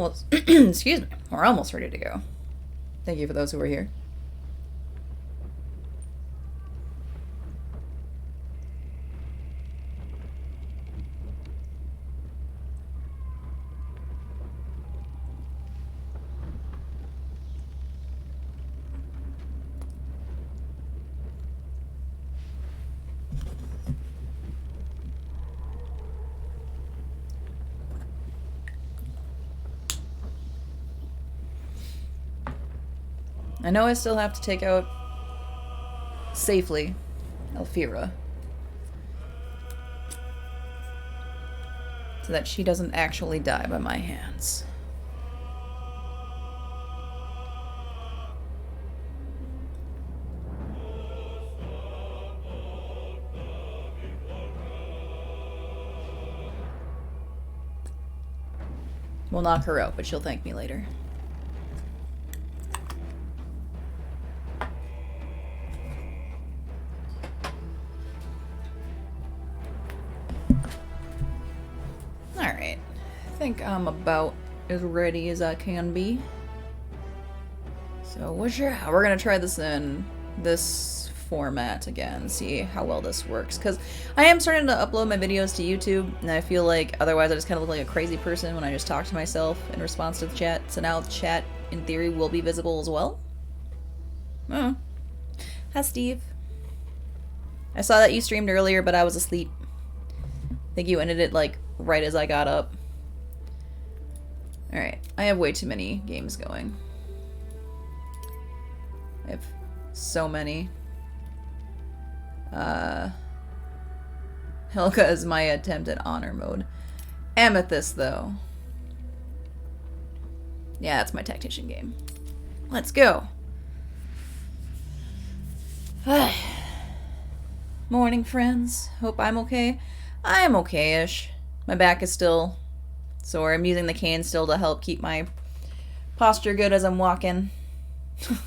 almost, excuse me, we're almost ready to go. Thank you for those who are here. I know I still have to take out safely Alfira so that she doesn't actually die by my hands. We'll knock her out, but she'll thank me later. Alright. I think I'm about as ready as I can be. So we're gonna try this in this format again, see how well this works. Because I am starting to upload my videos to YouTube, and I feel like otherwise I just kind of look like a crazy person when I just talk to myself in response to the chat. So now the chat, in theory, will be visible as well. Oh. Hi, Steve. I saw that you streamed earlier, but I was asleep. I think you ended it, like, right as I got up. Alright, I have way too many games going. I have so many. Helga is my attempt at honor mode. Amethyst, though. Yeah, that's my tactician game. Let's go. Morning, friends. Hope I'm okay. I'm okay-ish. My back is still sore. I'm using the cane still to help keep my posture good as I'm walking.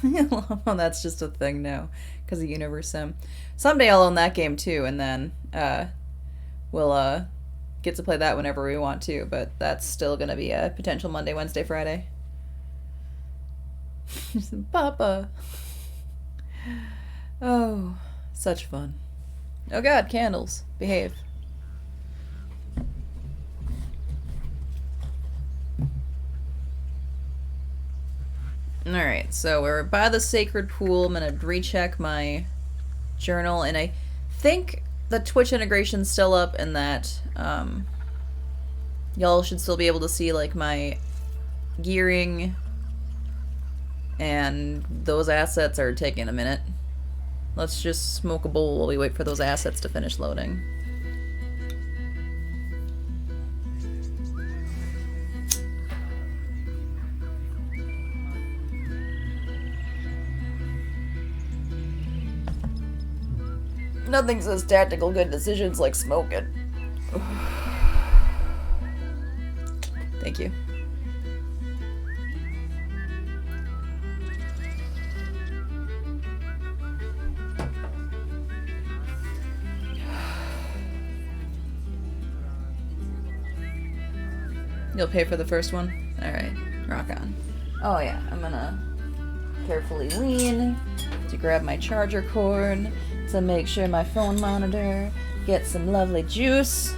I love how that's just a thing now because of Universe Sim. Someday I'll own that game too, and then we'll get to play that whenever we want to, but that's still gonna be a potential Monday, Wednesday, Friday. Papa. Oh, such fun. Oh god, candles. Behave. Alright, so we're by the sacred pool. I'm gonna recheck my journal, and I think the Twitch integration's still up and that y'all should still be able to see like my gearing, and those assets are taking a minute. Let's just smoke a bowl while we wait for those assets to finish loading. Nothing says tactical good decisions like smoking. Thank you. You'll pay for the first one? Alright, rock on. Oh yeah, I'm gonna carefully lean to grab my charger cord to make sure my phone monitor gets some lovely juice.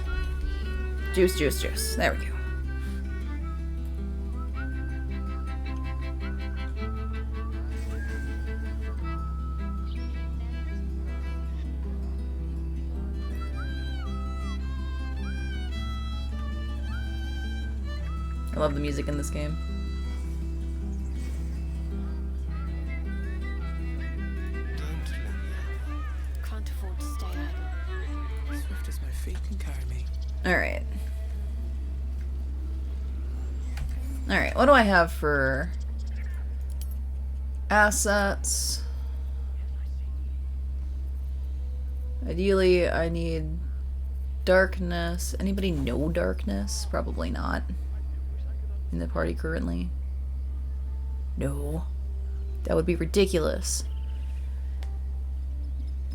Juice, juice, juice. There we go. I love the music in this game. Can't afford to stay idle. Swift as my feet can carry me. Alright. Alright, what do I have for assets? Ideally, I need darkness. Anybody know darkness? Probably not. In the party currently? No. That would be ridiculous.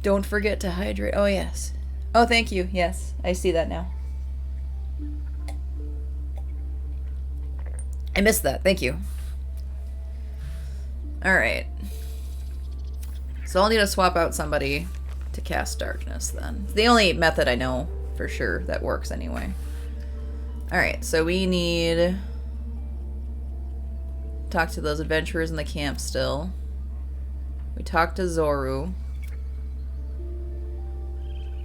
Don't forget to hydrate. Oh, yes. Oh, thank you. Yes, I see that now. I missed that. Thank you. Alright. So I'll need to swap out somebody to cast Darkness then. It's the only method I know for sure that works anyway. Alright, so we need... talk to those adventurers in the camp still. We talked to Zoru.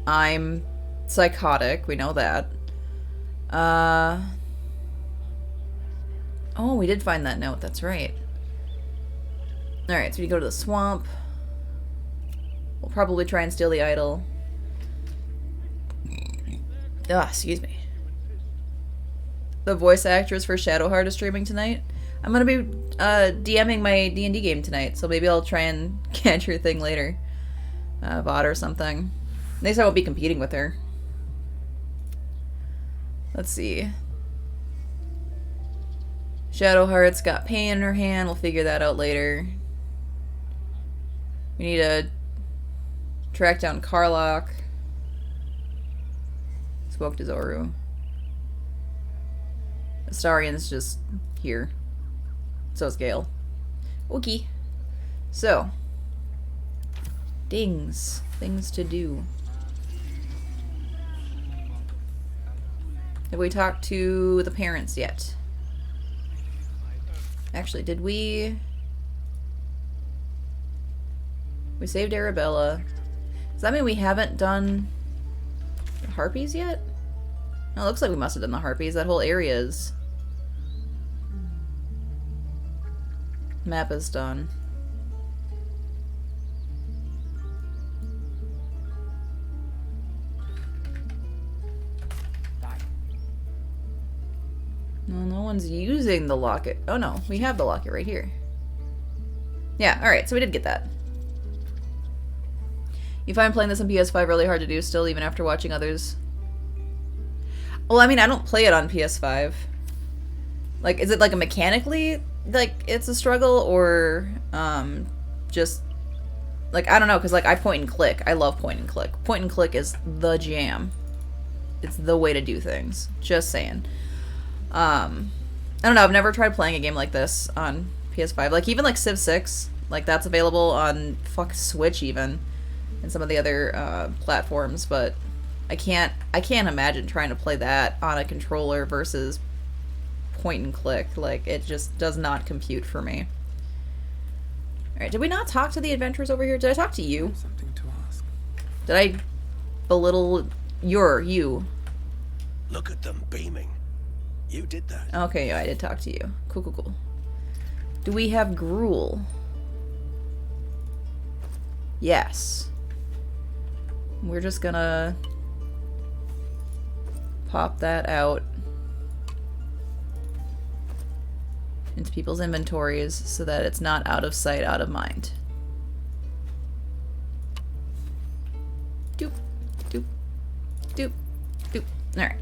I'm psychotic, we know that. Oh, we did find that note, that's right. Alright, so we go to the swamp. We'll probably try and steal the idol. Excuse me. The voice actress for Shadowheart is streaming tonight. I'm gonna be DMing my D&D game tonight, so maybe I'll try and catch her thing later. VOD or something. At least I won't be competing with her. Let's see. Shadowheart's got pain in her hand. We'll figure that out later. We need to track down Karlach. Spoke to Zoru. Astarian's just here. So is Gale. Okay. So. Things to do. Have we talked to the parents yet? Actually, did we... We saved Arabella. Does that mean we haven't done the Harpies yet? No, it looks like we must have done the Harpies. That whole area is... Map is done. Well, no one's using the locket. Oh no, we have the locket right here. Yeah, alright, so we did get that. You find playing this on PS5 really hard to do still, even after watching others? Well, I mean, I don't play it on PS5. Like, is it like a mechanically, like, it's a struggle, or, just, like, I don't know, because, like, I point and click. I love point and click. Point and click is the jam. It's the way to do things. Just saying. I don't know, I've never tried playing a game like this on PS5. Like, even, like, Civ 6, like, that's available on, Switch, even, and some of the other, platforms, but I can't imagine trying to play that on a controller versus point and click. Like, it just does not compute for me. Alright, did we not talk to the adventurers over here? Did I talk to you? Something to ask. Did I belittle you? Look at them beaming. You did that. Okay, yeah, I did talk to you. Cool. Do we have gruel? Yes. We're just gonna pop that out into people's inventories so that it's not out of sight, out of mind. Doop, doop, doop, doop. Alright.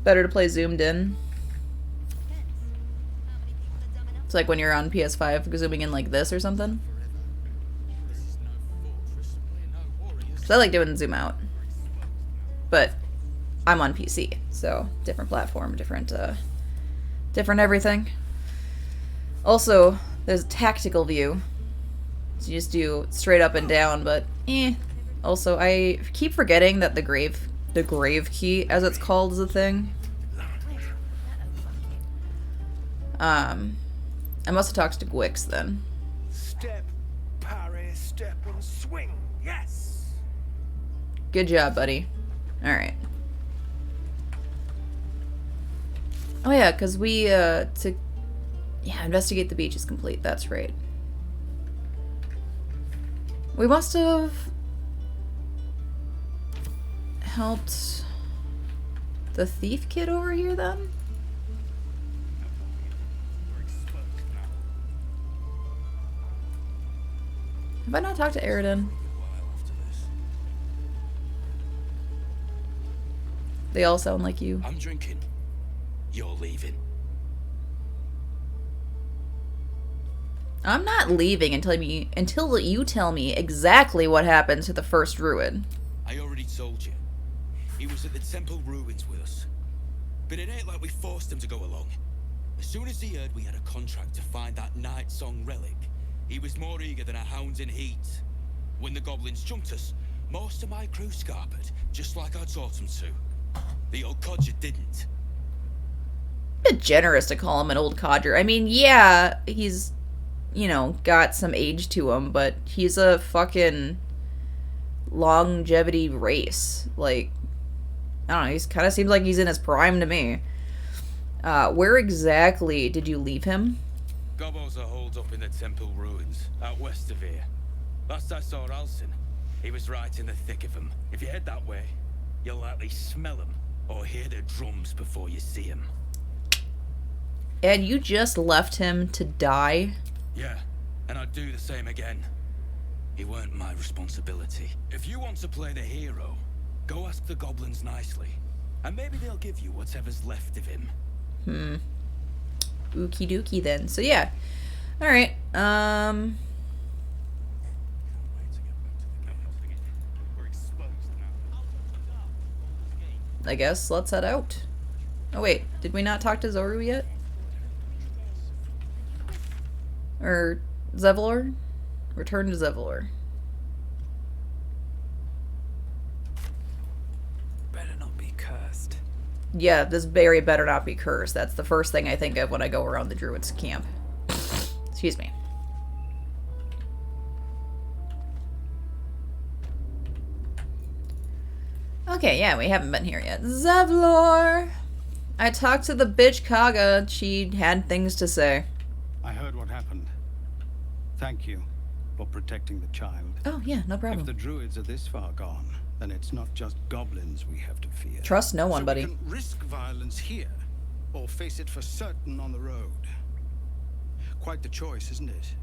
Better to play zoomed in. It's like when you're on PS5 zooming in like this or something. So I like doing zoom out. But I'm on PC, so different platform, different everything. Also, there's a tactical view. So you just do straight up and down, but Also, I keep forgetting that the grave key, as it's called, is a thing. I must have talked to Gwix then. Step, parry, step, and swing. Yes. Good job, buddy. Alright. Oh yeah, because we, investigate the beach is complete. That's right. We must have helped the thief kid over here then? Have I not talked to Aridin? They all sound like you. I'm drinking. You're leaving. I'm not leaving until you tell me exactly what happened to the first druid. I already told you. He was at the temple ruins with us. But it ain't like we forced him to go along. As soon as he heard we had a contract to find that Night Song relic, he was more eager than a hound in heat. When the goblins jumped us, most of my crew scarpered, just like I taught them to. The old codger didn't. A bit generous to call him an old codger. I mean, yeah, he's, you know, got some age to him, but he's a fucking longevity race. Like, I don't know, he kind of seems like he's in his prime to me. Where exactly did you leave him? Gobbo's are holed up in the temple ruins, out west of here. Last I saw Alcin, he was right in the thick of them. If you head that way, you'll likely smell him, or hear their drums before you see him. And you just left him to die? Yeah, and I'd do the same again. He weren't my responsibility. If you want to play the hero, go ask the goblins nicely, and maybe they'll give you whatever's left of him. Okie dokie then. So yeah. Alright, I guess let's head out. Oh wait, did we not talk to Zoru yet? Or Zevlor? Return to Zevlor. Better not be cursed. Yeah, this berry better not be cursed. That's the first thing I think of when I go around the druid's camp. Excuse me. Okay, yeah, we haven't been here yet. Zevlor! I talked to the bitch Kaga. She had things to say. I heard what happened. Thank you for protecting the child. Oh, yeah, no If problem. the druids are this far gone, then it's not just goblins we have to fear. Trust no one, So buddy. we can risk violence here, or face it for certain on the road. Quite the choice, isn't it?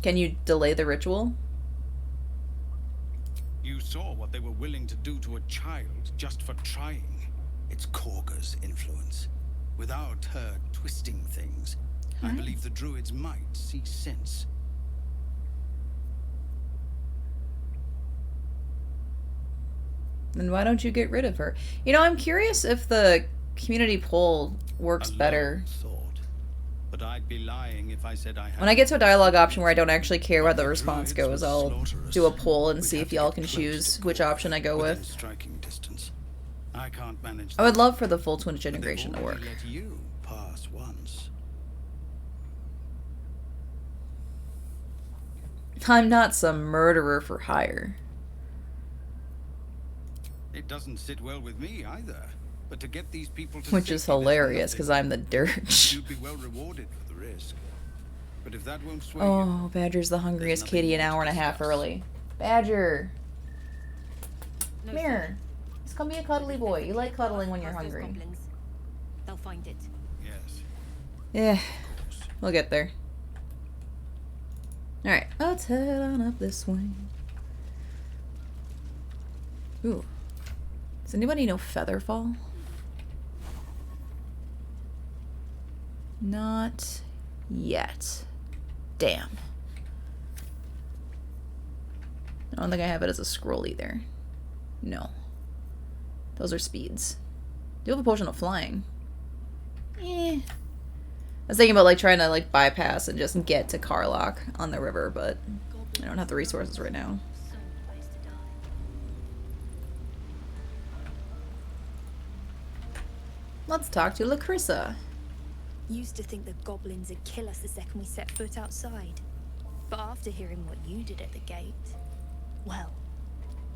Can you delay the ritual? You saw what they were willing to do to a child just for trying. It's Korga's influence. Without her twisting things, I believe the druids might see sense. Then why don't you get rid of her? You know, I'm curious if the community poll works A better. lone thought. But I'd be lying if I said I had. When I get to a dialogue option where I don't actually care where the response goes, I'll do a poll and see if y'all can choose which option I go Within with. striking distance. I can't manage. I would that, love for the full Twitch but they've integration to already work. let you pass once. I'm not some murderer for hire. It doesn't sit well with me either. But to get these people to Which is safety, there's hilarious, because nothing. I'm the Durge. You'd be well rewarded for the risk. But if that won't sway you, Oh, Badger's the hungriest nothing kitty an more to hour and a half discuss. early. Badger! No, Come here. Just come be a cuddly boy. You like cuddling when you're Past those hungry. goblins. They'll find it. yes, Yeah, of course. we'll get there. Alright, let's head on up this way. Ooh. Does anybody know Featherfall? Not yet. Damn. I don't think I have it as a scroll either. No. Those are speeds. Do you have a potion of flying? Eh. I was thinking about like trying to like bypass and just get to Karlach on the river, but I don't have the resources right now. Let's talk to Lacrissa. Used to think the goblins would kill us the second we set foot outside. But after hearing what you did at the gate, well,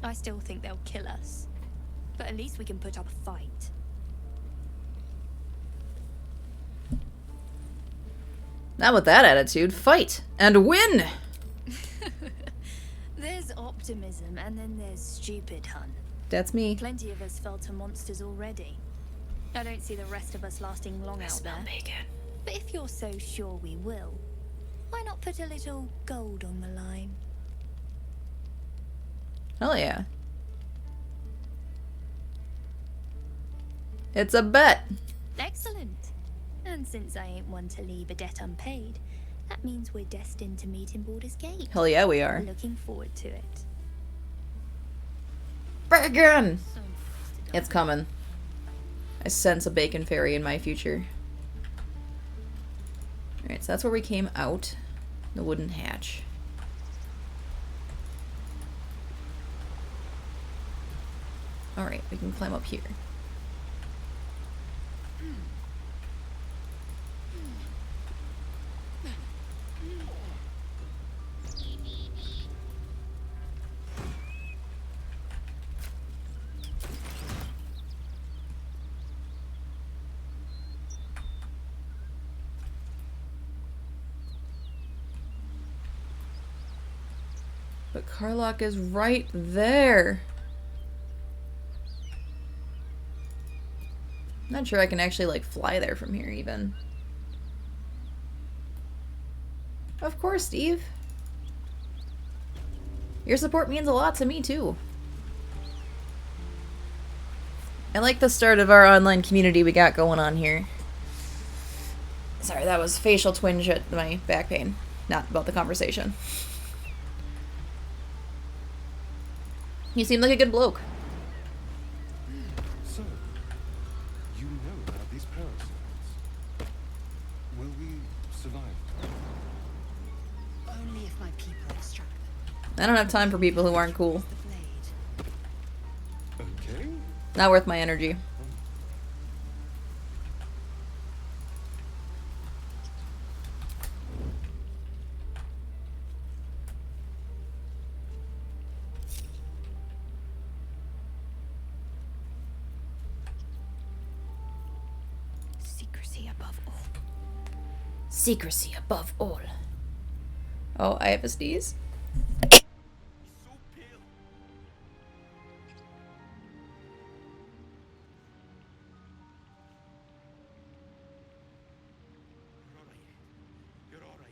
I still think they'll kill us. But at least we can put up a fight. Not with that attitude. Fight and win! There's optimism and then there's stupid, hun. That's me. Plenty of us fell to monsters already. I don't see the rest of us lasting long out there. bacon. But if you're so sure we will, why not put a little gold on the line? Hell yeah. It's a bet. Excellent. And since I ain't one to leave a debt unpaid, that means we're destined to meet in Baldur's Gate. Hell yeah, we are. Looking forward to it. Bacon! So nice to die. It's coming. I sense a bacon fairy in my future. Alright, so that's where we came out. The wooden hatch. Alright, we can climb up here. But Karlach is right there. I'm not sure I can actually, like, fly there from here, even. Of course, Steve. Your support means a lot to me, too. I like the start of our online community we got going on here. Sorry, that was facial twinge at my back pain. Not about the conversation. You seem like a good bloke. So, you know about these parasites. Will we survive? Only if my people extract them. I don't have time for people who aren't cool. The blade. Okay. Not worth my energy. Secrecy above all. Secrecy above all. Oh, I have a sneeze. He's so pale. You're all right. You're all right.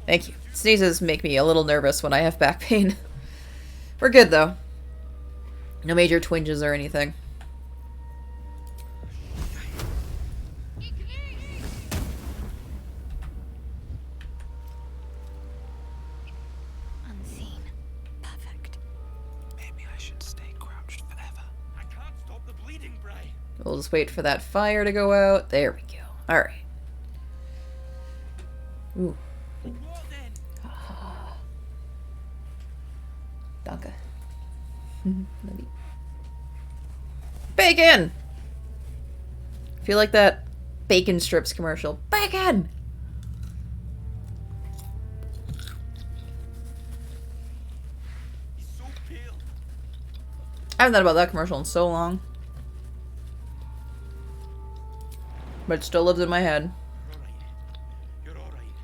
Thank you. Sneezes make me a little nervous when I have back pain. We're good, though. No major twinges or anything. Unseen. Perfect. Maybe I should stay crouched forever. I can't stop the bleeding, Bray. We'll just wait for that fire to go out. There we go. Alright. Ooh. What then? Danke. Love you. Bacon! I feel like that bacon strips commercial. Bacon! He's so pale. I haven't thought about that commercial in so long. But it still lives in my head. You're all right. You're all right.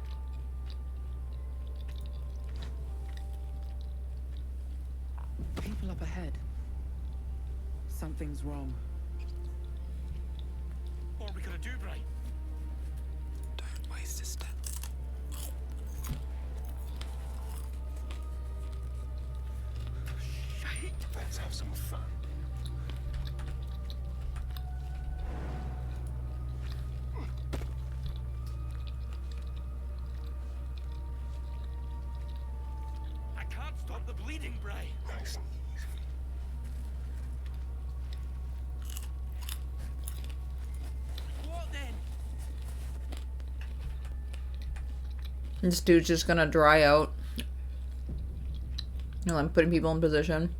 People up ahead. Something's wrong. What are we gonna do, Bray? Don't waste a step. Shite. Let's have some fun. I can't stop the bleeding, Bray. Nice and easy. What then? This dude's just gonna dry out. No, I'm putting people in position.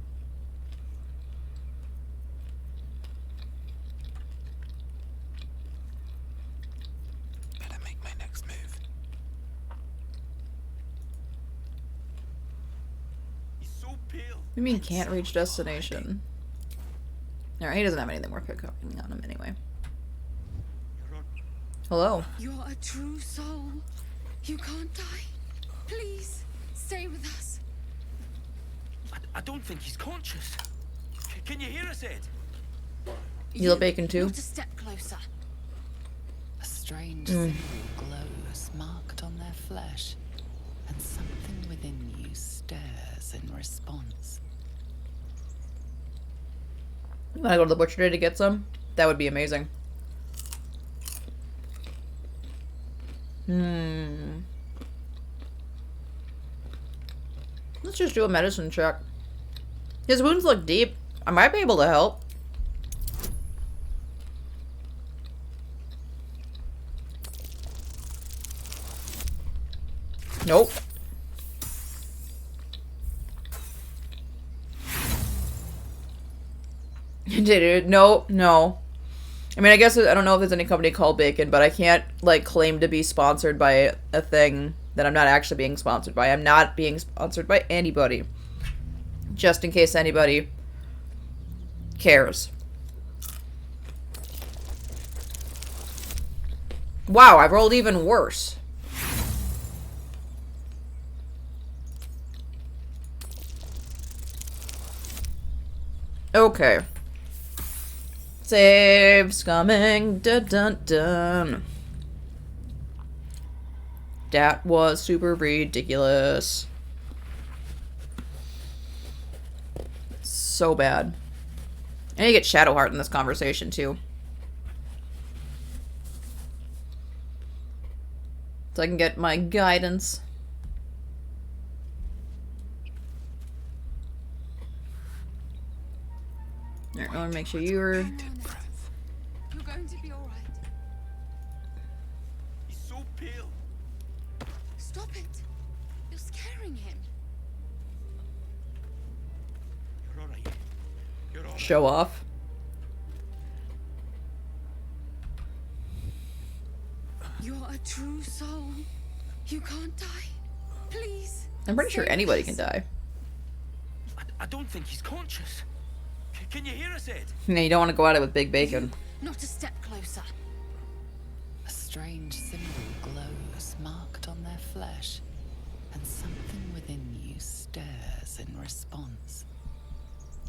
Better make my next move. He's so pale. What do you mean can't reach destination? Alright, he doesn't have anything worth cooking on him anyway. You're on. Hello. You're a true soul. You can't die. Please, stay with us. I don't think he's conscious. Can you hear us, Ed? You love bacon too? Not a step closer. A strange symbol glows marked on their flesh, and something within you stirs in response. You wanna go to the butcher today to get some? That would be amazing. Let's just do a medicine check. His wounds look deep. I might be able to help. Nope. Did it? No, no. I mean, I guess I don't know if there's any company called Bacon, but I can't, like, claim to be sponsored by a thing that I'm not actually being sponsored by. I'm not being sponsored by anybody. Just in case anybody cares. Wow, I rolled even worse. Okay. Saves coming. Dun dun dun. That was super ridiculous. So bad. I need to get Shadowheart in this conversation too. So I can get my guidance. Alright, I want to make sure you're... You're going to be alright. He's so pale. Stop it. You're scaring him. You're alright. You're alright. Show off. You're a true soul. You can't die. Please. I'm pretty sure Save anybody us. can die. I don't think he's conscious. Can you hear us, Ed? No, you don't want to go at it with Big Bacon. Not a step closer. A strange symbol glows, marked on their flesh, and something within you stirs in response.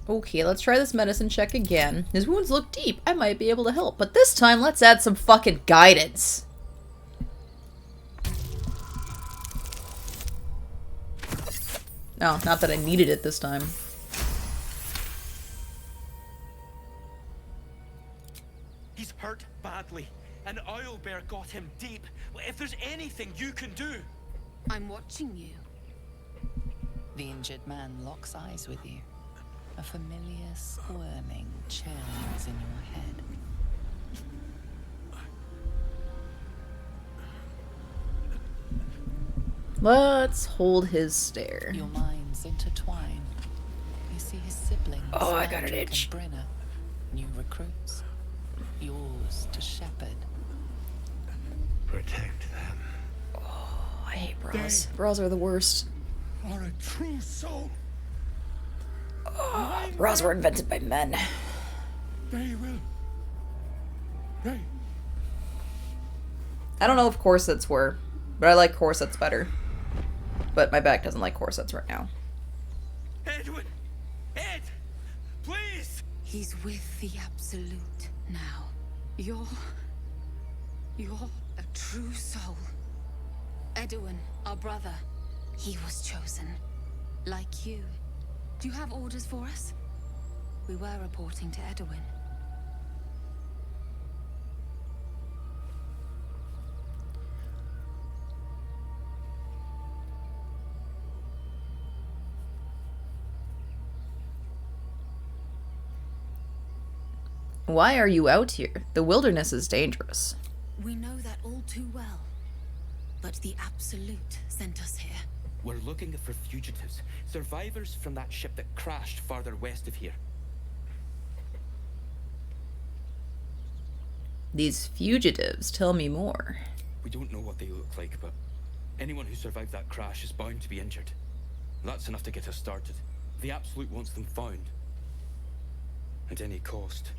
Okay, let's try this medicine check again. His wounds look deep. I might be able to help. But this time, let's add some fucking guidance. No, not that I needed it this time. He's hurt badly. An oil bear got him deep. If there's anything you can do. I'm watching you. The injured man locks eyes with you. A familiar squirming churns in your head. Let's hold his stare. Your minds intertwine. You see his siblings. Oh, I got an Patrick itch. and Brenna, new recruits. Yours to shepherd. Protect them. Oh, I hate bras. Bras are the worst. Are a true soul. Oh, bras were invented by men. They will. They. I don't know if corsets were, but I like corsets better. But my back doesn't like corsets right now. Edwin! Ed! Please! He's with the Absolute now. You're a true soul. Edwin, our brother, he was chosen. Like you. Do you have orders for us? We were reporting to Edwin. Why are you out here? The wilderness is dangerous. We know that all too well. But the Absolute sent us here. We're looking for fugitives. Survivors from that ship that crashed farther west of here. These fugitives, tell me more. We don't know what they look like, but anyone who survived that crash is bound to be injured. That's enough to get us started. The Absolute wants them found. At any cost.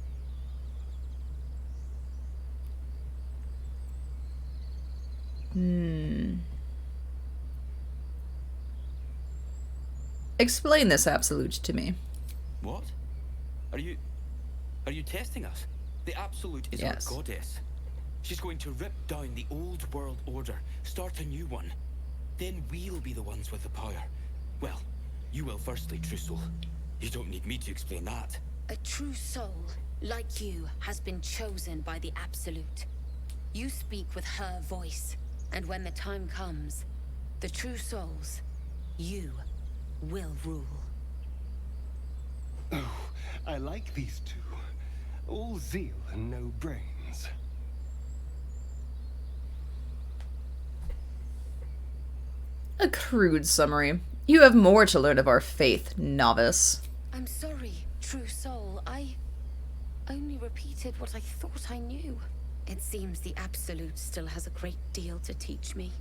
Explain this Absolute to me. What? Are you testing us? The Absolute is Yes. our goddess. She's going to rip down the old world order, start a new one. Then we'll be the ones with the power. Well, you will firstly, true soul. You don't need me to explain that. A true soul, like you, has been chosen by the Absolute. You speak with her voice, And when the time comes, the true souls, you, will rule. Oh, I like these two. All zeal and no brains. A crude summary. You have more to learn of our faith, novice. I'm sorry, true soul. I only repeated what I thought I knew. It seems the Absolute still has a great deal to teach me.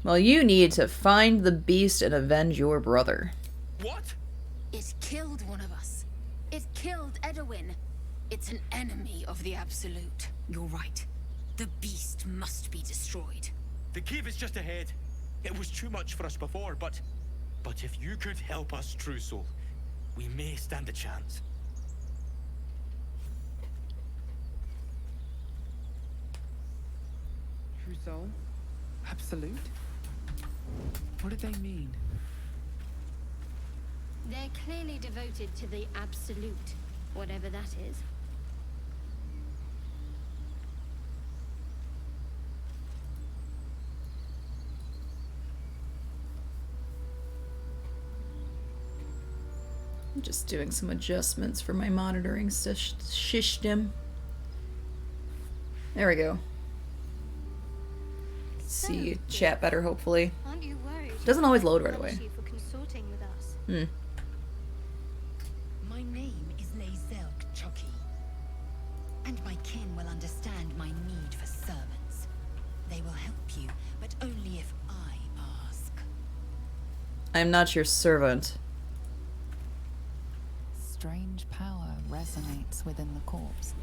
Well, you need to find the beast and avenge your brother. What? It killed one of us. It killed Edwin. It's an enemy of the Absolute. You're right. The beast must be destroyed. The cave is just ahead. It was too much for us before, but if you could help us, True Soul, we may stand a chance. True soul? Absolute? What do they mean? They're clearly devoted to the Absolute, whatever that is. I'm just doing some adjustments for my monitoring system. There we go. See chat better, hopefully. Aren't you worried? Doesn't always load right away. Punish you for consorting with us. My name is Lazelk Chucky, and my kin will understand my need for servants. They will help you, but only if I ask. I am not your servant. Strange power resonates within the corpse.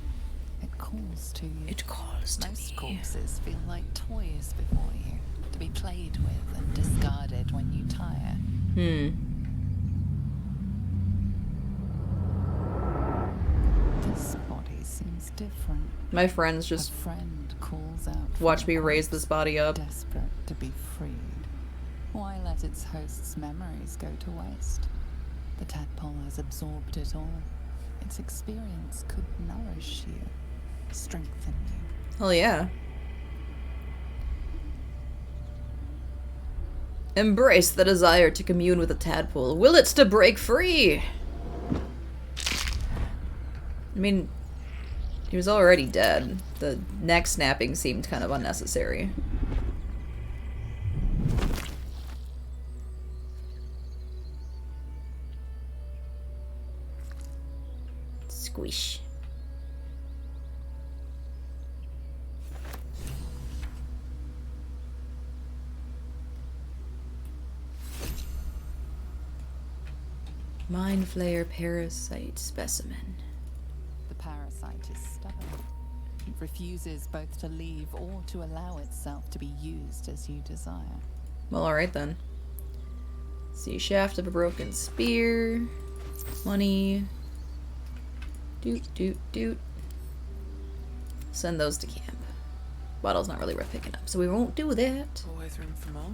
It calls to you. It calls to Most me. corpses feel like toys before you, to be played with and discarded when you tire. This body seems different. My friends A just friend calls out from watch the me raise corpse, this body up. desperate to be freed. Why let its host's memories go to waste? The tadpole has absorbed it all. Its experience could nourish you, strengthen you. Hell yeah. Embrace the desire to commune with a tadpole. Will it to break free? I mean, he was already dead. The neck snapping seemed kind of unnecessary. Squish. Mind Flayer parasite specimen. The parasite is stubborn. It refuses both to leave or to allow itself to be used as you desire. Well, alright then. See, shaft of a broken spear. Money. Doot, doot, doot. Send those to camp. Bottle's not really worth picking up, so we won't do that. Always room for more.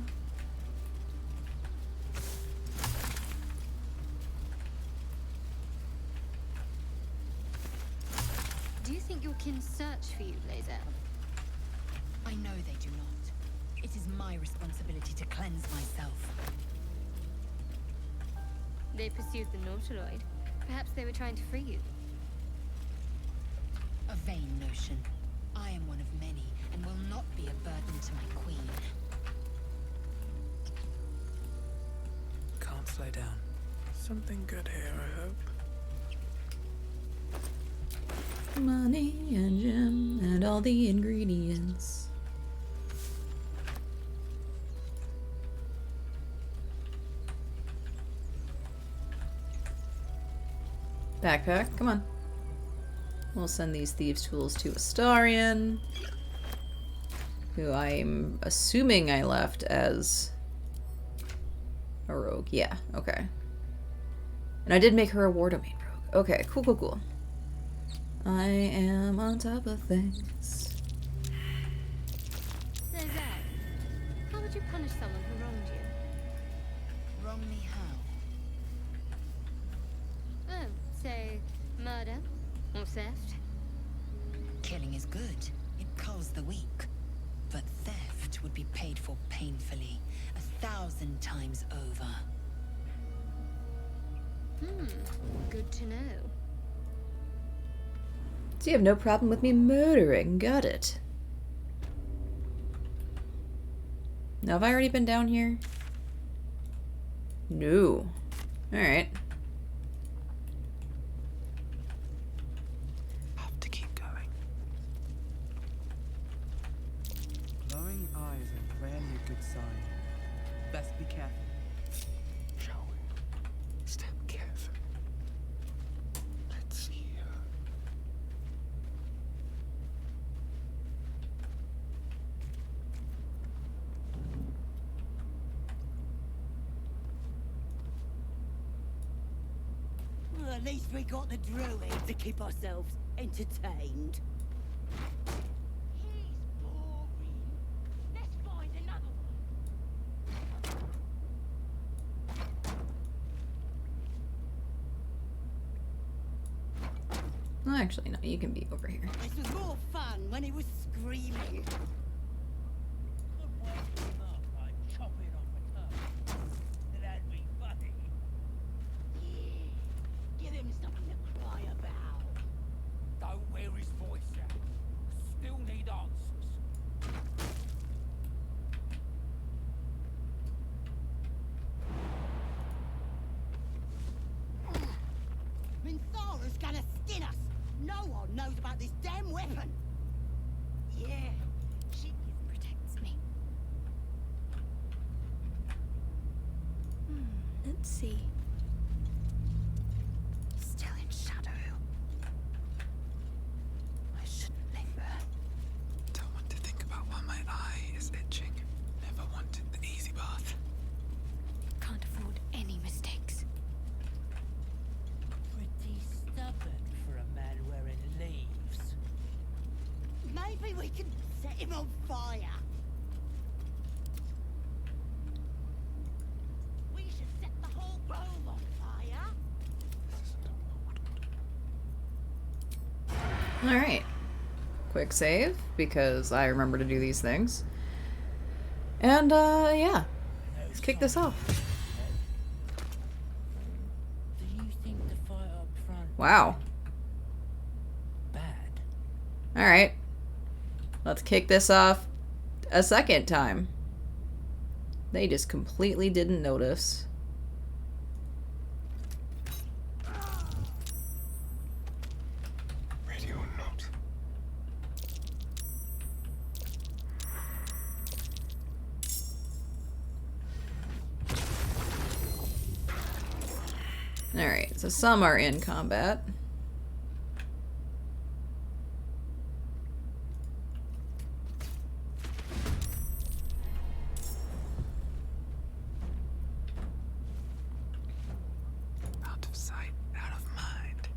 Do you think your kin search for you, Lazel? I know they do not. It is my responsibility to cleanse myself. They pursued the Nautiloid. Perhaps they were trying to free you. A vain notion. I am one of many, and will not be a burden to my queen. Can't slow down. Something good here, I hope. Money and gem and all the ingredients. Backpack, come on. We'll send these thieves' tools to Astarion, who I'm assuming I left as a rogue. Yeah, okay. And I did make her a war domain rogue. Okay, cool, cool, cool. I am on top of things. Lazel, how would you punish someone who wronged you? Wrong me how? Oh, say, murder? Or theft? Killing is good. It culls the weak. But theft would be paid for painfully, 1,000 times over. Good to know. So you have no problem with me murdering. Got it. Now, have I already been down here? No. Alright. Have to keep going. Glowing eyes are rarely a good sign. Best be careful. Shall we? Step carefully. Let's see her. Well, at least we got the druid to keep ourselves entertained. He's boring. Let's find another Well, actually, no. You can be over here. This was more fun when he was screaming. Give him something to cry about. Don't wear his voice out. Still need answers. Minthara's gonna skin us. No one knows about this damn weapon. Yeah, she Protects me. Let's see. Still in shadow. I shouldn't linger. Don't want to think about why my eye is itching. Never wanted the easy path. Can't afford any mistakes. pretty stubborn for a man wearing leaves. Maybe we can set him on fire. We should set the whole grove on fire. Alright. Quick save, because I remember to do these things. And, yeah. Let's kick this off. Do you think the fight up front Wow. bad? Alright. Let's kick this off a second time. They just completely didn't notice. Ready or not. Alright, so some are in combat. Out of sight, out of mind.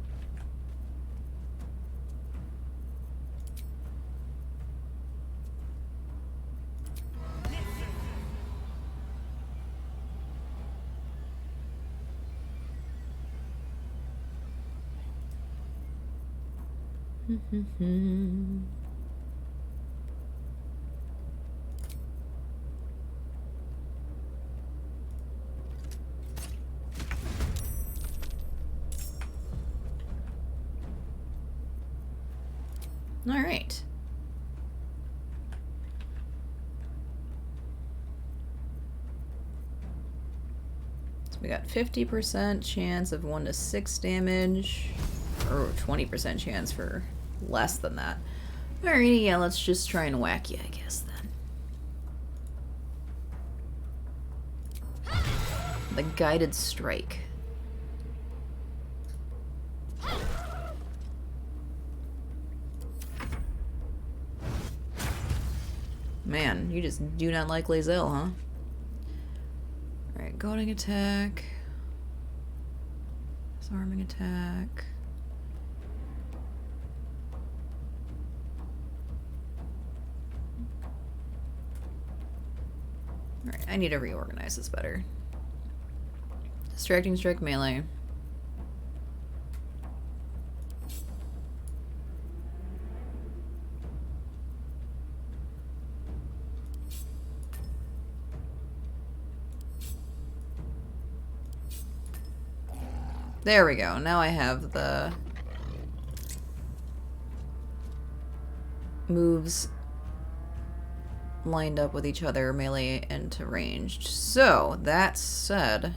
Alright. So we got 50% chance of 1 to 6 damage. Or 20% chance for less than that. Alrighty, yeah, let's just try and whack you, I guess, then. The guided strike. Man, you just do not like Lae'zel, huh? Alright, goading attack. Disarming attack. Alright, I need to reorganize this better. Distracting strike melee. There we go. Now I have the moves lined up with each other, melee and to ranged. So, that said...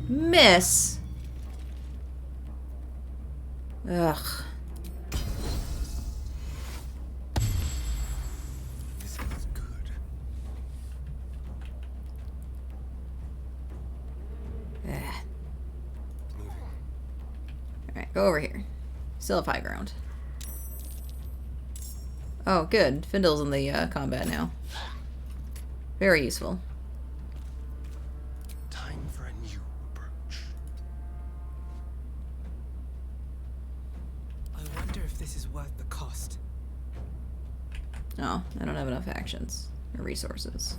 Miss! Ugh. This feels good. Alright, go over here. Still have high ground. Oh, good. Findle's in the combat now. Very useful. Time for a new approach. I wonder if this is worth the cost. Oh, I don't have enough actions or resources.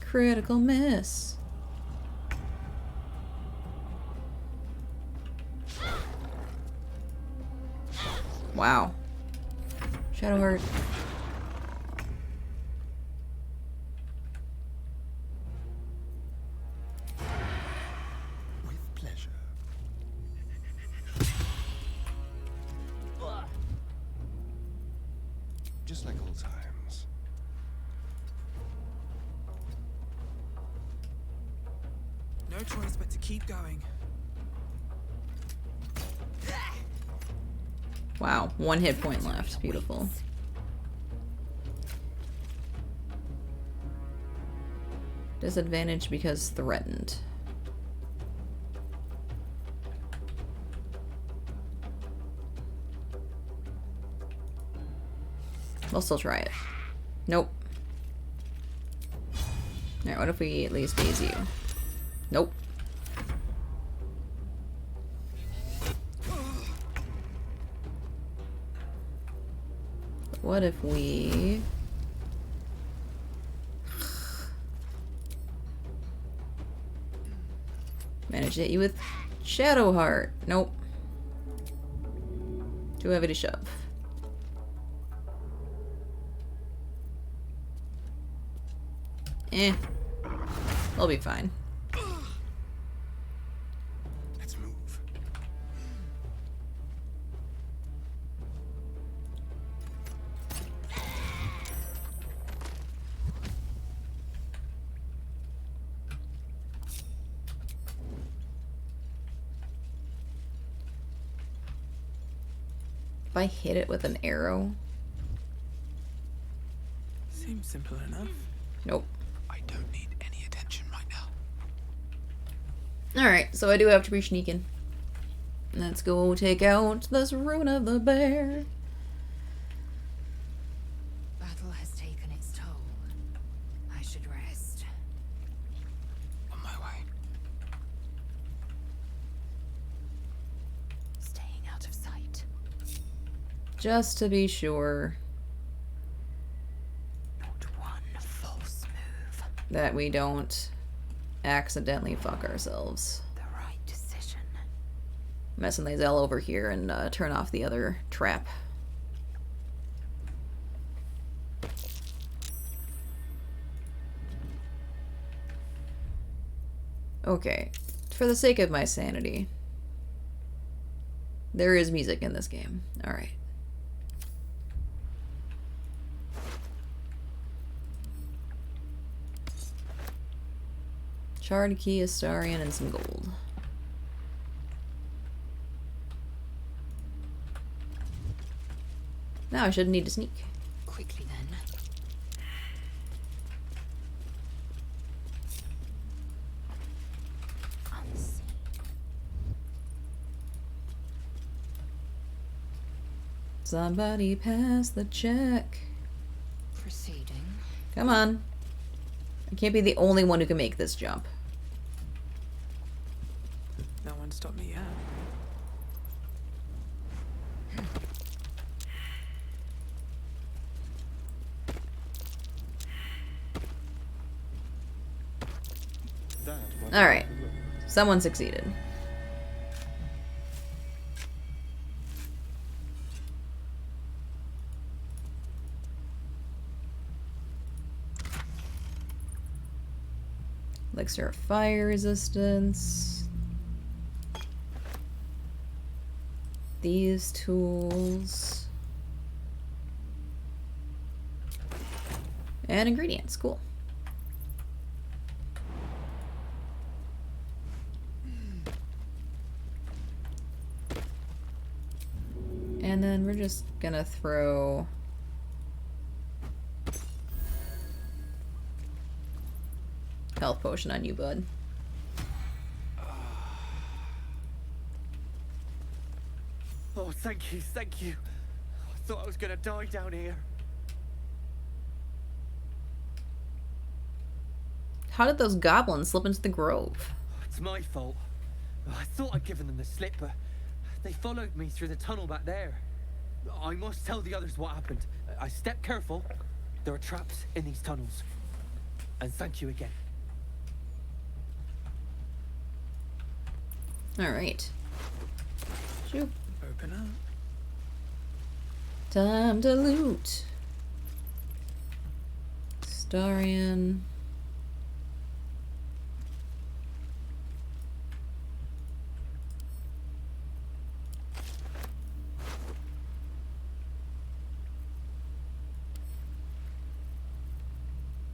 Critical miss. Wow. Shadowheart. With pleasure. Just like old times. No choice but to keep going. Wow, 1 hit point left. Beautiful. Disadvantage because threatened. We'll still try it. Nope. Alright, what if we at least phase you? Nope. What if we... manage to hit you with Shadowheart? Nope. Too heavy to shove. Eh. We'll be fine. Let's move. If I hit it with an arrow... Seems simple enough. Nope. I don't need any attention right now. Alright, so I do have to be sneaking. Let's go take out this Rune of the Bear. Battle has taken its toll. I should rest. On my way. Staying out of sight. Just to be sure Not one false move. that we don't accidentally fuck ourselves. The right decision. Messing these all over here and turn off the other trap. Okay, for the sake of my sanity, there is music in this game. Alright. Shard key, Astarian, and some gold. Now I shouldn't need to sneak. Quickly then. Unseen. Somebody pass the check. Proceeding. Come on. I can't be the only one who can make this jump. No one stopped me yet. Alright. Someone succeeded. Elixir of fire resistance. These tools. And ingredients, cool. And then we're just gonna throw health potion on you, bud. Oh, thank you, thank you. I thought I was gonna die down here. How did those goblins slip into the grove? It's my fault. I thought I'd given them the slip, but they followed me through the tunnel back there. I must tell the others what happened. I stepped careful. There are traps in these tunnels. And thank you again. Alright. Shoot. Open up. Time to loot. Starian.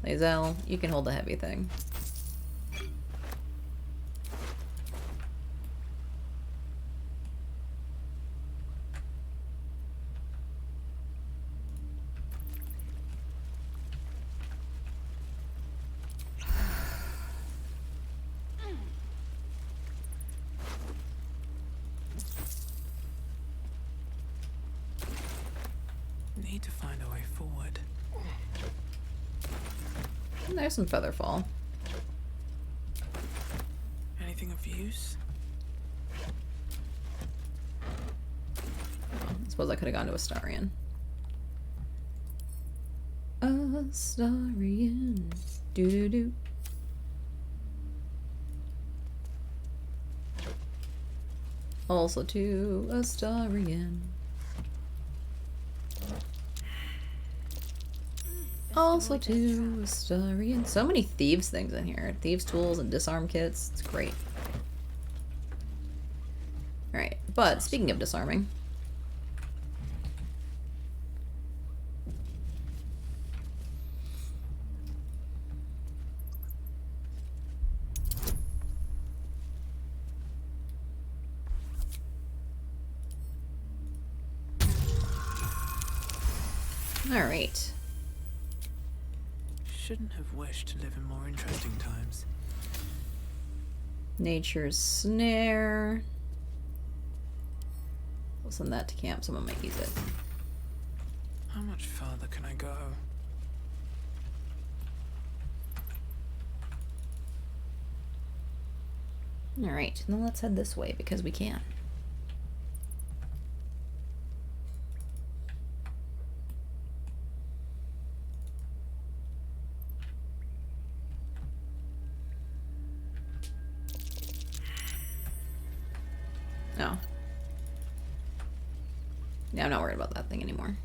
Lae'zel, you can hold the heavy thing. Need to find a way forward. And there's some featherfall. Anything of use? I suppose I could have gone to Astarion. Astarion. Doo-doo-doo. Also to Astarion. Also to Astarion. So many thieves things in here. Thieves tools and disarm kits. It's great. Alright, but speaking of disarming. Alright. Shouldn't have wished to live in more interesting times. Nature's Snare. We'll send that to camp. Someone might use it. How much further can I go? Alright, then let's head this way because we can. No. Yeah, I'm not worried about that thing anymore.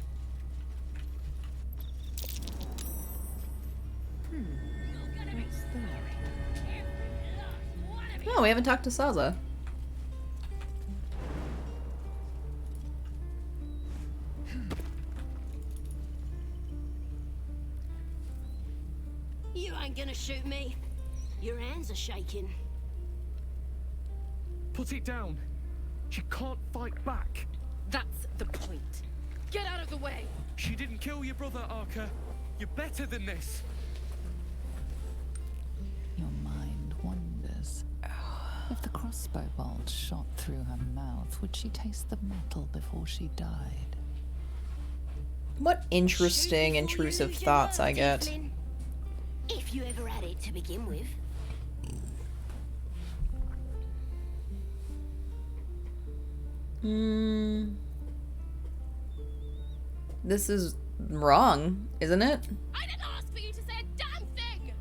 No, we haven't talked to Saza. You ain't gonna shoot me. Your hands are shaking. Put it down. She can't fight back. That's the point. Get out of the way! She didn't kill your brother, Arca. You're better than this. Your mind wanders. If the crossbow bolt shot through her mouth, would she taste the metal before she died? What interesting, intrusive thoughts I get. If you ever had it to begin with. This is wrong, isn't it? I didn't ask for you to say a damn thing!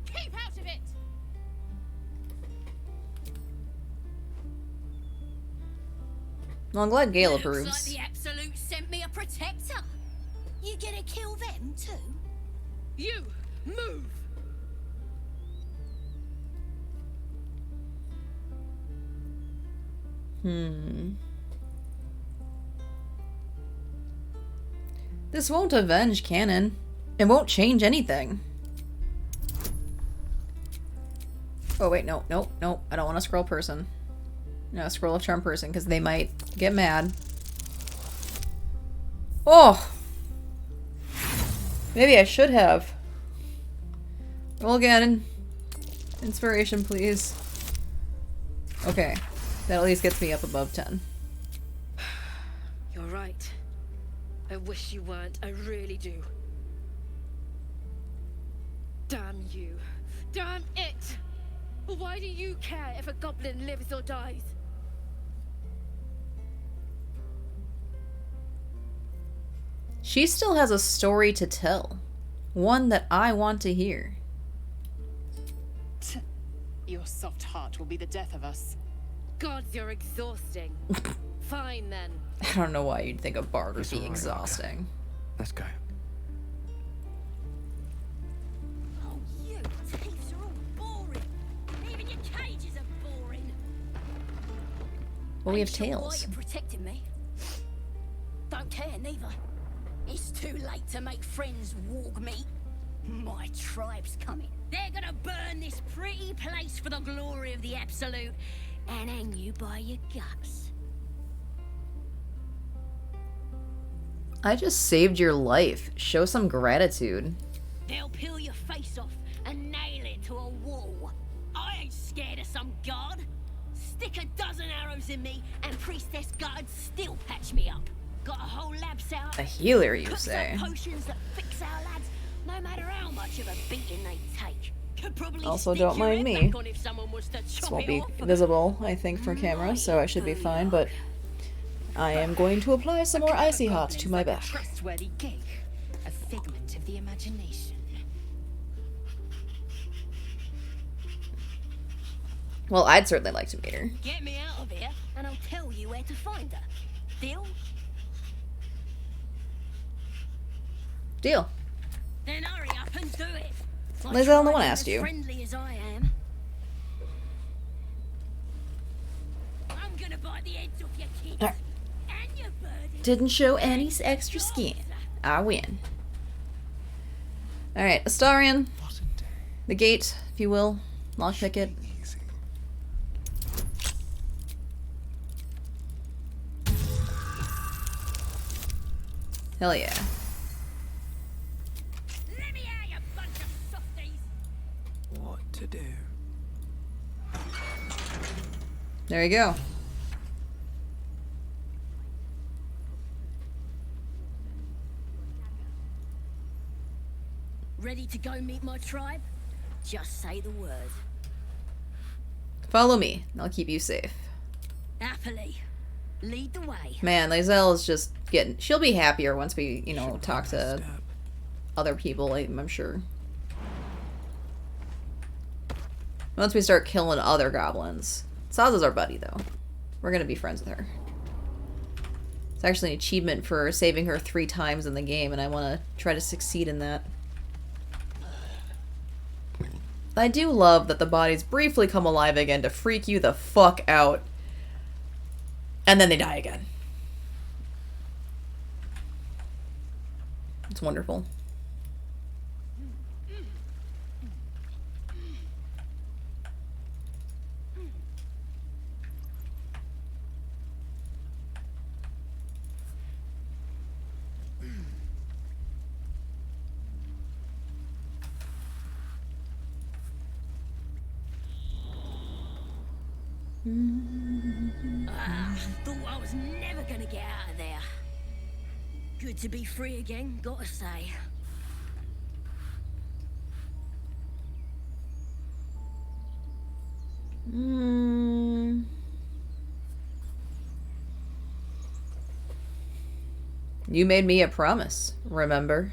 Keep out of it! Well, I'm glad Gale Looks approves. like the Absolute sent me a protector. You gonna kill them too? You! Move! This won't avenge canon. It won't change anything. Oh wait, no. I don't want a scroll person. No, scroll of charm person, because they might get mad. Oh! Maybe I should have. Roll again. Inspiration, please. Okay. That at least gets me up above 10. You're right. I wish you weren't. I really do. Damn you. Damn it! Why do you care if a goblin lives or dies? She still has a story to tell. One that I want to hear. Your soft heart will be the death of us. Gods, you're exhausting. Fine then. I don't know why you'd think a bard would It's be all right, exhausting. Let's go. Oh, you thieves are all boring. Even your cages are boring. Well, we have Ain't sure why tails. you're protecting me. Don't care neither. It's too late to make friends, warg meat. My tribe's coming. They're gonna burn this pretty place for the glory of the Absolute and hang you by your guts. I just saved your life. Show some gratitude. They'll peel your face off and nail it to a wall. I ain't scared of some god. Stick a dozen arrows in me and Priestess Guards still patch me up. Got a whole lab set up. A healer, you Cooks say? up potions that fix our lads, no matter how much of a beating they take. Could probably Also, stick don't your mind head me. back on if someone was to This chop won't it be off. visible, I think, for camera, so I should be fine, but I am going to apply some more icy hot to my back. Trustworthy gig, a figment of the imagination. Well, I'd certainly like to meet her. Get me out of here, and I'll tell you where to find her. Deal? Deal. Then hurry up and do it. Lizelle, no one asked you. Friendly as I am. I'm gonna bite the heads off your kids. Alright. And your bird. Didn't show any extra skin. I win. Alright, Astarion. The gate, if you will. Lockpick it. Hell yeah. Let me out, you bunch of softies. What to do? There you go. Ready to go meet my tribe? Just say the word. Follow me. I'll keep you safe. Happily. Lead the way. Man, Lizelle is just getting... She'll be happier once we, you know, talk to other people, I'm sure. Once we start killing other goblins. Saza's our buddy, though. We're gonna be friends with her. It's actually an achievement for saving her 3 times in the game, and I want to try to succeed in that. I do love that the bodies briefly come alive again to freak you the fuck out. And then they die again. It's wonderful. Thought I was never gonna get out of there. Good to be free again, gotta say. You made me a promise, remember?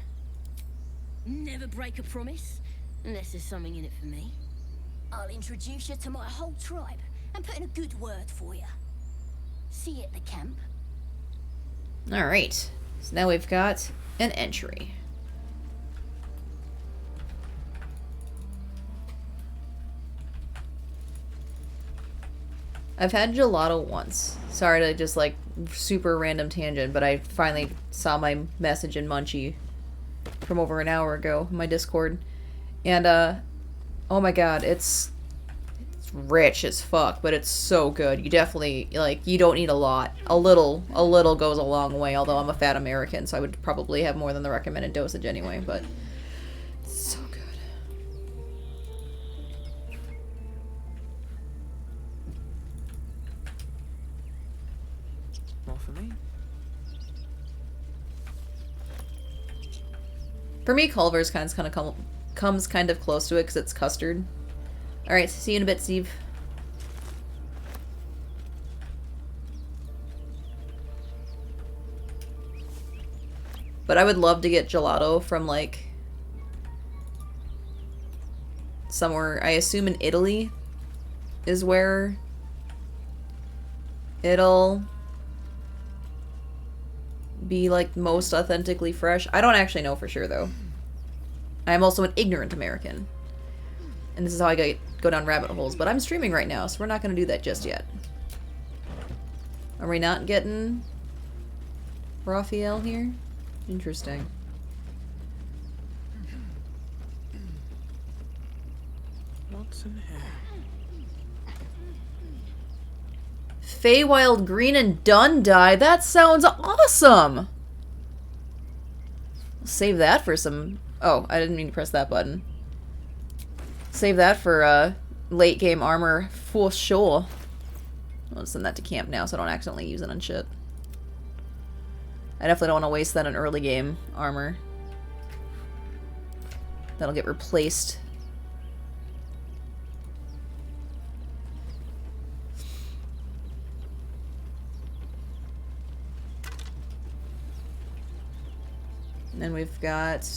Never break a promise, unless there's something in it for me. I'll introduce you to my whole tribe and put in a good word for you. See you at the camp. Alright, so now we've got an entry. I've had gelato once. Sorry to just like super random tangent, but I finally saw my message in Munchie from over an hour ago in my Discord. And oh my god, it's rich as fuck, but it's so good. You definitely, like, you don't need a lot. A little goes a long way, although I'm a fat American, so I would probably have more than the recommended dosage anyway, but it's so good. More for me? For me, Culver's comes kind of close to it because it's custard. Alright, see you in a bit, Steve. But I would love to get gelato from, like, somewhere, I assume in Italy is where it'll be, like, most authentically fresh. I don't actually know for sure, though. I'm also an ignorant American. And this is how I go down rabbit holes. But I'm streaming right now, so we're not going to do that just yet. Are we not getting Raphael here? Interesting. What's in here? Feywild Green and Dundee. That sounds awesome! I'll save that for some... Oh, I didn't mean to press that button. Save that for late game armor for sure. I'll send that to camp now so I don't accidentally use it on shit. I definitely don't want to waste that on early game armor. That'll get replaced. And then we've got...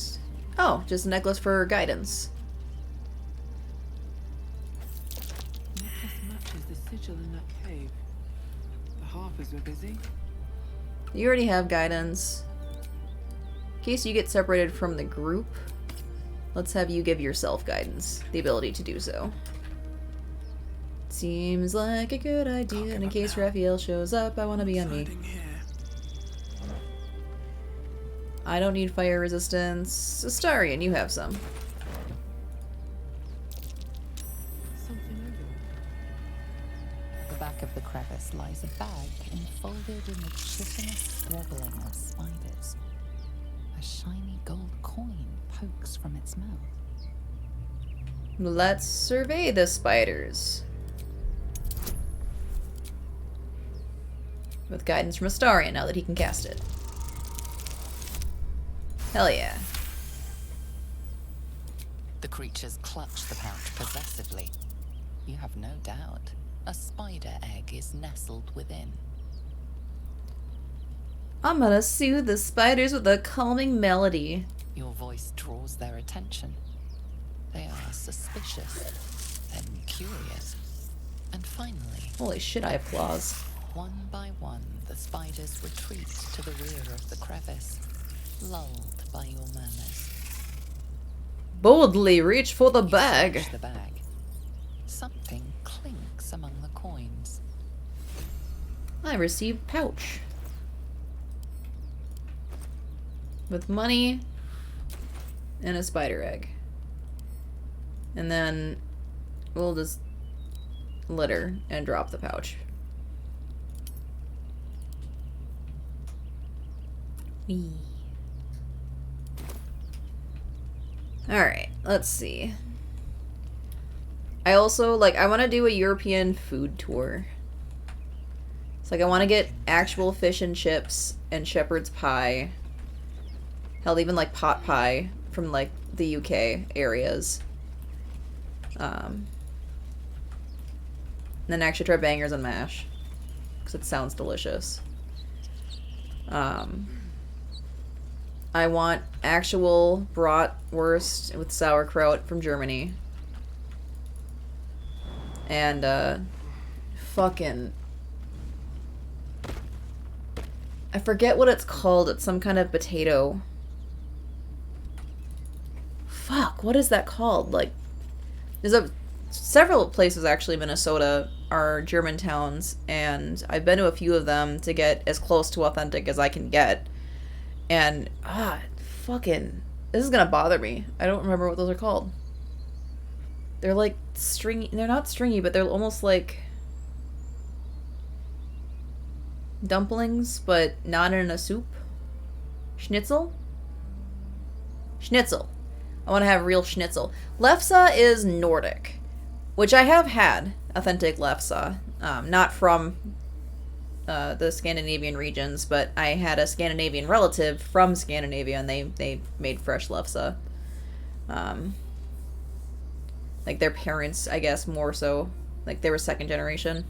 Oh, just a necklace for guidance. Necklace matches the sigil in that cave. The harpers were busy. You already have guidance. In case you get separated from the group, let's have you give yourself guidance. The ability to do so. Seems like a good idea, and in case Raphael shows up, I want to be on me. I don't need fire resistance. Astarion, you have some. Something over there. The back of the crevice lies a bag enfolded in the chitinous squabbling of spiders. A shiny gold coin pokes from its mouth. Let's survey the spiders. With guidance from Astarion, now that he can cast it. Hell yeah. The creatures clutch the pouch possessively. You have no doubt a spider egg is nestled within. I'm gonna soothe the spiders with a calming melody. Your voice draws their attention. They are suspicious, then curious, and finally... Holy shit, I have claws. One by one, the spiders retreat to the rear of the crevice, lulled by your murmurs. Boldly reach for the bag. Search the bag. Something clinks among the coins. I received pouch. With money and a spider egg. And then we'll just litter and drop the pouch. Whee. Alright, let's see. I also, like, I want to do a European food tour. It's like I want to get actual fish and chips and shepherd's pie. Hell, even, like, pot pie from, like, the UK areas. And then actually try bangers and mash. Because it sounds delicious. I want actual bratwurst with sauerkraut from Germany. And, fucking... I forget what it's called. It's some kind of potato. Fuck, what is that called? Like, there's several places actually in Minnesota are German towns, and I've been to a few of them to get as close to authentic as I can get. And, fucking, this is gonna bother me. I don't remember what those are called. They're like stringy, they're not stringy, but they're almost like dumplings, but not in a soup. Schnitzel? Schnitzel. I want to have real schnitzel. Lefse is Nordic, which I have had authentic lefse. Not from the Scandinavian regions, but I had a Scandinavian relative from Scandinavia, and they made fresh lefse. Like their parents, I guess, more so. Like they were second generation.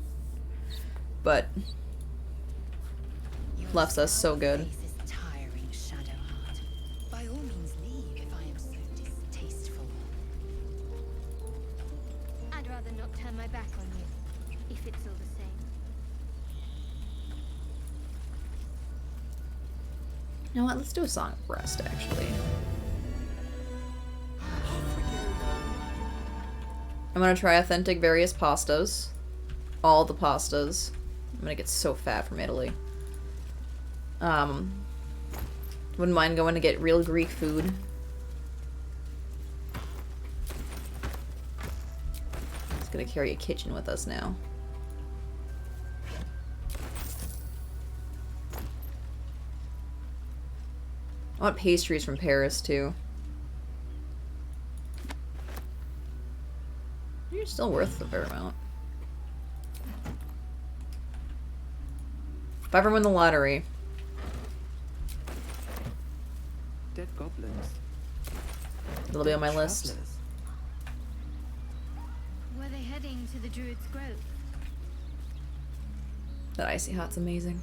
But lefse is so good. By all means leave if I am so distasteful. I'd rather not turn my back on you, if it's all the same. You know what? Let's do a song of rest, actually. I'm gonna try authentic various pastas. All the pastas. I'm gonna get so fat from Italy. Wouldn't mind going to get real Greek food. It's gonna carry a kitchen with us now. I want pastries from Paris, too. You're still worth a fair amount. If I ever win the lottery. Dead goblins. It'll be on my list. Were they heading to the Druid's Grove? That icy hot's amazing.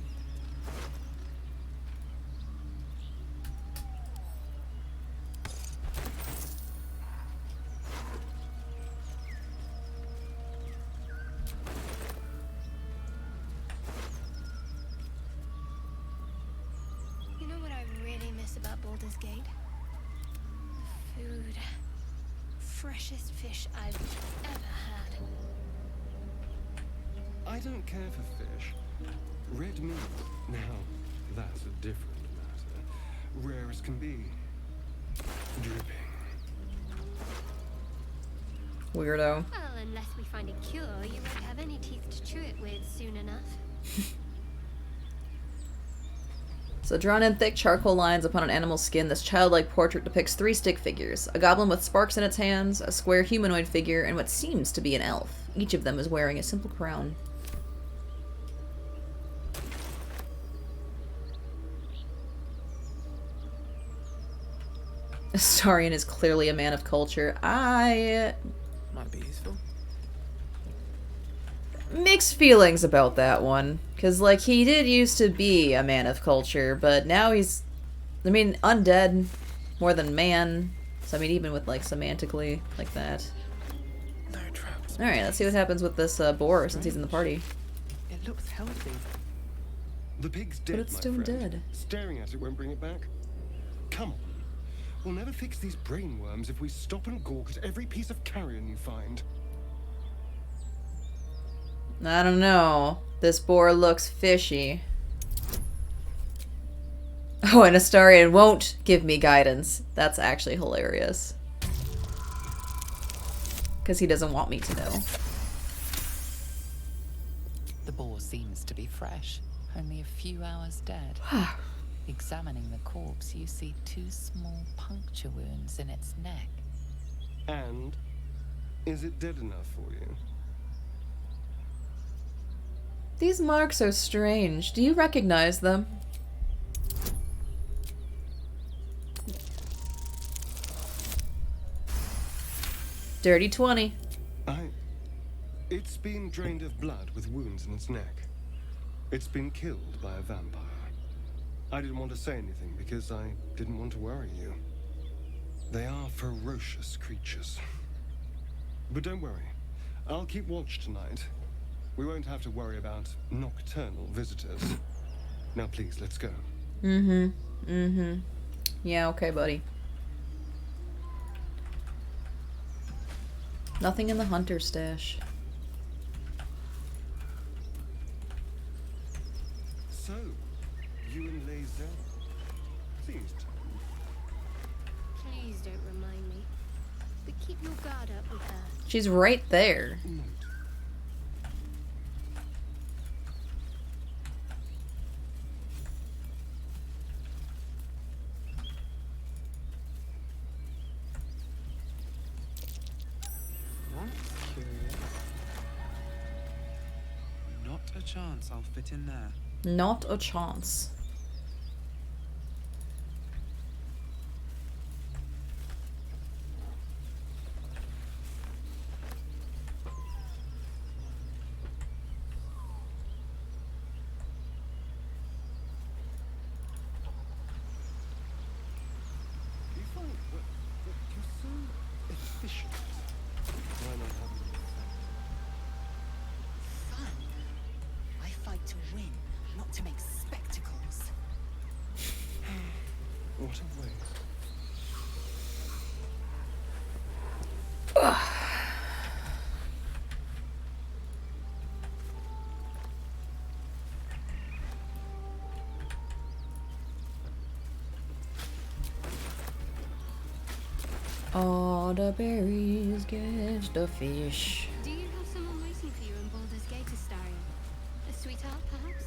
You know what I really miss about Baldur's Gate? Food. Freshest fish I've ever had. I don't care for fish. Red meat, now, that's a different matter. Rare as can be. Dripping. Weirdo. Well, unless we find a cure, you won't have any teeth to chew it with soon enough. So drawn in thick charcoal lines upon an animal's skin, this childlike portrait depicts 3 stick figures. A goblin with sparks in its hands, a square humanoid figure, and what seems to be an elf. Each of them is wearing a simple crown. Astarion is clearly a man of culture. Might be useful. Mixed feelings about that one. Because, like, he did used to be a man of culture, but now he's, I mean, undead more than man. So, I mean, even with, like, semantically, like that. No traps. Alright, let's see what happens with this boar since he's in the party. It looks healthy. The pig's dead, But it's my still friend. dead. Staring at it won't bring it back. Come on. We'll never fix these brain worms if we stop and gawk at every piece of carrion you find. I don't know. This boar looks fishy. Oh, and Astarion won't give me guidance. That's actually hilarious. Because he doesn't want me to know. The boar seems to be fresh, only a few hours dead. Examining the corpse, you see 2 small puncture wounds in its neck. And is it dead enough for you? These marks are strange. Do you recognize them? Dirty 20. It's been drained of blood with wounds in its neck. It's been killed by a vampire. I didn't want to say anything because I didn't want to worry you. They are ferocious creatures. But don't worry. I'll keep watch tonight. We won't have to worry about nocturnal visitors. Now please, let's go. Yeah, okay, buddy. Nothing in the hunter stash. You and Lae'zel? Seems to. Please don't remind me. But keep your guard up with her. She's right there. That's curious. Not a chance I'll fit in there. Not a chance. You find that you're so efficient. Why not have Fun. I fight to win, not to make spectacles. what a way. All the berries get the fish. Do you have someone waiting for you in Baldur's Gate, Astarion? A sweetheart, perhaps?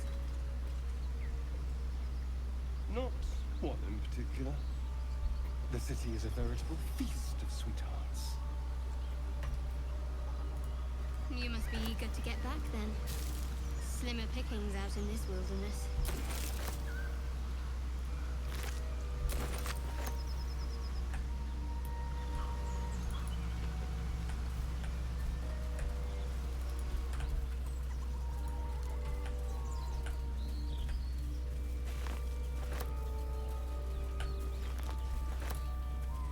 Not one in particular. The city is a veritable feast of sweethearts. You must be eager to get back then. Slimmer pickings out in this wilderness.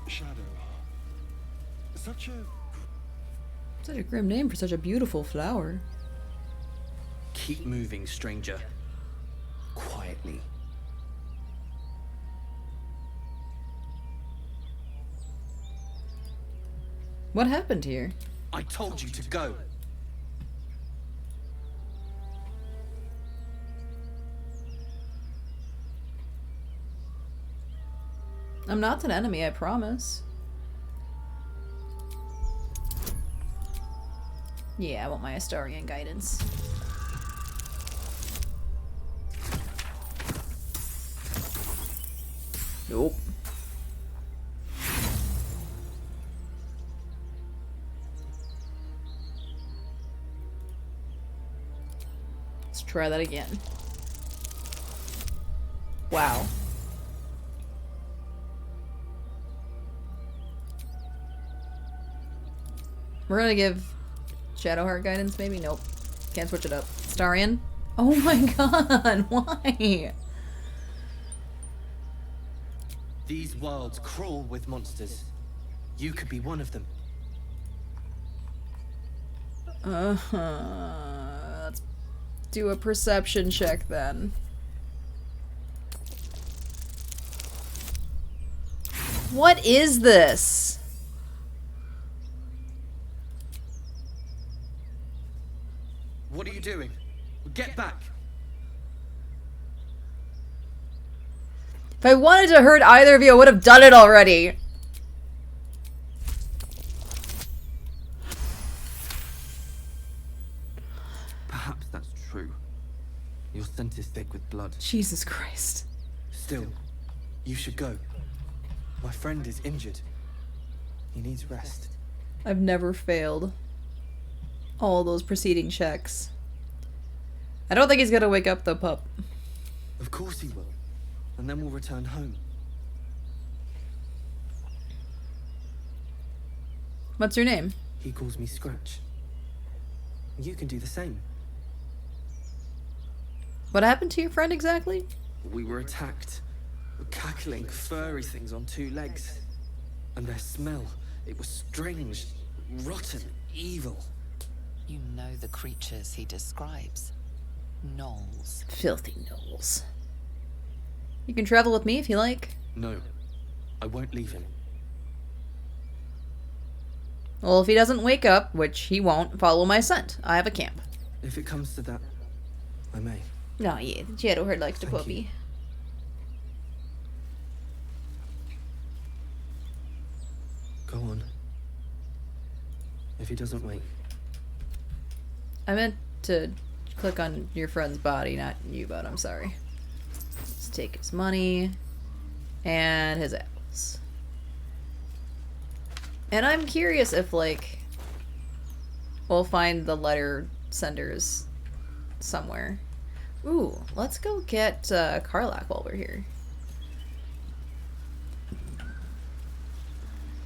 Shadow. Such Such a grim name for such a beautiful flower. Keep moving, stranger. Quietly. What happened here? I told you to go. I'm not an enemy, I promise. Yeah, I want my Astarion guidance. Nope. Let's try that again. Wow. We're gonna give Shadowheart guidance, maybe? Nope. Can't switch it up. Astarion? Oh my god, why? These worlds crawl with monsters. You could be one of them. Let's do a perception check then. What is this? What are you doing? Get back! If I wanted to hurt either of you, I would have done it already. Perhaps that's true. Your scent is thick with blood. Jesus Christ. Still, you should go. My friend is injured. He needs rest. I've never failed all those preceding checks. I don't think he's gonna wake up the pup. Of course he will. And then we'll return home. What's your name? He calls me Scratch. You can do the same. What happened to your friend exactly? We were attacked. Cackling, furry things on two legs. And their smell, it was strange, rotten, evil. You know the creatures he describes. Gnolls. Filthy gnolls. You can travel with me if you like. No, I won't leave him. Well, if he doesn't wake up, which he won't, follow my scent. I have a camp. If it comes to that, I may. Oh yeah, the Shadowheart likes to Thank puppy. Go on. If he doesn't wait. I meant to click on your friend's body, not you, but I'm sorry. Let's take his money and his apples. And I'm curious if, like, we'll find the letter senders somewhere. Ooh, let's go get Karlach while we're here.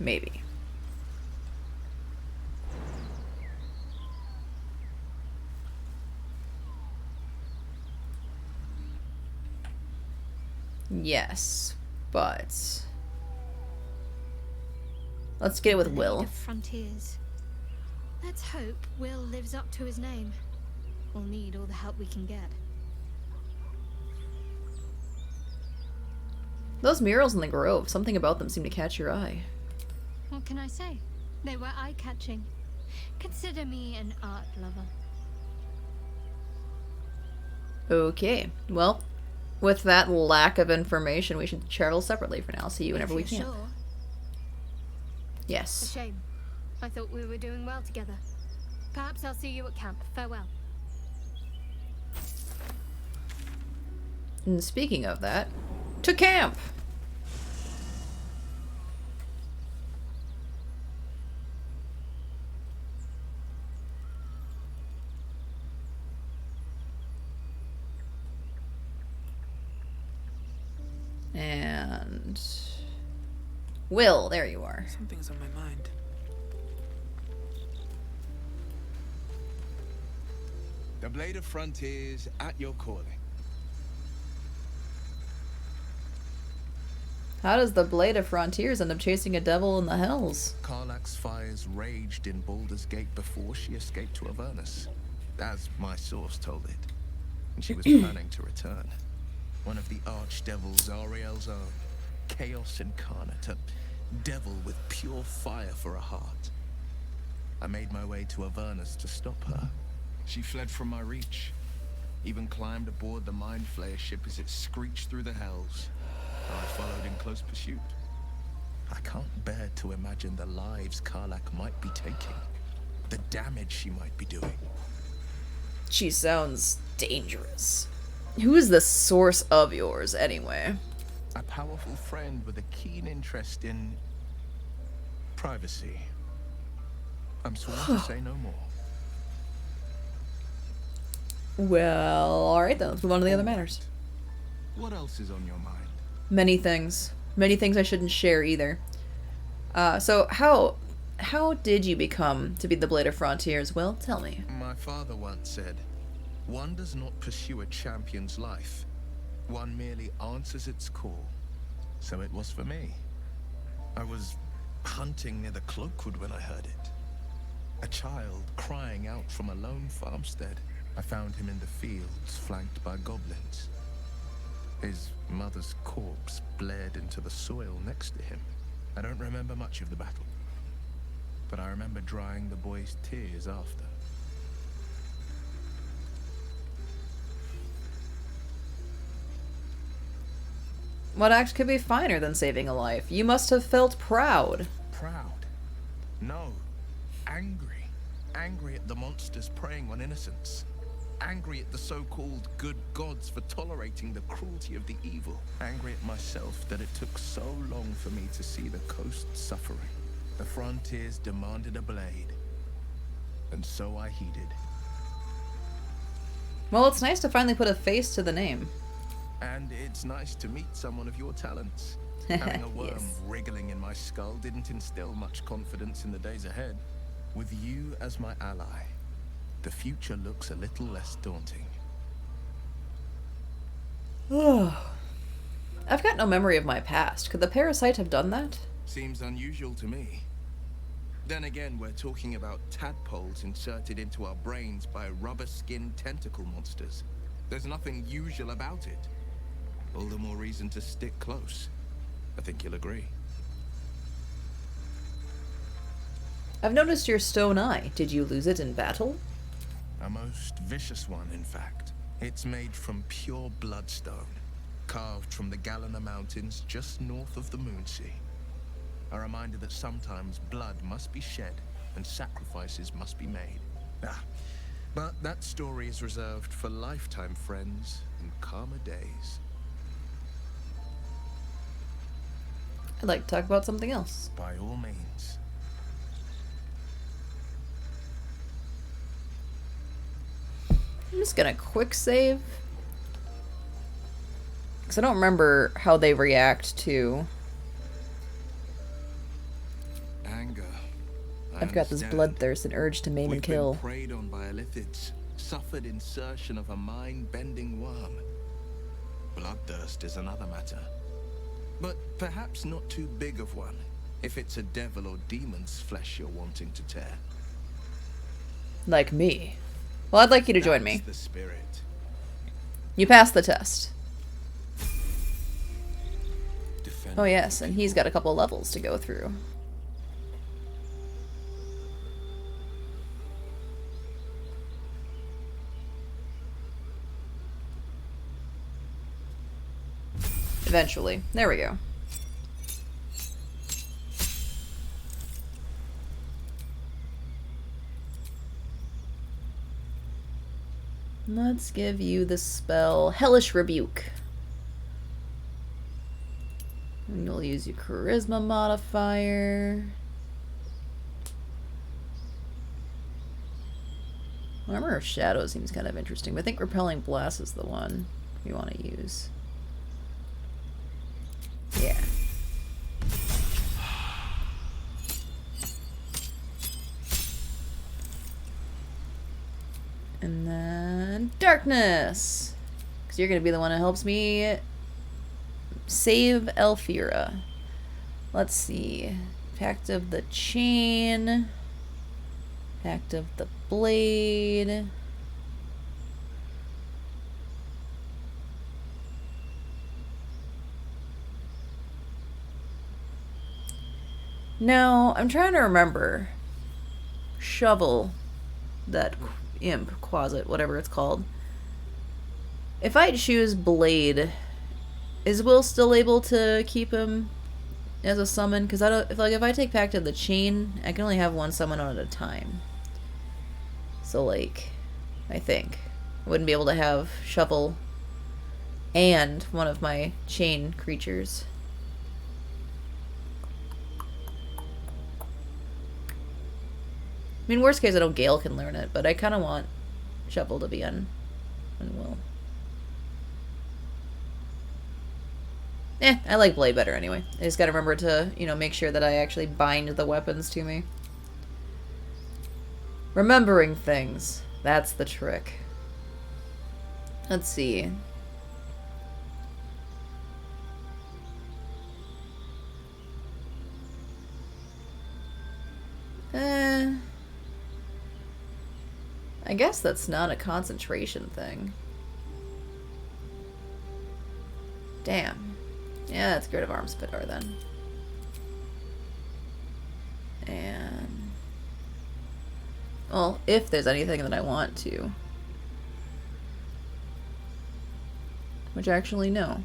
Maybe. Yes, but let's get it with Will. Frontiers. Let's hope Will lives up to his name. We'll need all the help we can get. Those murals in the grove, something about them seemed to catch your eye. What can I say? They were eye-catching. Consider me an art lover. Okay, well, with that lack of information, we should travel separately for now. See you whenever we can. Sure. Yes. A shame. I thought we were doing well together. Perhaps I'll see you at camp. Farewell. And speaking of that, to camp! And Will, there you are. Something's on my mind. The Blade of Frontiers at your calling. How does the Blade of Frontiers end up chasing a devil in the hells? Karlach's fires raged in Baldur's Gate before she escaped to Avernus, as my source told it. And she was planning to return. One of the archdevils Ariel's own, Chaos Incarnate, a devil with pure fire for a heart. I made my way to Avernus to stop her. She fled from my reach, even climbed aboard the Mind Flayer ship as it screeched through the hells. I followed in close pursuit. I can't bear to imagine the lives Karlach might be taking, the damage she might be doing. She sounds dangerous. Who is the source of yours, anyway? A powerful friend with a keen interest in privacy. I'm sworn to say no more. Well, alright then, let's move on to the other matters. What else is on your mind? Many things. Many things I shouldn't share either. So how did you become to be the Blade of Frontiers? Will, tell me. My father once said, one does not pursue a champion's life. One merely answers its call. So it was for me. I was hunting near the Cloakwood when I heard it. A child crying out from a lone farmstead. I found him in the fields, flanked by goblins. His mother's corpse bled into the soil next to him. I don't remember much of the battle, but I remember drying the boy's tears after. What act could be finer than saving a life? You must have felt proud. Proud? No. Angry. Angry at the monsters preying on innocents. Angry at the so-called good gods for tolerating the cruelty of the evil. Angry at myself that it took so long for me to see the coast suffering. The frontiers demanded a blade, and so I heeded. Well, it's nice to finally put a face to the name. And it's nice to meet someone of your talents. Having a worm Yes. wriggling in my skull didn't instill much confidence in the days ahead. With you as my ally, the future looks a little less daunting. I've got no memory of my past. Could the parasite have done that? Seems unusual to me. Then again, we're talking about tadpoles inserted into our brains by rubber-skinned tentacle monsters. There's nothing usual about it. All the more reason to stick close. I think you'll agree. I've noticed your stone eye. Did you lose it in battle? A most vicious one, in fact. It's made from pure bloodstone, carved from the Galena Mountains just north of the Moonsea. A reminder that sometimes blood must be shed and sacrifices must be made. Ah, but that story is reserved for lifetime friends and calmer days. I'd like to talk about something else. By all means. I'm just gonna quick save. Because I don't remember how they react to... Anger. I've got this bloodthirst and urge to maim and kill. We've been preyed on by illithids, suffered insertion of a mind-bending worm. Bloodthirst is another matter. But perhaps not too big of one, if it's a devil or demon's flesh you're wanting to tear. Like me. Well, I'd like you to join me. The spirit. You passed the test. Oh yes, and he's got a couple levels to go through. Eventually. There we go. Let's give you the spell Hellish Rebuke. And you'll use your charisma modifier. Armor of Shadow seems kind of interesting, but I think Repelling Blast is the one you want to use. Yeah. And then Darkness, because you're going to be the one that helps me save Alfira. Let's see. Pact of the Chain. Pact of the Blade. Now, I'm trying to remember. Shovel. That imp, Quasit, whatever it's called. If I choose Blade, is Will still able to keep him as a summon? Because I don't, if I take Pact of the Chain, I can only have one summon on at a time. So like, I think I wouldn't be able to have Shovel and one of my chain creatures. I mean, worst case, I know Gale can learn it, but I kind of want Shovel to be on Will. I like Blade better anyway. I just gotta remember to, you know, make sure that I actually bind the weapons to me. Remembering things. That's the trick. Let's see. I guess that's not a concentration thing. Damn. Yeah, that's Grid of Arms Fedar then. And... well, if there's anything that I want to. Which actually, no.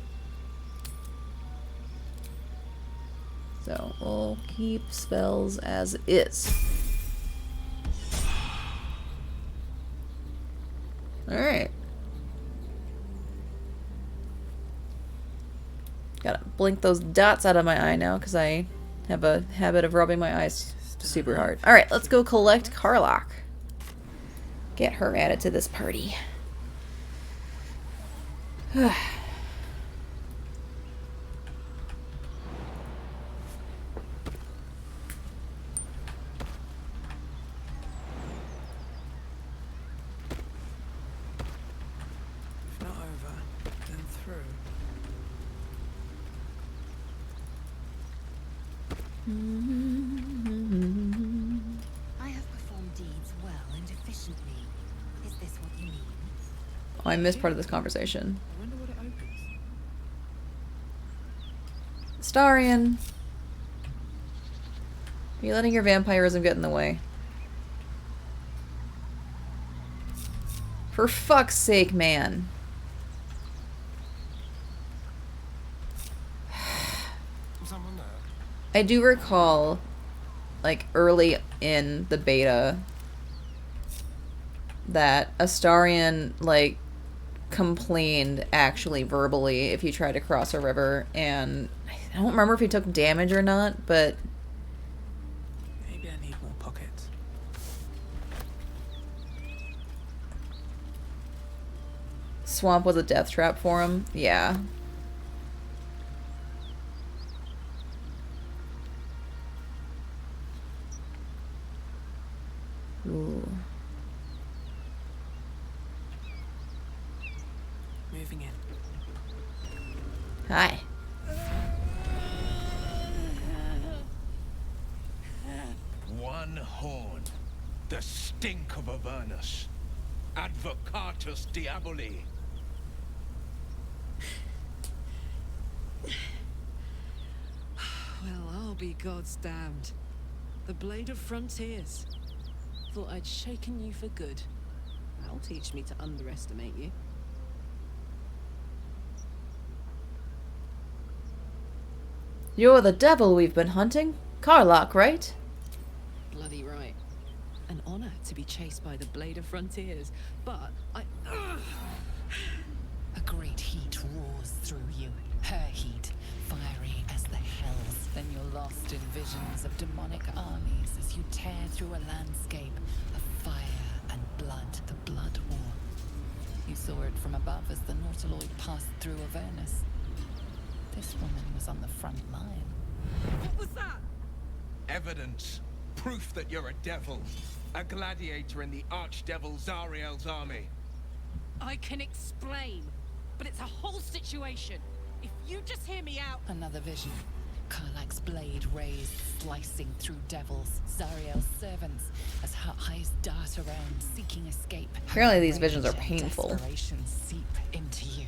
So, we'll keep spells as is. Alright. Gotta blink those dots out of my eye now, because I have a habit of rubbing my eyes super hard. Alright, let's go collect Karlach. Get her added to this party. I have performed deeds well and efficiently. Is this what you mean? Oh, I missed part of this conversation. I wonder what it opens. Starion. Are you letting your vampirism get in the way? For fuck's sake, man. Someone there? I do recall, like, early in the beta, that Astarion, like, complained, actually, verbally, if you tried to cross a river, and I don't remember if he took damage or not, but... Maybe I need more pockets. Swamp was a death trap for him? Yeah. Ooh. Moving in. Hi. One horn. The stink of Avernus. Advocatus Diaboli. Well, I'll be God's damned. The Blade of Frontiers. Thought I'd shaken you for good. That'll teach me to underestimate you. You're the devil we've been hunting. Karlach, right? Bloody right. An honor to be chased by the Blade of Frontiers, but I... A great heat roars through you. Her heat, fiery as the hells. Then you're lost in visions of demonic armies as you tear through a landscape of fire and blood, the Blood War. You saw it from above as the Nautiloid passed through Avernus. This woman was on the front line. What was that? Evidence. Proof that you're a devil. A gladiator in the archdevil Zariel's army. I can explain, but it's a whole situation. If you just hear me out... Another vision. Karlach's blade raised, slicing through devils, Zariel's servants, as her eyes dart around, seeking escape. Apparently these visions are painful. Desperation seep into you.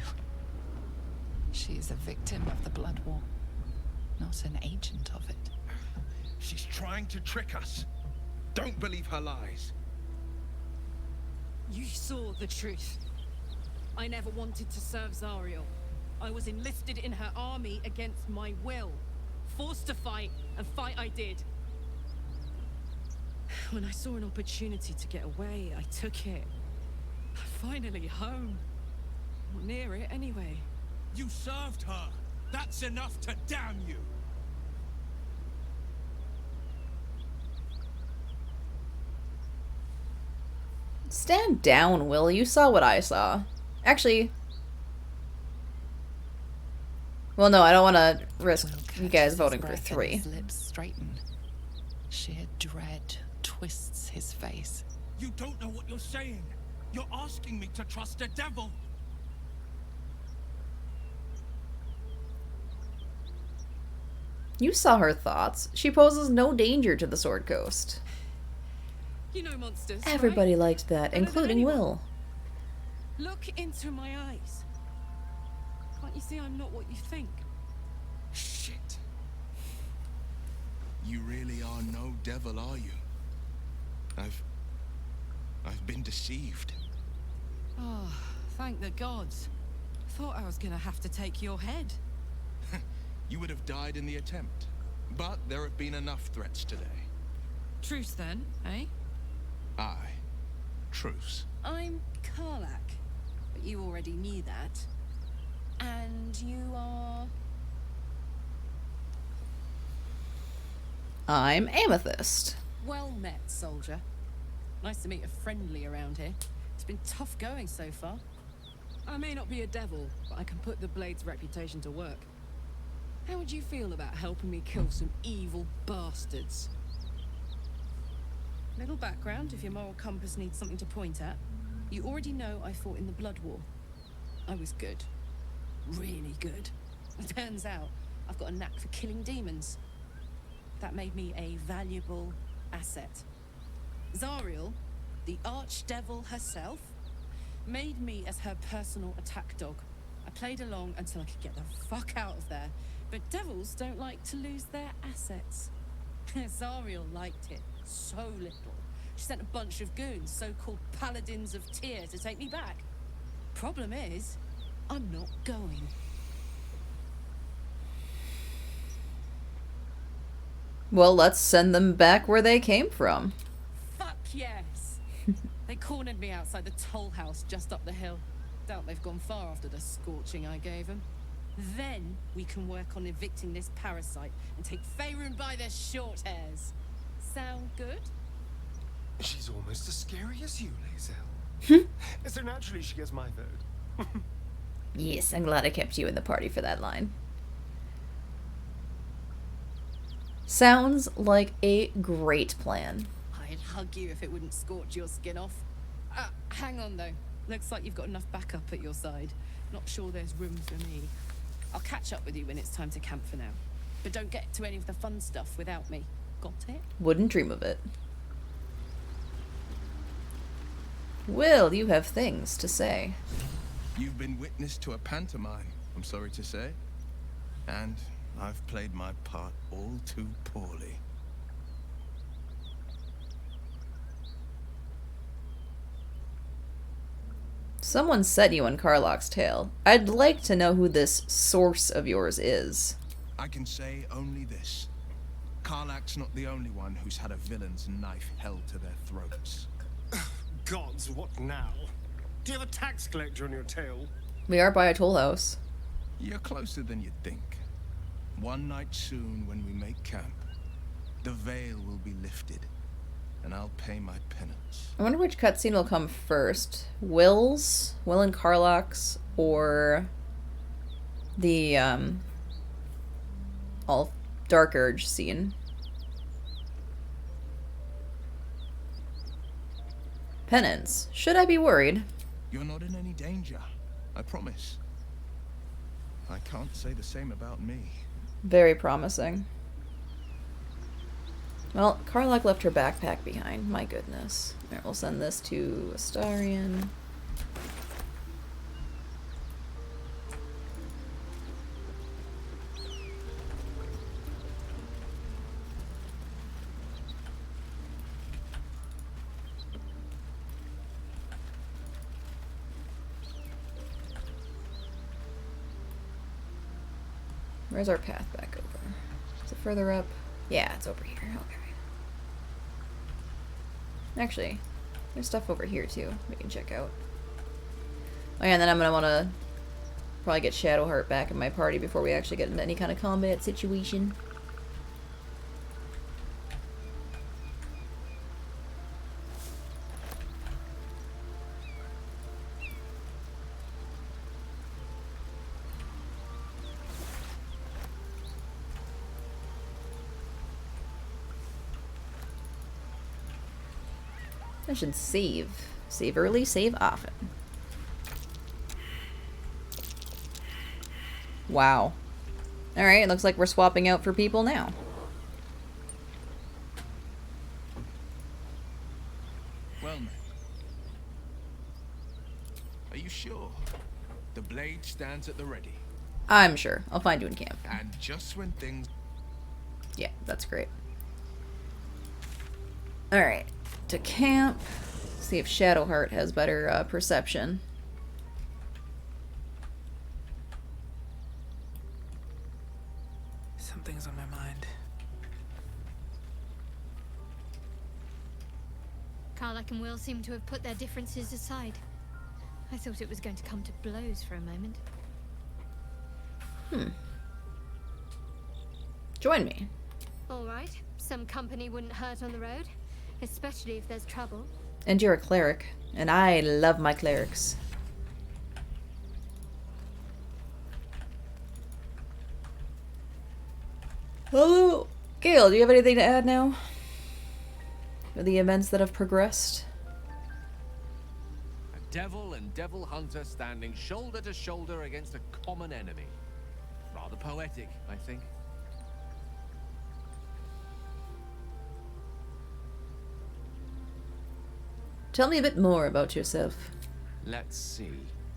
She is a victim of the Blood War, not an agent of it. She's trying to trick us. Don't believe her lies. You saw the truth. I never wanted to serve Zariel. I was enlisted in her army against my will. Forced to fight, and fight I did. When I saw an opportunity to get away, I took it. Finally home. Or near it, anyway. You served her. That's enough to damn you. Stand down, Will. You saw what I saw. Actually... Well, no, I don't want to risk you guys voting for 3. His lips straighten. Sheer dread twists his face. You don't know what you're saying. You're asking me to trust a devil. You saw her thoughts. She poses no danger to the Sword Coast. You know monsters, Everybody right? liked that, including Will. Look into my eyes. Can't you see I'm not what you think? Shit. You really are no devil, are you? I've been deceived. Oh, thank the gods. Thought I was gonna have to take your head. You would have died in the attempt. But there have been enough threats today. Truce then, eh? Aye. Truce. I'm Karlach, but you already knew that. And you are... I'm Amethyst. Well met, soldier. Nice to meet a friendly around here. It's been tough going so far. I may not be a devil, but I can put the Blade's reputation to work. How would you feel about helping me kill some evil bastards? Little background if your moral compass needs something to point at. You already know I fought in the Blood War. I was good. Really good. It turns out I've got a knack for killing demons. That made me a valuable asset. Zariel, the archdevil herself, made me as her personal attack dog. I played along until I could get the fuck out of there. But devils don't like to lose their assets. Zariel liked it so little. She sent a bunch of goons, so-called paladins of Tyr, to take me back. Problem is, I'm not going. Well, let's send them back where they came from. Fuck yes. They cornered me outside the toll house just up the hill. Doubt they've gone far after the scorching I gave them. Then we can work on evicting this parasite and take Faerun by the short hairs. Sound good? She's almost as scary as you, Lae'zel. So naturally she gets my vote. Yes, I'm glad I kept you in the party for that line. Sounds like a great plan. I'd hug you if it wouldn't scorch your skin off. Hang on though. Looks like you've got enough backup at your side. Not sure there's room for me. I'll catch up with you when it's time to camp for now. But don't get to any of the fun stuff without me. Got it? Wouldn't dream of it. Will, you have things to say. You've been witness to a pantomime, I'm sorry to say. And I've played my part all too poorly. Someone set you on Karlach's tail. I'd like to know who this source of yours is. I can say only this. Karlach's not the only one who's had a villain's knife held to their throats. Gods, what now? Do you have a tax collector on your tail? We are by a toll house. You're closer than you'd think. One night soon when we make camp, the veil will be lifted, and I'll pay my penance. I wonder which cutscene will come first. Will's? Will and Karlach's? Or the, all Dark Urge scene? Penance. Should I be worried? You're not in any danger, I promise. I can't say the same about me. Very promising. Well, Karlach left her backpack behind. My goodness. Alright, we'll send this to Astarion. Where's our path back over? Is it further up? Yeah, it's over here. Okay. Actually, there's stuff over here too we can check out. Oh yeah, and then I'm gonna wanna probably get Shadowheart back in my party before we actually get into any kind of combat situation. I should save. Save early, save often. Wow. Alright, it looks like we're swapping out for people now. Well met. Are you sure? The blade stands at the ready. I'm sure. I'll find you in camp. And just when things... Yeah, that's great. Alright. To camp. See if Shadowheart has better perception. Something's on my mind. Karlach and Will seem to have put their differences aside. I thought it was going to come to blows for a moment. Join me. Alright, some company wouldn't hurt on the road. Especially if there's trouble. And you're a cleric. And I love my clerics. Hello, Gale, do you have anything to add now? For the events that have progressed? A devil and devil hunter standing shoulder to shoulder against a common enemy. Rather poetic, I think. Tell me a bit more about yourself. Let's see.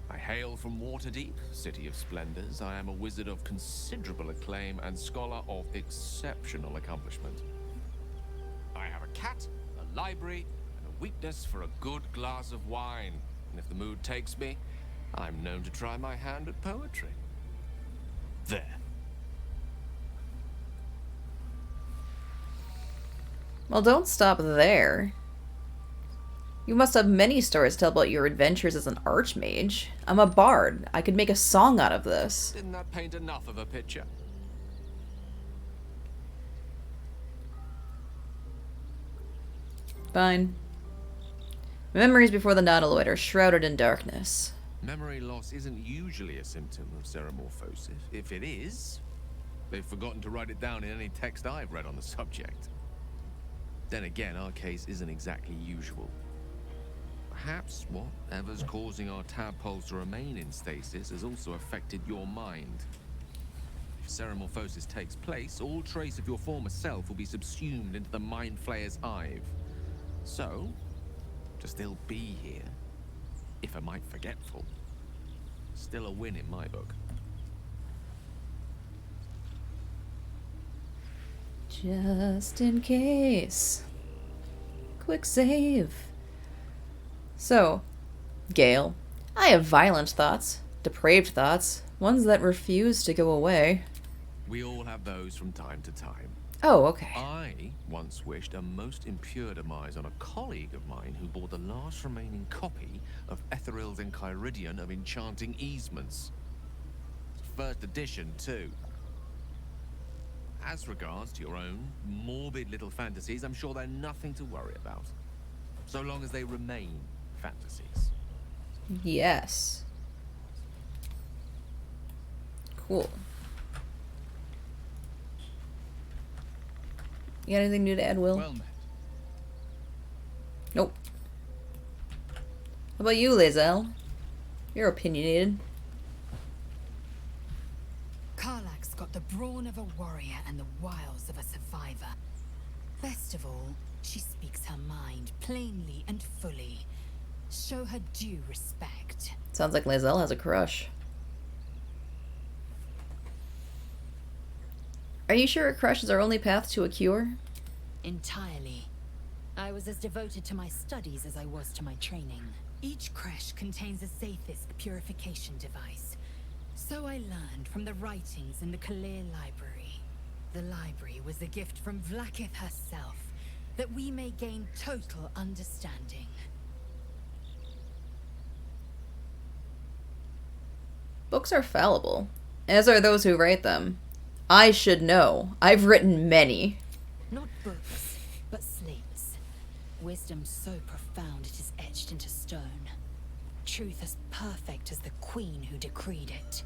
I hail from Waterdeep, city of splendors. I am a wizard of considerable acclaim and scholar of exceptional accomplishment. I have a cat, a library, and a weakness for a good glass of wine. And if the mood takes me, I'm known to try my hand at poetry. There. Well, don't stop there. You must have many stories to tell about your adventures as an archmage. I'm a bard. I could make a song out of this. Didn't that paint enough of a picture? Fine. Memories before the nautiloid are shrouded in darkness. Memory loss isn't usually a symptom of ceremorphosis. If it is, they've forgotten to write it down in any text I've read on the subject. Then again, our case isn't exactly usual. Perhaps whatever's causing our tadpoles to remain in stasis has also affected your mind. If ceremorphosis takes place, all trace of your former self will be subsumed into the Mind Flayer's hive. So, to still be here, if a mite forgetful, still a win in my book. Just in case. Quick save. So, Gale, I have violent thoughts, depraved thoughts, ones that refuse to go away. We all have those from time to time. Oh, okay. I once wished a most impure demise on a colleague of mine who bore the last remaining copy of Etheril's Enchiridion of Enchanting Easements. First edition, too. As regards to your own morbid little fantasies, I'm sure they're nothing to worry about. So long as they remain fantasies. Yes. Cool. You got anything new to add, Will? Well met. Nope. How about you, Lae'zel? You're opinionated. Karlach's got the brawn of a warrior and the wiles of a survivor. Best of all, she speaks her mind plainly and fully. Show her due respect. Sounds like Lae'zel has a crush. Are you sure a crush is our only path to a cure? Entirely. I was as devoted to my studies as I was to my training. Each creche contains a Zaithist purification device. So I learned from the writings in the Kalir Library. The library was a gift from Vlaakith herself, that we may gain total understanding. Books are fallible, as are those who write them. I should know. I've written many. Not books, but slates. Wisdom so profound it is etched into stone. Truth as perfect as the queen who decreed it.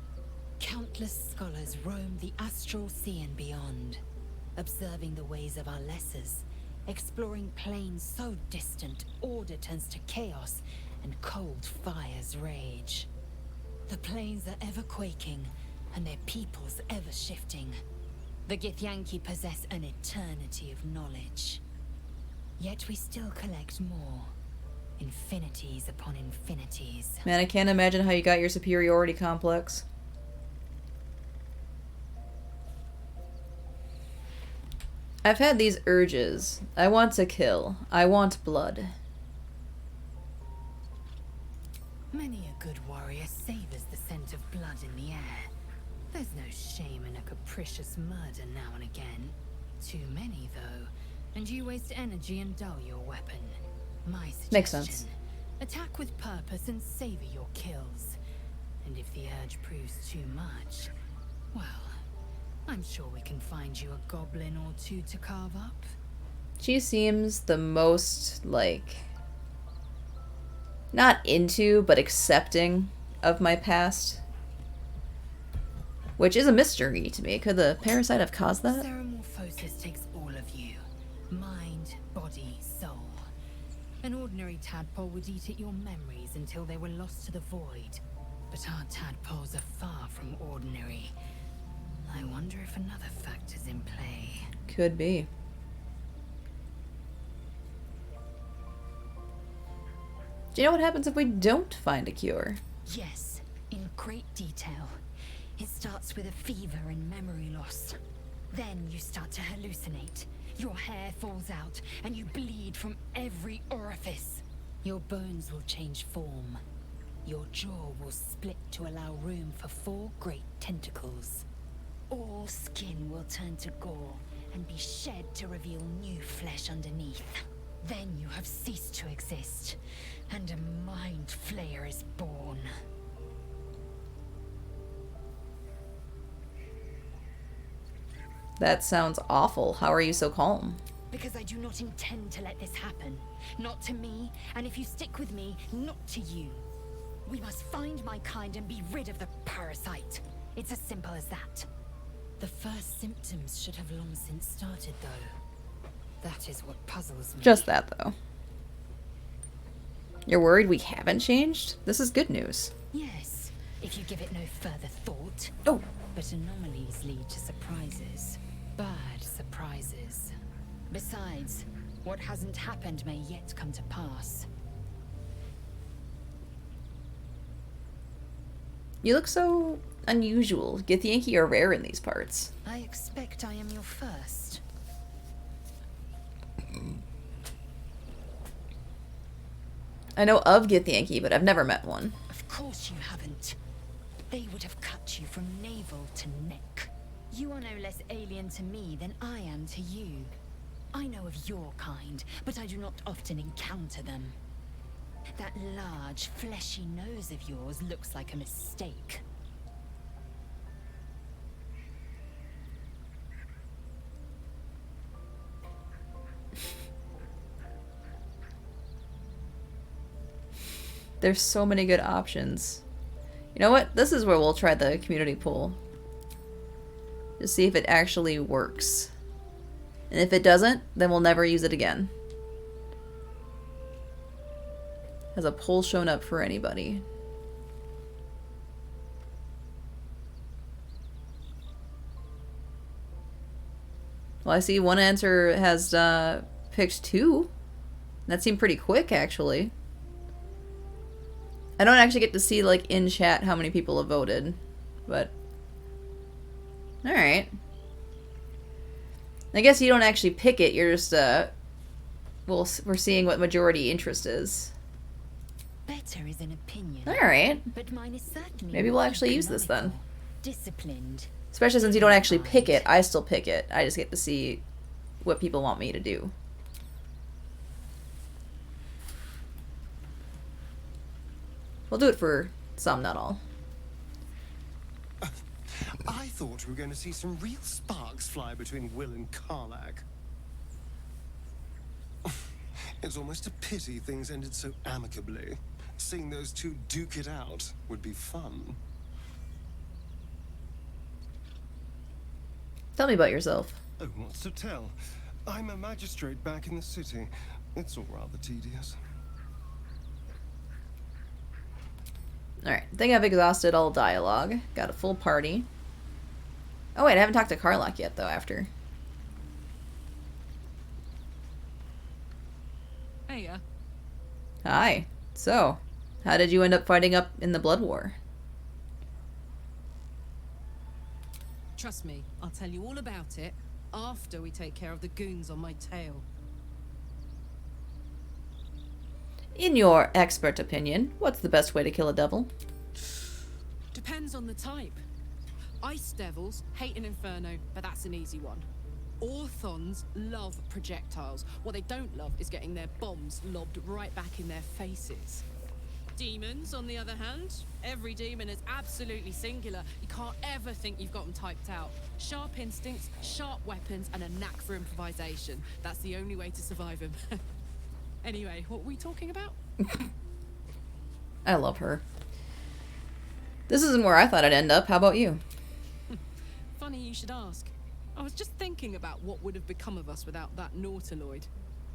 Countless scholars roam the astral sea and beyond, observing the ways of our lessers, exploring planes so distant order turns to chaos and cold fires rage. The planes are ever quaking, and their peoples ever shifting. The Githyanki possess an eternity of knowledge. Yet we still collect more. Infinities upon infinities. Man, I can't imagine how you got your superiority complex. I've had these urges. I want to kill. I want blood. Many a good warrior savors the scent of blood in the air. There's no shame in a capricious murder now and again. Too many, though, and you waste energy and dull your weapon. My suggestion, makes sense. Attack with purpose and savor your kills. And if the urge proves too much, well, I'm sure we can find you a goblin or two to carve up. She seems the most, like, not into, but accepting of my past. Which is a mystery to me. Could the parasite have caused that? Ceremorphosis takes all of you. Mind, body, soul. An ordinary tadpole would eat at your memories until they were lost to the void. But our tadpoles are far from ordinary. I wonder if another factor's in play. Could be. Do you know what happens if we don't find a cure? Yes, in great detail. It starts with a fever and memory loss. Then you start to hallucinate. Your hair falls out, and you bleed from every orifice. Your bones will change form. Your jaw will split to allow room for 4 great tentacles. All skin will turn to gore, and be shed to reveal new flesh underneath. Then you have ceased to exist, and a mind flayer is born. That sounds awful. How are you so calm? Because I do not intend to let this happen. Not to me, and if you stick with me, not to you. We must find my kind and be rid of the parasite. It's as simple as that. The first symptoms should have long since started, though. That is what puzzles me. Just that, though. You're worried we haven't changed? This is good news. Yes, if you give it no further thought. Oh. But anomalies lead to surprises. Bad surprises. Besides, what hasn't happened may yet come to pass. You look so unusual. Githyanki are rare in these parts. I expect I am your first. I know of Githyanki, but I've never met one. Of course you haven't. They would have cut you from navel to neck. You are no less alien to me than I am to you. I know of your kind, but I do not often encounter them. That large, fleshy nose of yours looks like a mistake. There's so many good options. You know what? This is where we'll try the community pool. Just see if it actually works. And if it doesn't, then we'll never use it again. Has a poll shown up for anybody? Well, I see one answer has picked 2. That seemed pretty quick, actually. I don't actually get to see, like, in chat how many people have voted, but... Alright. I guess you don't actually pick it, you're just, we're seeing what majority interest is. Better is an opinion. Alright. But mine is certainly Maybe we'll actually use this then. Disciplined. Especially since you don't actually pick it, I still pick it. I just get to see what people want me to do. We'll do it for some, not all. I thought we were going to see some real sparks fly between Will and Karlach. It's almost a pity things ended so amicably. Seeing those two duke it out would be fun. Tell me about yourself. Oh, what's to tell? I'm a magistrate back in the city. It's all rather tedious. Alright, I think I've exhausted all dialogue. Got a full party. Oh wait, I haven't talked to Karlach yet, though, after. Heya. Hi. So, how did you end up fighting up in the Blood War? Trust me, I'll tell you all about it after we take care of the goons on my tail. In your expert opinion, what's the best way to kill a devil? Depends on the type. Ice devils hate an inferno, but that's an easy one. Orthons love projectiles. What they don't love is getting their bombs lobbed right back in their faces. Demons, on the other hand, every demon is absolutely singular. You can't ever think you've got them typed out. Sharp instincts, sharp weapons, and a knack for improvisation. That's the only way to survive them. Anyway, what were we talking about? I love her. This isn't where I thought I'd end up. How about you? Funny you should ask. I was just thinking about what would have become of us without that Nautiloid.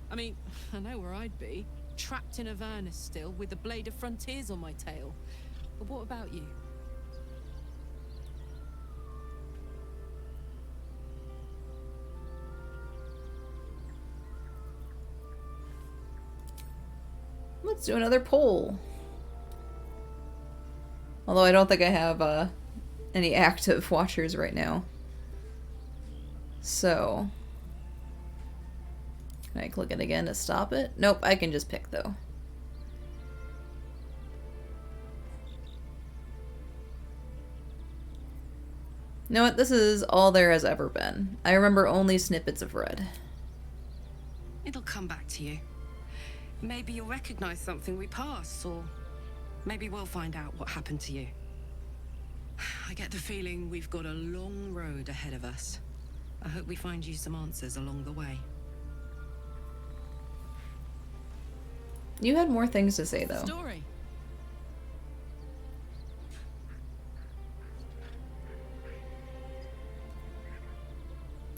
I mean, I know where I'd be. Trapped in Avernus still, with the Blade of Frontiers on my tail. But what about you? Let's do another poll. Although I don't think I have any active watchers right now. So, can I click it again to stop it? Nope, I can just pick though. You know what? This is all there has ever been. I remember only snippets of red. It'll come back to you. Maybe you'll recognize something we pass, or maybe we'll find out what happened to you. I get the feeling we've got a long road ahead of us. I hope we find you some answers along the way. You had more things to say, though. Story.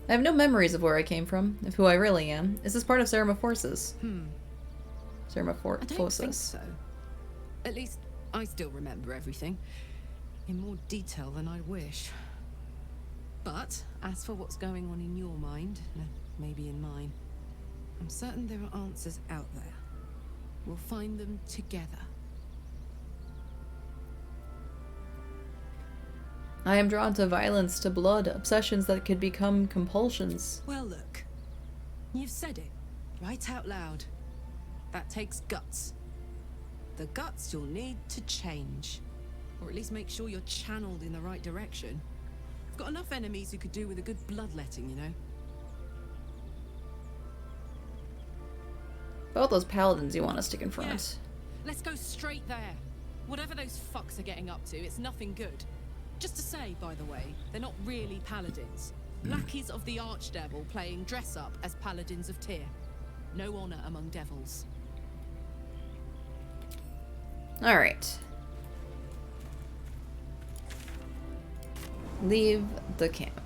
I have no memories of where I came from, of who I really am. Is this part of Ceramorphosis? I don't think Ceramorphosis. so. At least, I still remember everything. In more detail than I wish. But, as for what's going on in your mind, maybe in mine, I'm certain there are answers out there. We'll find them together. I am drawn to violence, to blood, obsessions that could become compulsions. Well, look. You've said it, right out loud. That takes guts. The guts you'll need to change. Or at least make sure you're channeled in the right direction. I've got enough enemies who could do with a good bloodletting, you know? About those paladins you want us to confront. Yeah. Let's go straight there. Whatever those fucks are getting up to, it's nothing good. Just to say, by the way, they're not really paladins. Lackeys of the Archdevil playing dress-up as paladins of Tyr. No honor among devils. Alright. Leave the camp.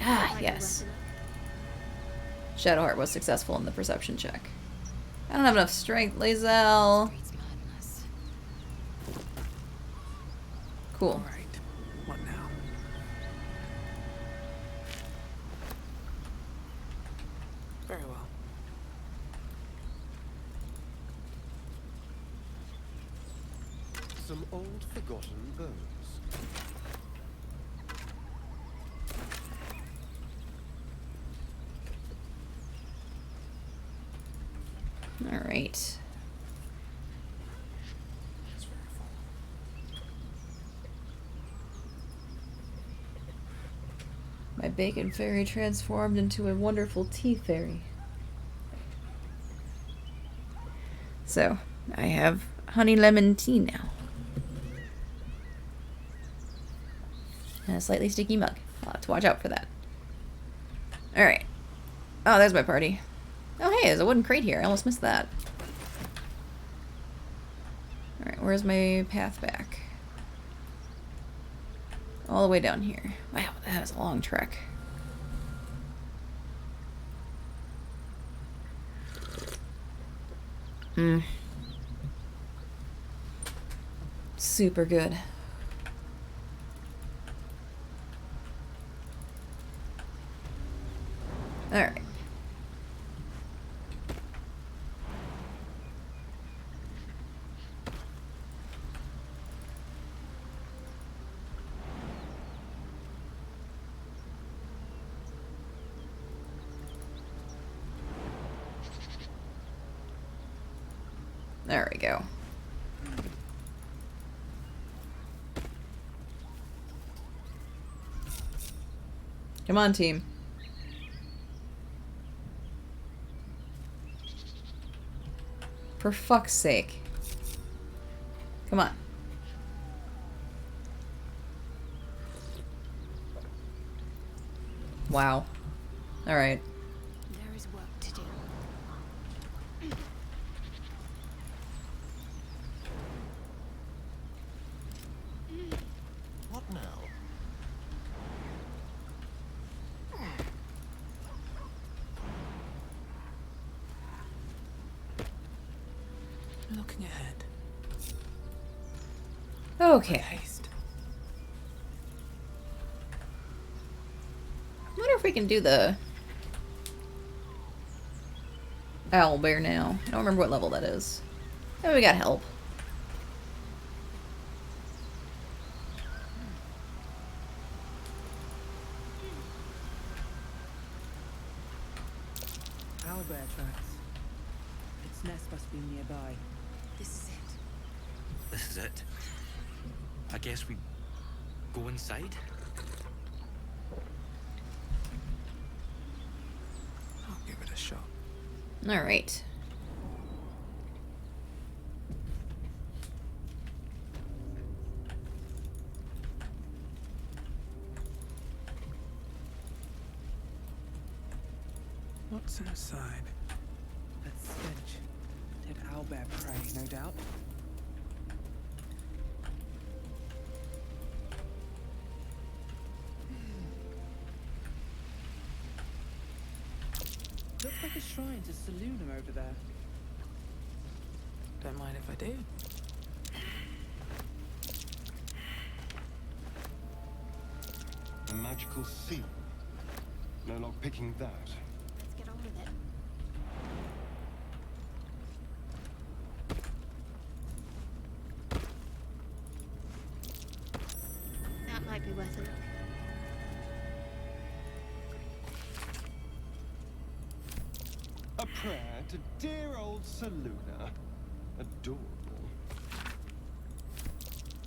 Ah, yes. Shadowheart was successful in the perception check. I don't have enough strength, Lae'zel. Cool. All right. What now? Very well. Some old forgotten bones. All right. My bacon fairy transformed into a wonderful tea fairy. So, I have honey lemon tea now. And a slightly sticky mug. I'll have to watch out for that. Alright. Oh, there's my party. Oh, hey, there's a wooden crate here. I almost missed that. Alright, where's my path back? All the way down here. Wow, that was a long trek. Super good. Alright. There we go. Come on, team. For fuck's sake. Come on. Wow. Alright. There is work to do. What now? Looking ahead. Okay. Haste. I wonder if we can do the owl bear now. I don't remember what level that is. Oh, we got help. owlbear tracks. Its nest must be nearby. This is it. This is it. I guess we go inside? I'll give it a shot. Alright. What's inside? That's stench. Dead owlbear prey, no doubt. Looks like a shrine to Seluna over there. Don't mind if I do. A magical seal. No lock picking that. Let's get on with it. That might be worth a look. A prayer to dear old Seluna. Adorable.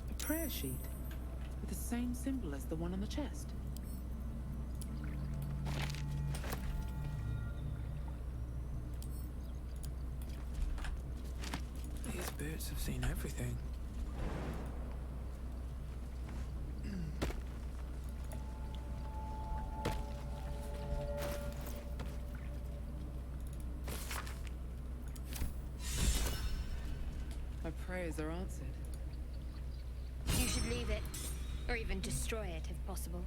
A prayer sheet with the same symbol as the one on the chest. These birds have seen everything. My prayers are answered. You should leave it, or even destroy it if possible.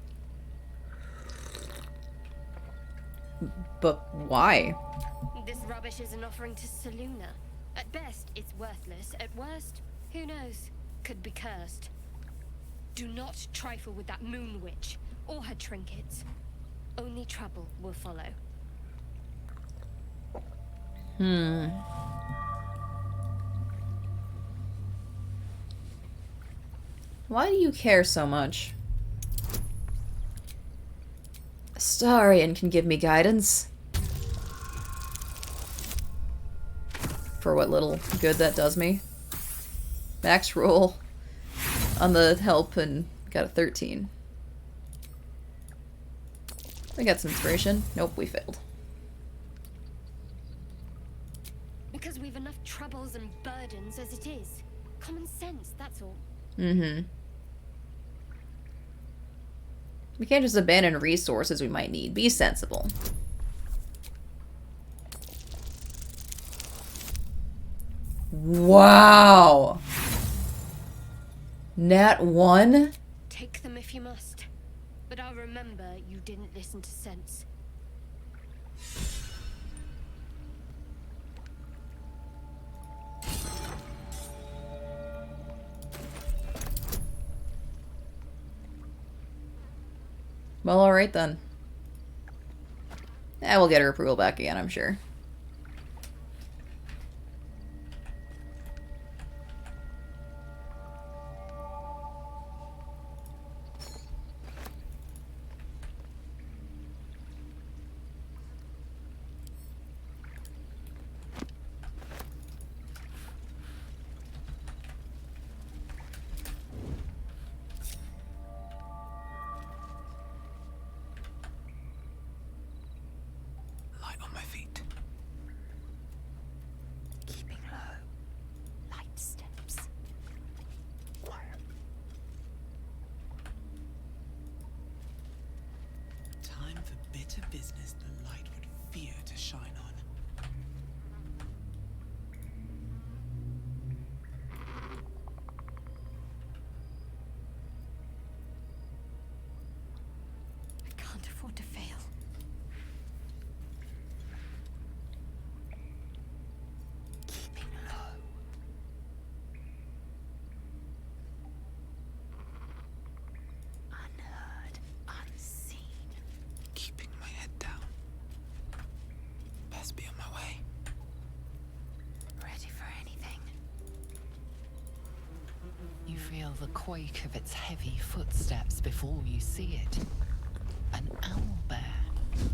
But why? This rubbish is an offering to Seluna. At best, it's worthless. At worst, who knows? Could be cursed. Do not trifle with that moon witch, or her trinkets. Only trouble will follow. Why do you care so much? Astarion can give me guidance. For what little good that does me. Max roll on the help and got a 13. We got some inspiration. Nope, we failed. Because we've enough troubles and burdens as it is. Common sense, that's all. Mm-hmm. We can't just abandon resources we might need. Be sensible. Wow! Nat 1? Take them if you must. But I'll remember you didn't listen to sense. Well, alright then. We'll get her approval back again, I'm sure. Light on my feet. Keeping low. Light steps. Quiet. Time for bitter business the light would fear to shine on. I can't afford to fail. Keeping low. Unheard, unseen. Keeping my head down. Best be on my way. Ready for anything. You feel the quake of its heavy footsteps before you see it. An owlbear,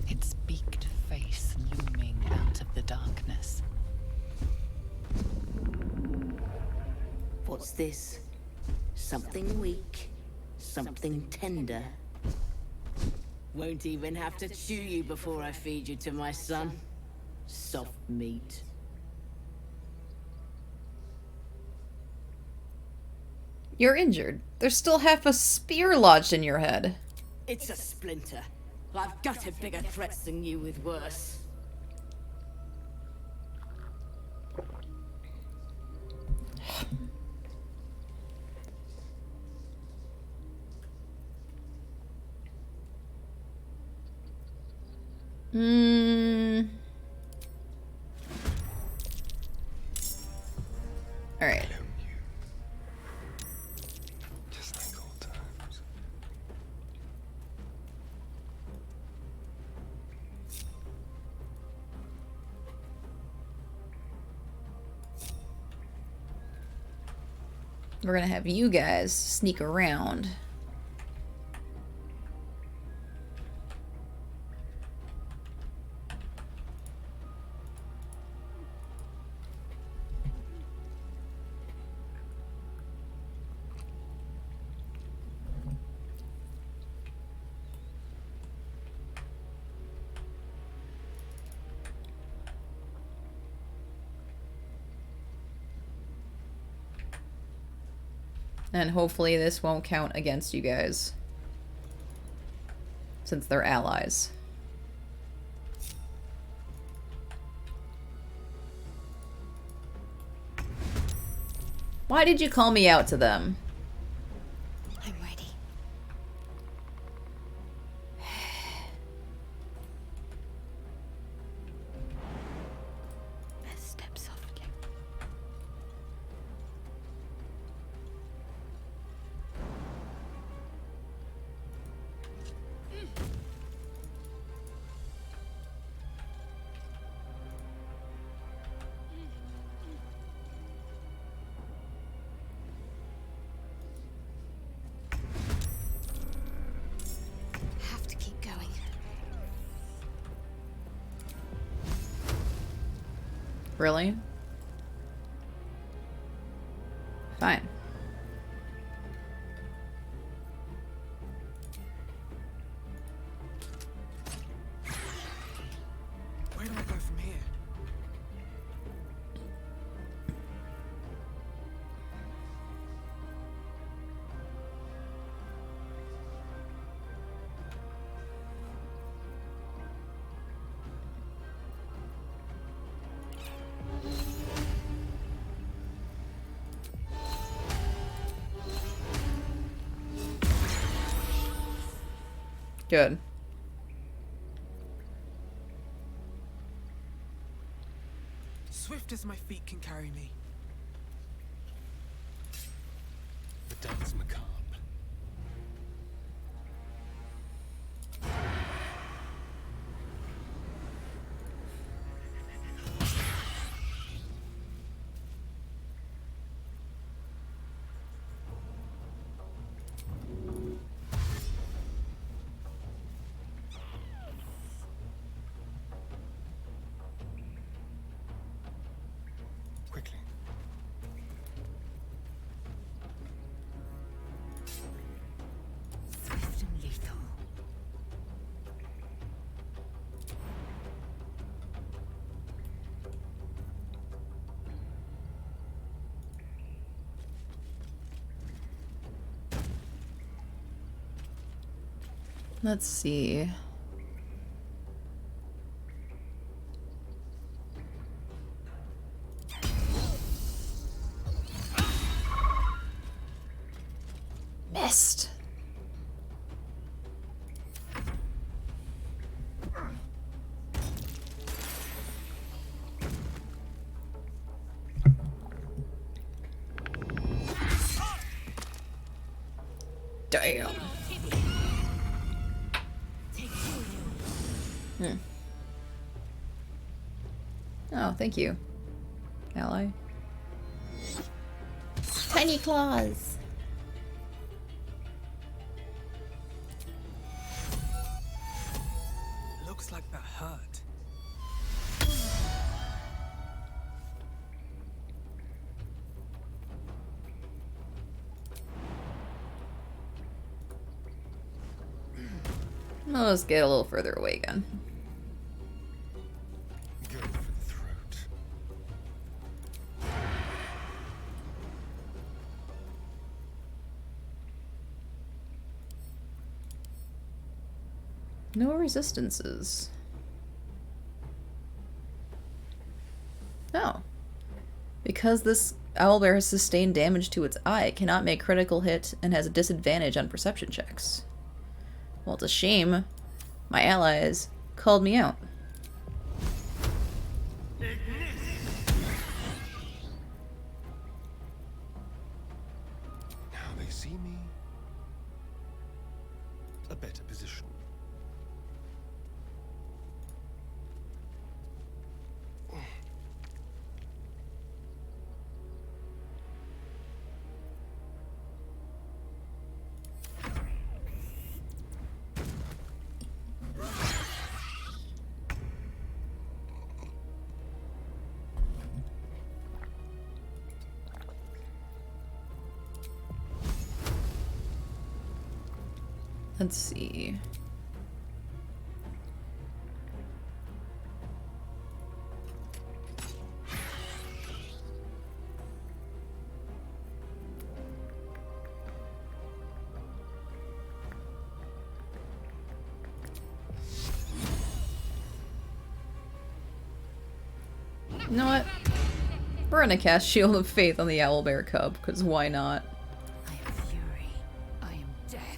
its beaked face looming out of the darkness. What's this? Something weak, something tender. Won't even have to chew you before I feed you to my son. Soft meat. You're injured. There's still half a spear lodged in your head. It's a splinter. I've gutted bigger threats than you with worse. Alright. Just like old times. We're gonna have you guys sneak around. And hopefully this won't count against you guys. Since they're allies. Why did you call me out to them? I'm ready. Best step softly. Have to keep going. Really? Fine. Where do I go from here? Good. Swift as my feet can carry me. The dance macabre. Quickly. Swift and lethal. Let's see. Missed. Damn. Oh, thank you, ally. Tiny claws. Look Let's get a little further away again. Go for the throat. No resistances. No. Because this owlbear has sustained damage to its eye, it cannot make critical hit and has a disadvantage on perception checks. Well, it's a shame my allies called me out. Now they see me. A better position. Let's see. You know what? We're gonna cast Shield of Faith on the owlbear cub, because why not? I am fury. I am death.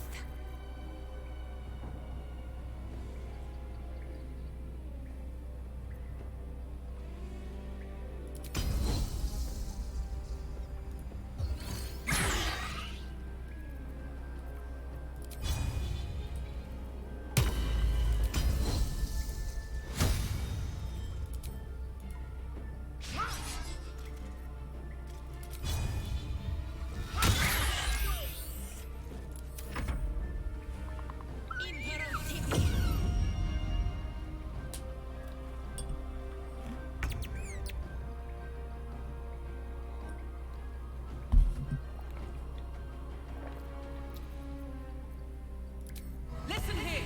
Listen here.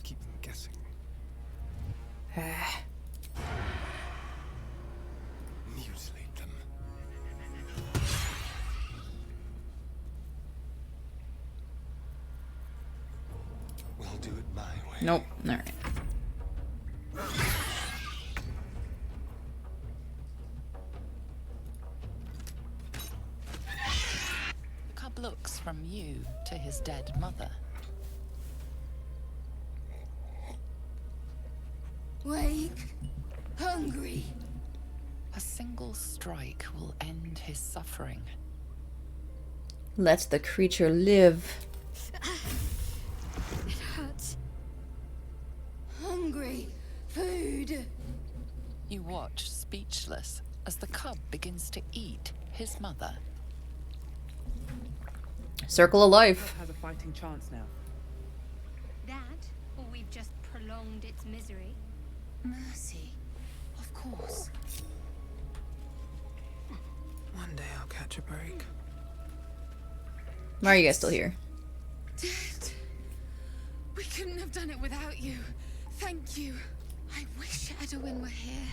Keep them guessing. Mutilate them. We'll do it my way. Nope. Alright. The cub looks from you to his dead mother. Wake. Hungry. A single strike will end his suffering. Let the creature live. It hurts. Hungry. Food. You watch, speechless, as the cub begins to eat his mother. Circle of life. Has a fighting chance now. That, or we've just prolonged its misery. Mercy. Of course. One day I'll catch a break. Why are you guys still here? Dead. We couldn't have done it without you. Thank you. I wish Edwin were here.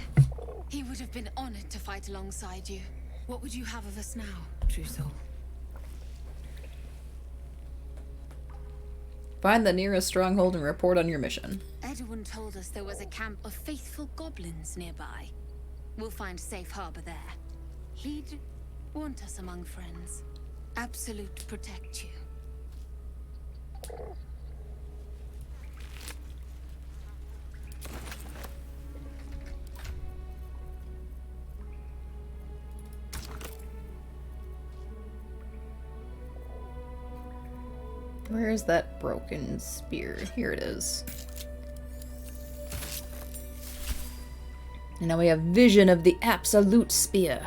He would have been honored to fight alongside you. What would you have of us now, true soul? Find the nearest stronghold and report on your mission. Edwin told us there was a camp of faithful goblins nearby. We'll find safe harbor there. He'd want us among friends. Absolute protect you. Where is that broken spear? Here it is. And now we have vision of the absolute spear.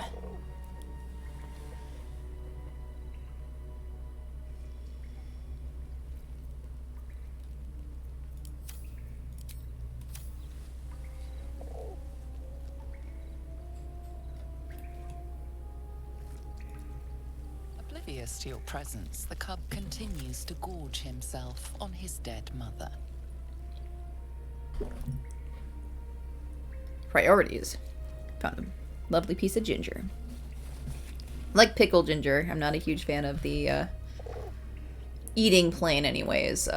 oblivious to your presence, the cub continues to gorge himself on his dead mother. Priorities. Found a lovely piece of ginger. Like pickled ginger. I'm not a huge fan of the eating plain anyways.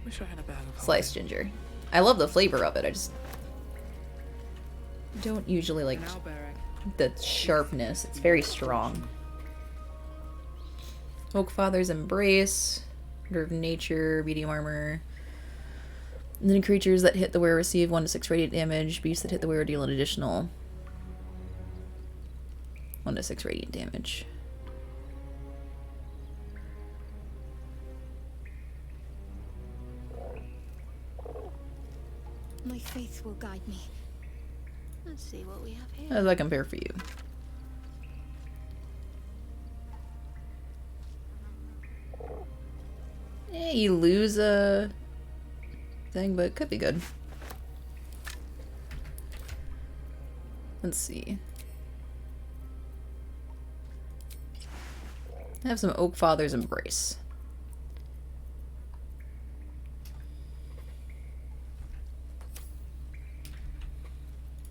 Wish I had a bag of Sliced ginger. I love the flavor of it. I just don't usually like the sharpness. It's very strong. Oakfather's Embrace. Order of Nature. Medium armor. And then creatures that hit the wearer receive 1 to 6 radiant damage. Beasts that hit the wearer deal an additional 1 to 6 radiant damage. My faith will guide me. Let's see what we have here. How does that compare for you? Yeah, you lose a thing, but it could be good. Let's see. I have some Oakfather's Embrace.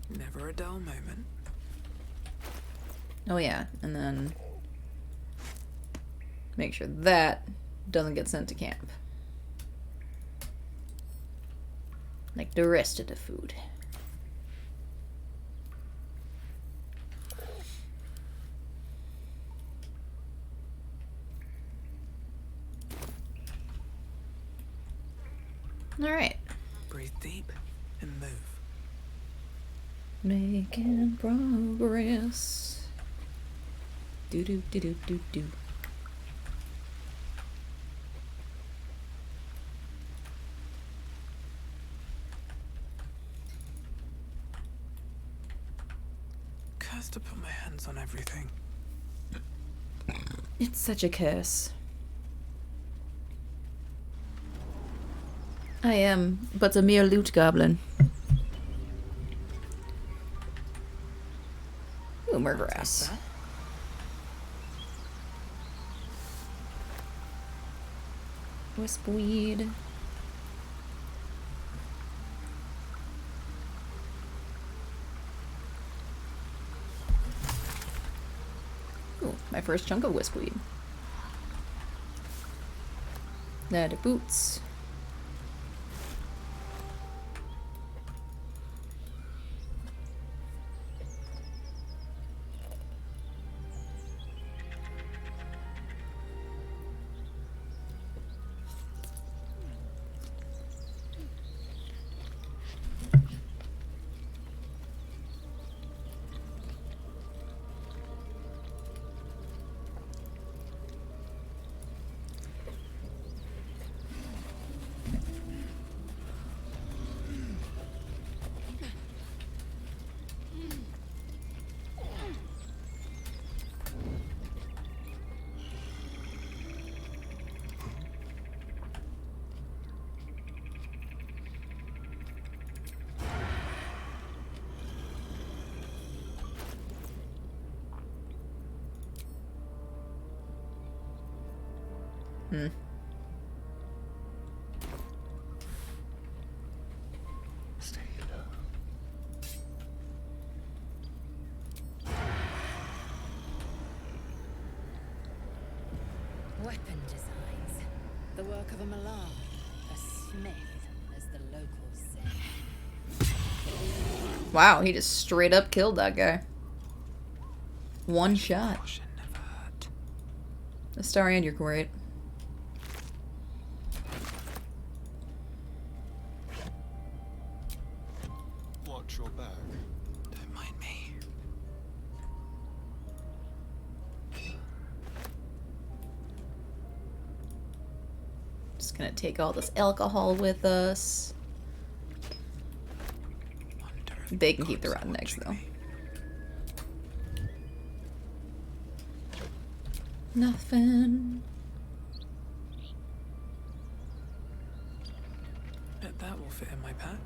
Never a dull moment. Oh yeah, and then make sure that doesn't get sent to camp. Like the rest of the food. Alright. Breathe deep and move. Making progress. Do do do do do do. Cursed to put my hands on everything. It's such a curse. I am but a mere loot goblin. Ooh, murderess. Wispweed. Ooh, my first chunk of wispweed. Leather boots. Hmm. Stay low. Weapon designs. The work of a Malar. A smith, as the locals say. Wow, he just straight up killed that guy. One shot. Astarion, you're great. Watch your back. Don't mind me. Just gonna take all this alcohol with us. They can keep the rotten eggs though. Nothing. Bet that will fit in my pack.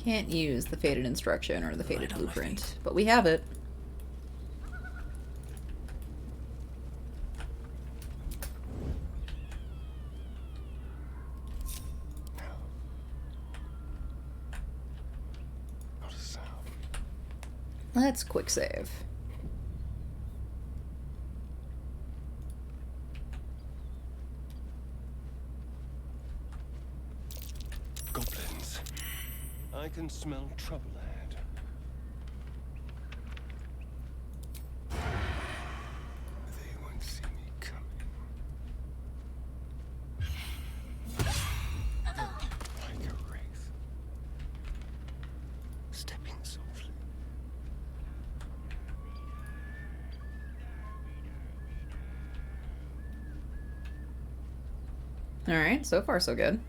Can't use the fated instruction or the fated blueprint, but we have it. Not a sound. Let's quick save. Goblins. I can smell trouble ahead. They won't see me coming. Like a wraith. Stepping softly. Alright, so far so good.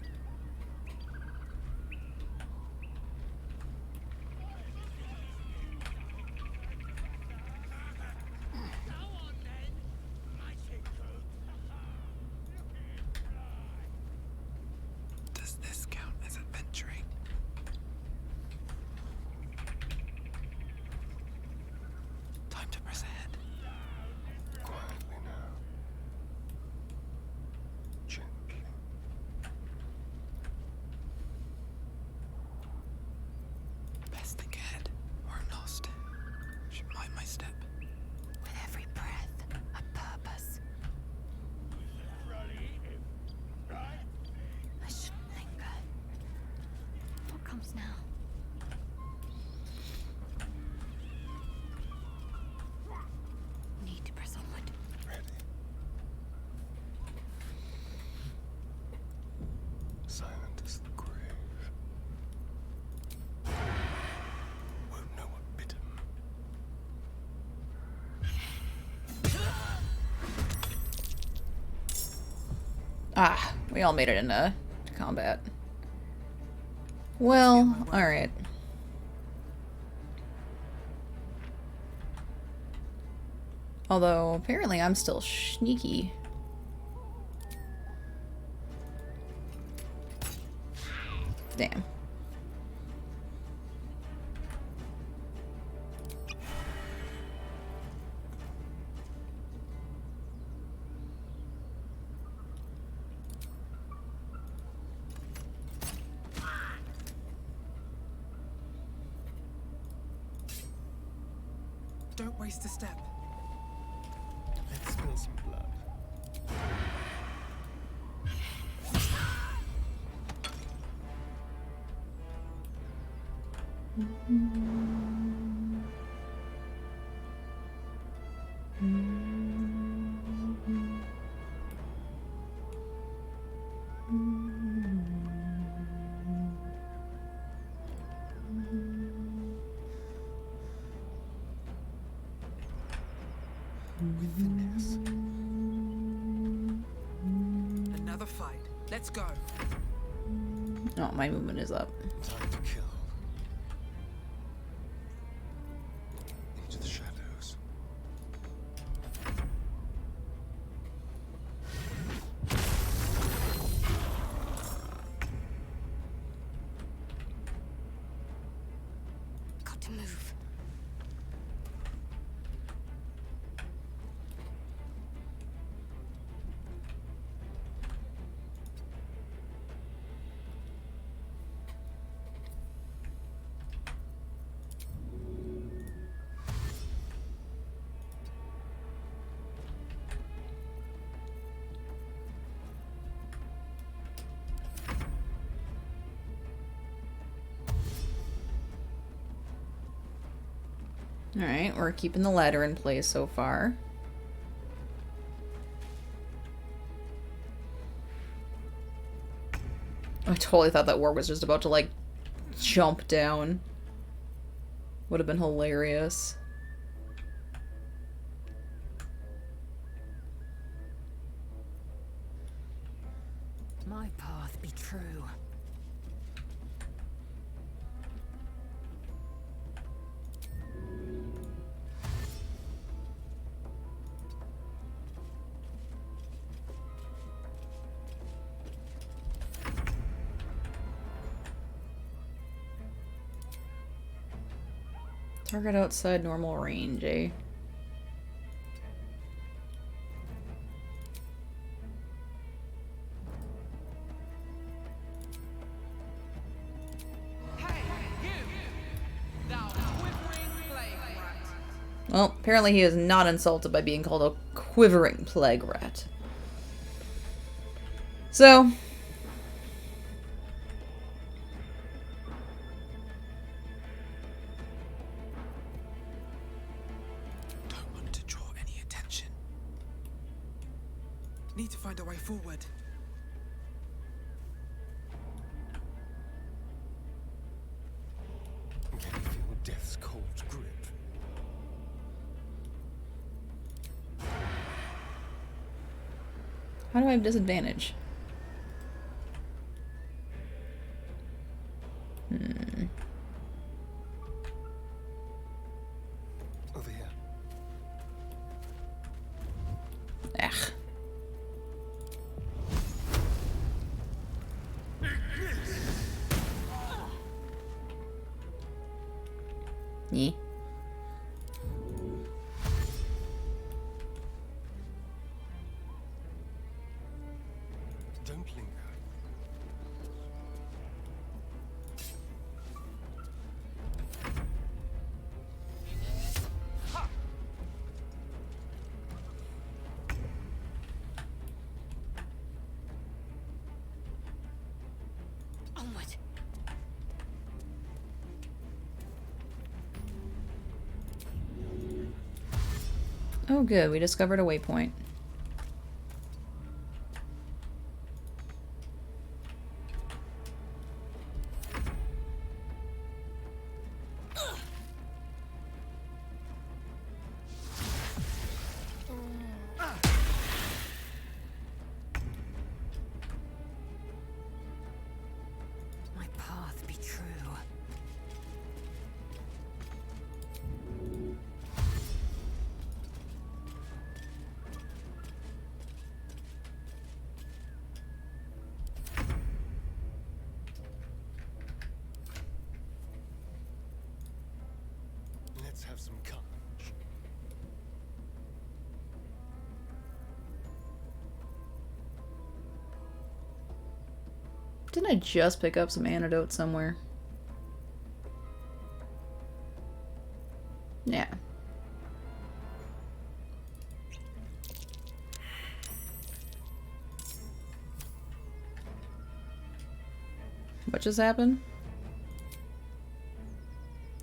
Does this count as adventuring? Time to press ahead. Quietly now. Gently. Best think ahead, or I'm lost. Should mind my step. With every breath, a purpose. I shouldn't linger. What comes now? Need to press onward. Ready. Silent as the grave. Won't know what bit him. Ah, we all made it into combat. Well, alright. Although, apparently I'm still sneaky. Damn. Don't waste a step. Let's spill some blood. With finesse. Another fight. Let's go. Oh, my movement is up. Time to kill. Into the shadows. Got to move. Alright, we're keeping the ladder in place so far. I totally thought that war was just about to, like, jump down. Would have been hilarious. My path be true. Target outside normal range, eh? Well, apparently he is not insulted by being called a quivering plague rat. So... Don't want to draw any attention. Need to find a way forward. Can you feel death's cold grip? How do I have disadvantage? Over here. Ugh. Yeah. Don't linger. Onward. Oh good, we discovered a waypoint. My path be true. Let's have some courage. Didn't I just pick up some antidote somewhere? Yeah. What just happened?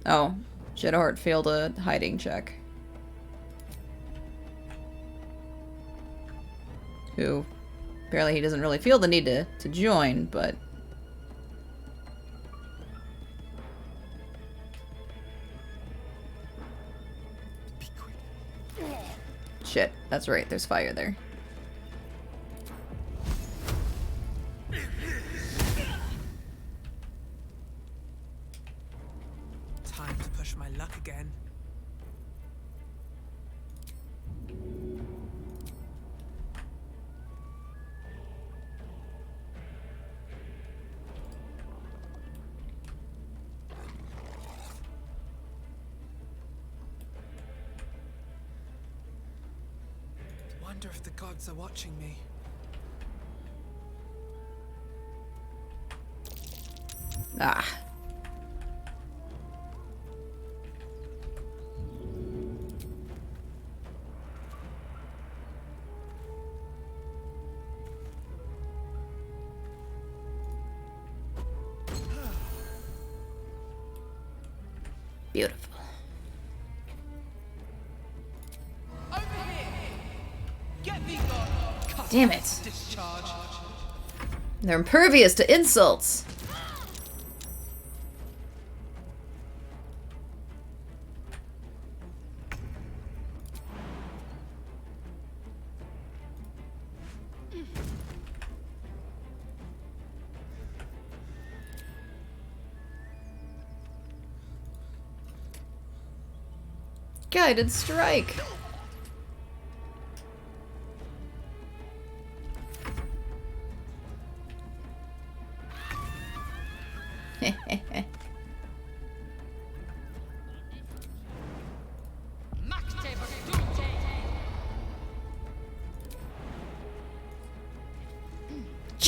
Oh, Shadowheart failed a hiding check. Who, apparently he doesn't really feel the need to join, but... Shit, that's right, there's fire there. Time to push my luck again. Wonder if the gods are watching me. Ah. Beautiful. Damn it. They're impervious to insults. Guided strike.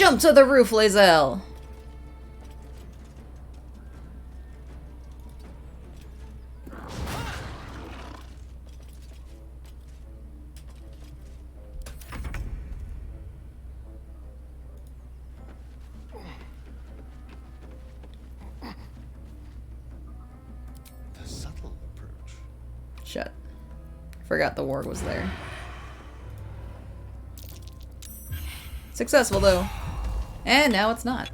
Jump to the roof, Lae'zel! The subtle approach. Shut. Forgot the ward was there. Successful, though. And now it's not.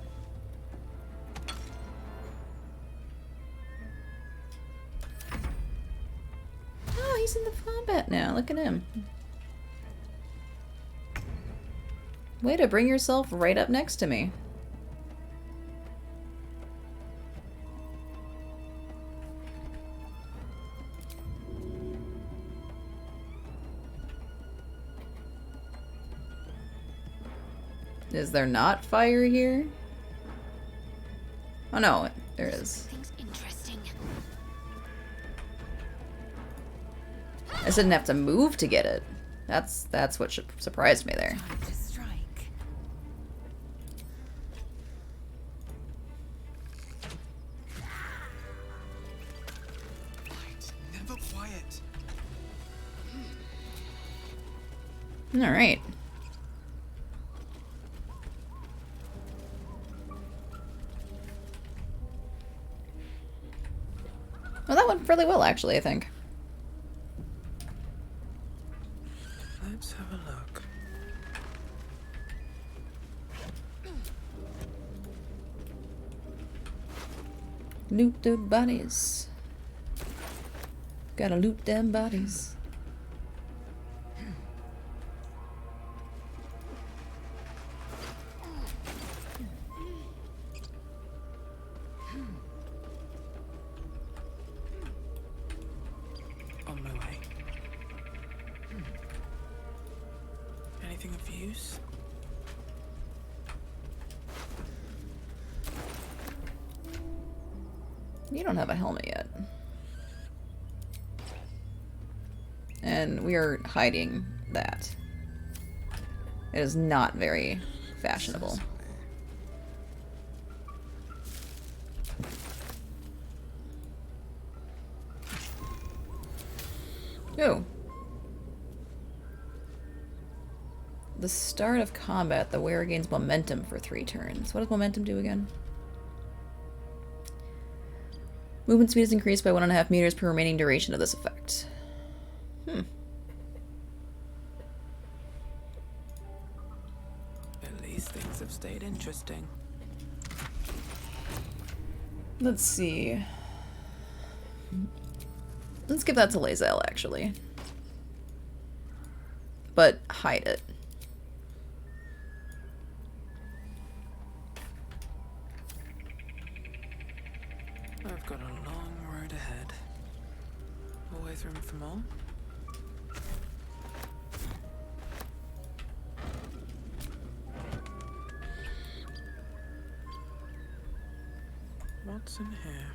Oh, he's in the combat now. Look at him. Way to bring yourself right up next to me. Is there not fire here? Oh no, there is. I just didn't have to move to get it. That's what surprised me there. Never quiet. All right. Well, that went fairly well, actually, I think. Let's have a look. Loot the bodies. Gotta loot them bodies. On my way. Anything of use? You don't have a helmet yet. And we are hiding that. It is not very fashionable. Oh. The start of combat, the wearer gains momentum for 3 turns. What does momentum do again? Movement speed is increased by 1.5 meters per remaining duration of this effect. At least things have stayed interesting. Let's see. Let's give that to Lae'zel, actually. But hide it. I've got a long road ahead. Always room for more? What's in here?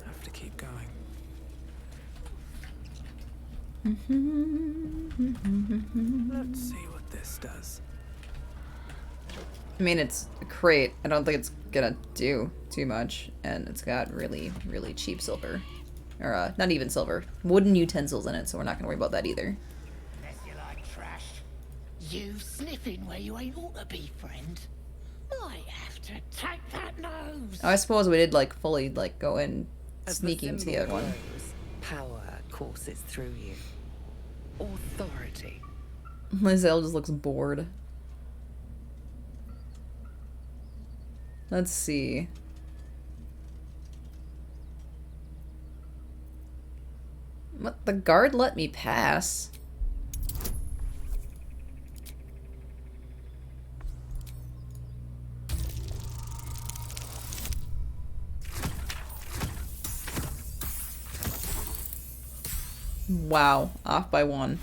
Have to keep going. Let's see what this does. I mean, it's a crate. I don't think it's gonna do too much. And it's got really, really cheap silver. Or, not even silver. Wooden utensils in it, so we're not gonna worry about that either. Unless you like trash. You sniffing where you ain't ought to be, friend. Might have to take that nose. Oh, I suppose we did, like, fully, like, go in sneaking to the other one. Grows, power courses through you. Authority. Lae'zel just looks bored. Let's see. What? The guard let me pass? Wow, off by 1.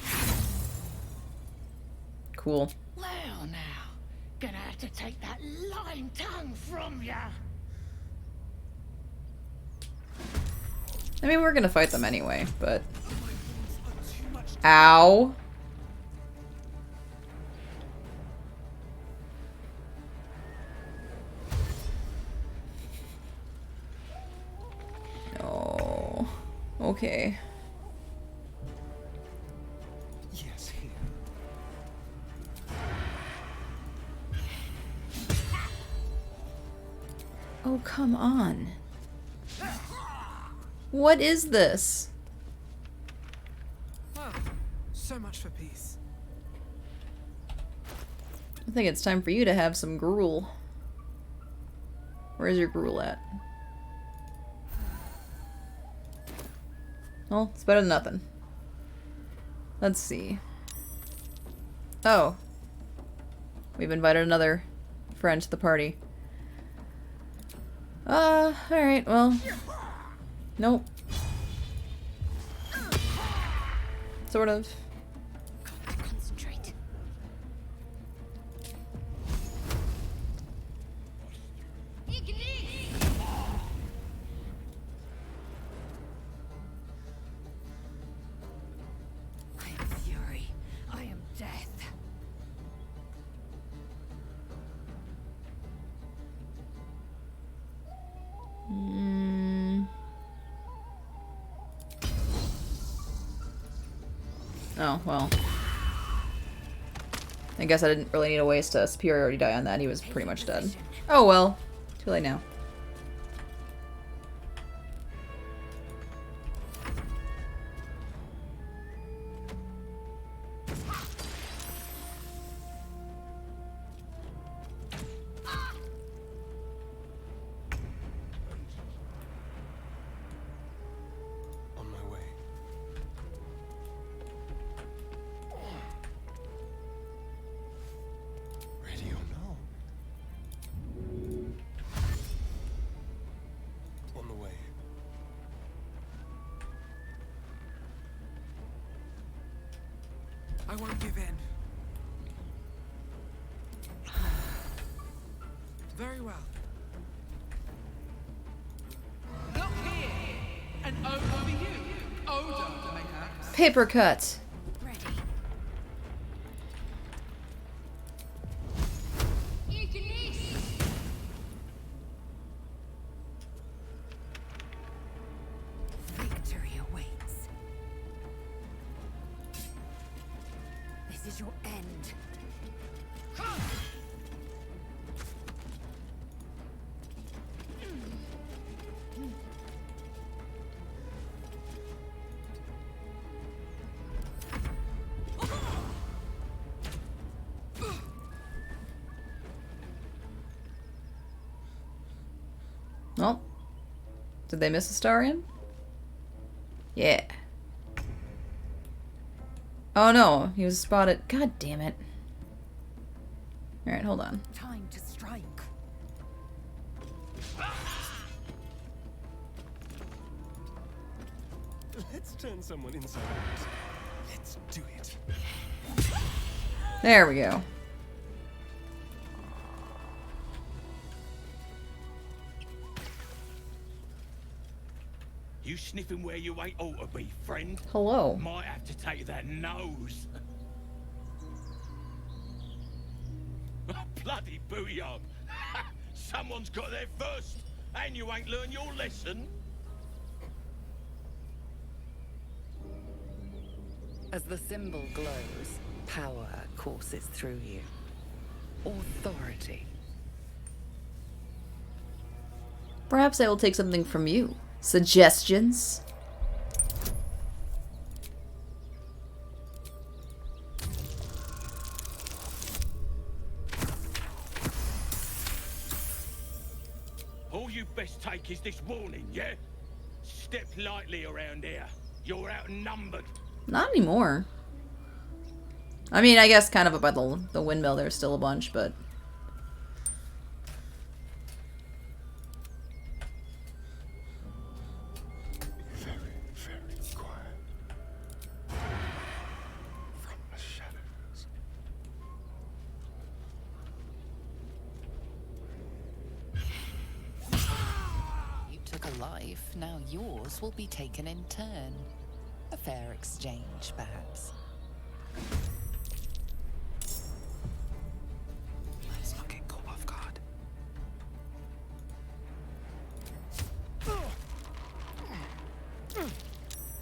Cool. Well now, gonna have to take that lying tongue from ya. I mean, we're gonna fight them anyway, but... Too much Ow. Oh. Okay. Yes, here. Oh, come on. What is this? Well, so much for peace. I think it's time for you to have some gruel. Where's your gruel at? Well, it's better than nothing. Let's see. Oh. We've invited another friend to the party. Alright, well. Nope. Sort of. Concentrate. I am fury. I am death. Oh, well. I guess I didn't really need to waste a superiority die on that. He was pretty much dead. Oh well. Too late now. On my way. Ready or no? On the way. I won't give in. Very well. Look here! An ode for you! Odor, mayhaps? Paper cut. Victory awaits. This is your end. Well. Did they miss Astarion? Yeah. Oh no, he was spotted. God damn it. Alright, hold on. Time to strike. Let's turn someone inside out. Let's do it. There we go. You sniffing where you ain't ought to be, friend? Hello. Might have to take that nose. Bloody booyah! Someone's got there first, and you ain't learned your lesson. As the symbol glows, power courses through you. Authority. Perhaps I will take something from you. Suggestions? All you best take is this warning, yeah? Step lightly around here. You're outnumbered. Not anymore. I mean, I guess kind of by the windmill there's still a bunch, but... Very, very quiet. From the shadows. You took a life, now yours will be taken in turn. A fair exchange, perhaps. Let's not get caught off guard.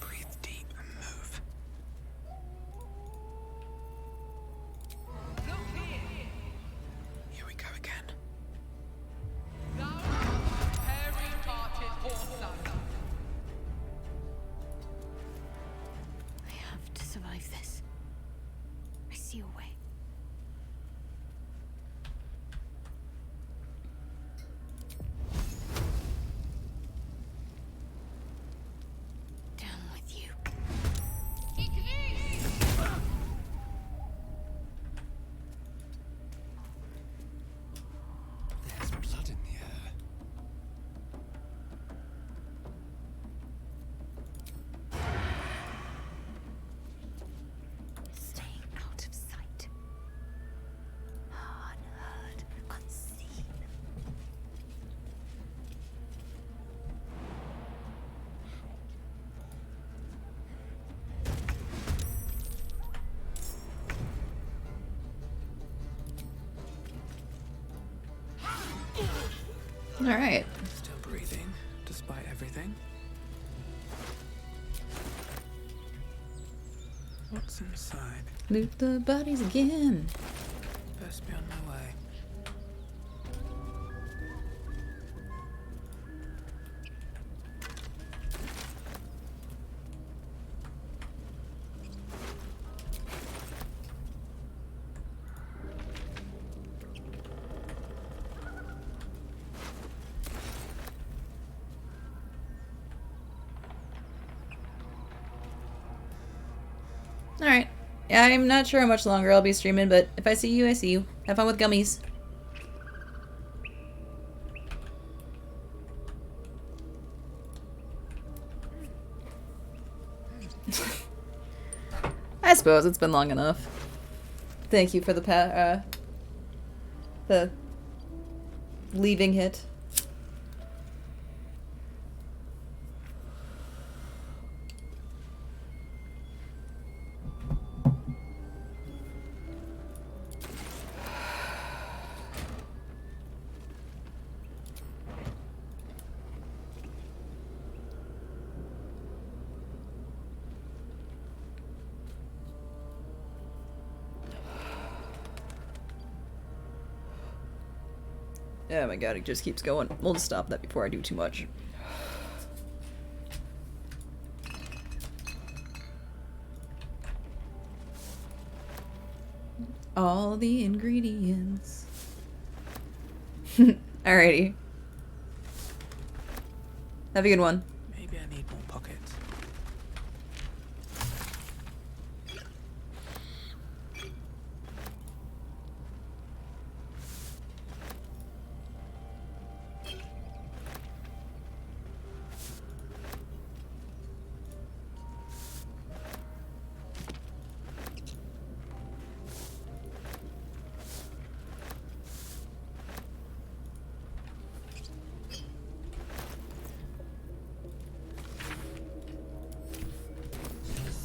Breathe deep and move. Here we go again. I have to survive this. I see a way. Down with you. There's blood in the air. Staying out of sight. Unheard, unseen. All right. Still breathing, despite everything. What's inside? Loot the bodies again. Best be on my way. Alright. Yeah, I'm not sure how much longer I'll be streaming, but if I see you, I see you. Have fun with gummies. I suppose it's been long enough. Thank you for the leaving hit. Oh my god, it just keeps going. We'll just stop that before I do too much. All the ingredients. Alrighty. Have a good one. Maybe I need more pockets.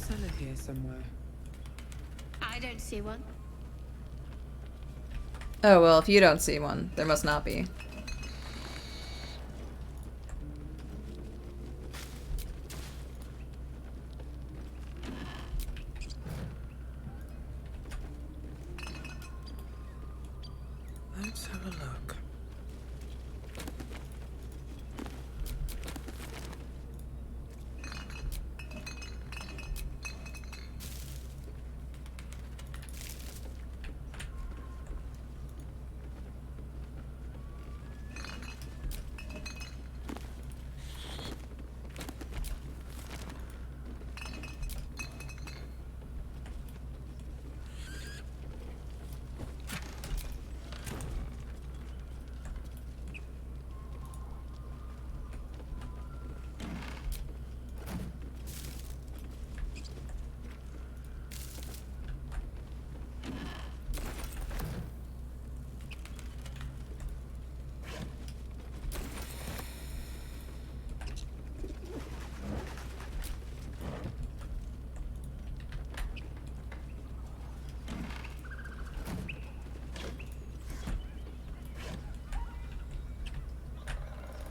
Cellar here somewhere. I don't see one. Oh well, if you don't see one, there must not be. Let's have a look.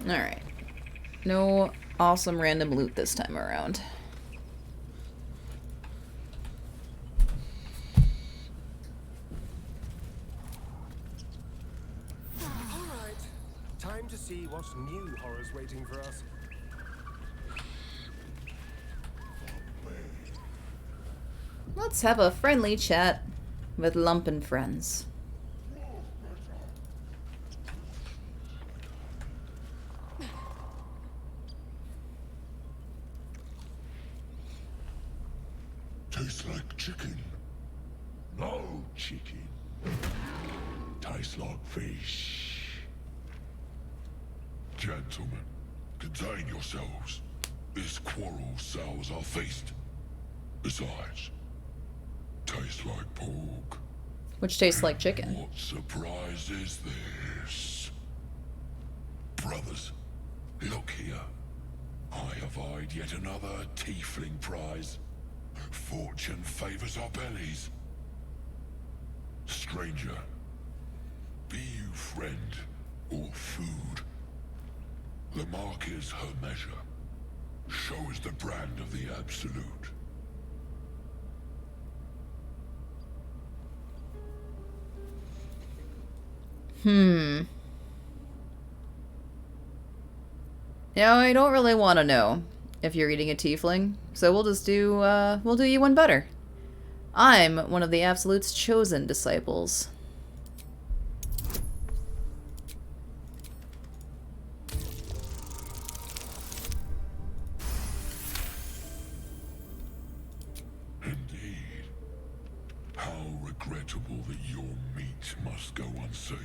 Alright. No awesome random loot this time around. Alright. Time to see what new horror's waiting for us. Let's have a friendly chat with Lumpen friends. Tastes like chicken. No chicken. Tastes like fish. Gentlemen, contain yourselves. This quarrel sours our feast. Besides, tastes like pork. Which tastes like chicken. What surprise is this? Brothers, look here. I have eyed yet another tiefling prize. Fortune favors our bellies. Stranger, be you friend or food. The mark is her measure. Show is the brand of the absolute. Yeah, I don't really want to know if you're eating a tiefling, so we'll just do, we'll do you one better. I'm one of the Absolute's chosen disciples. Indeed. How regrettable that your meat must go unsavored.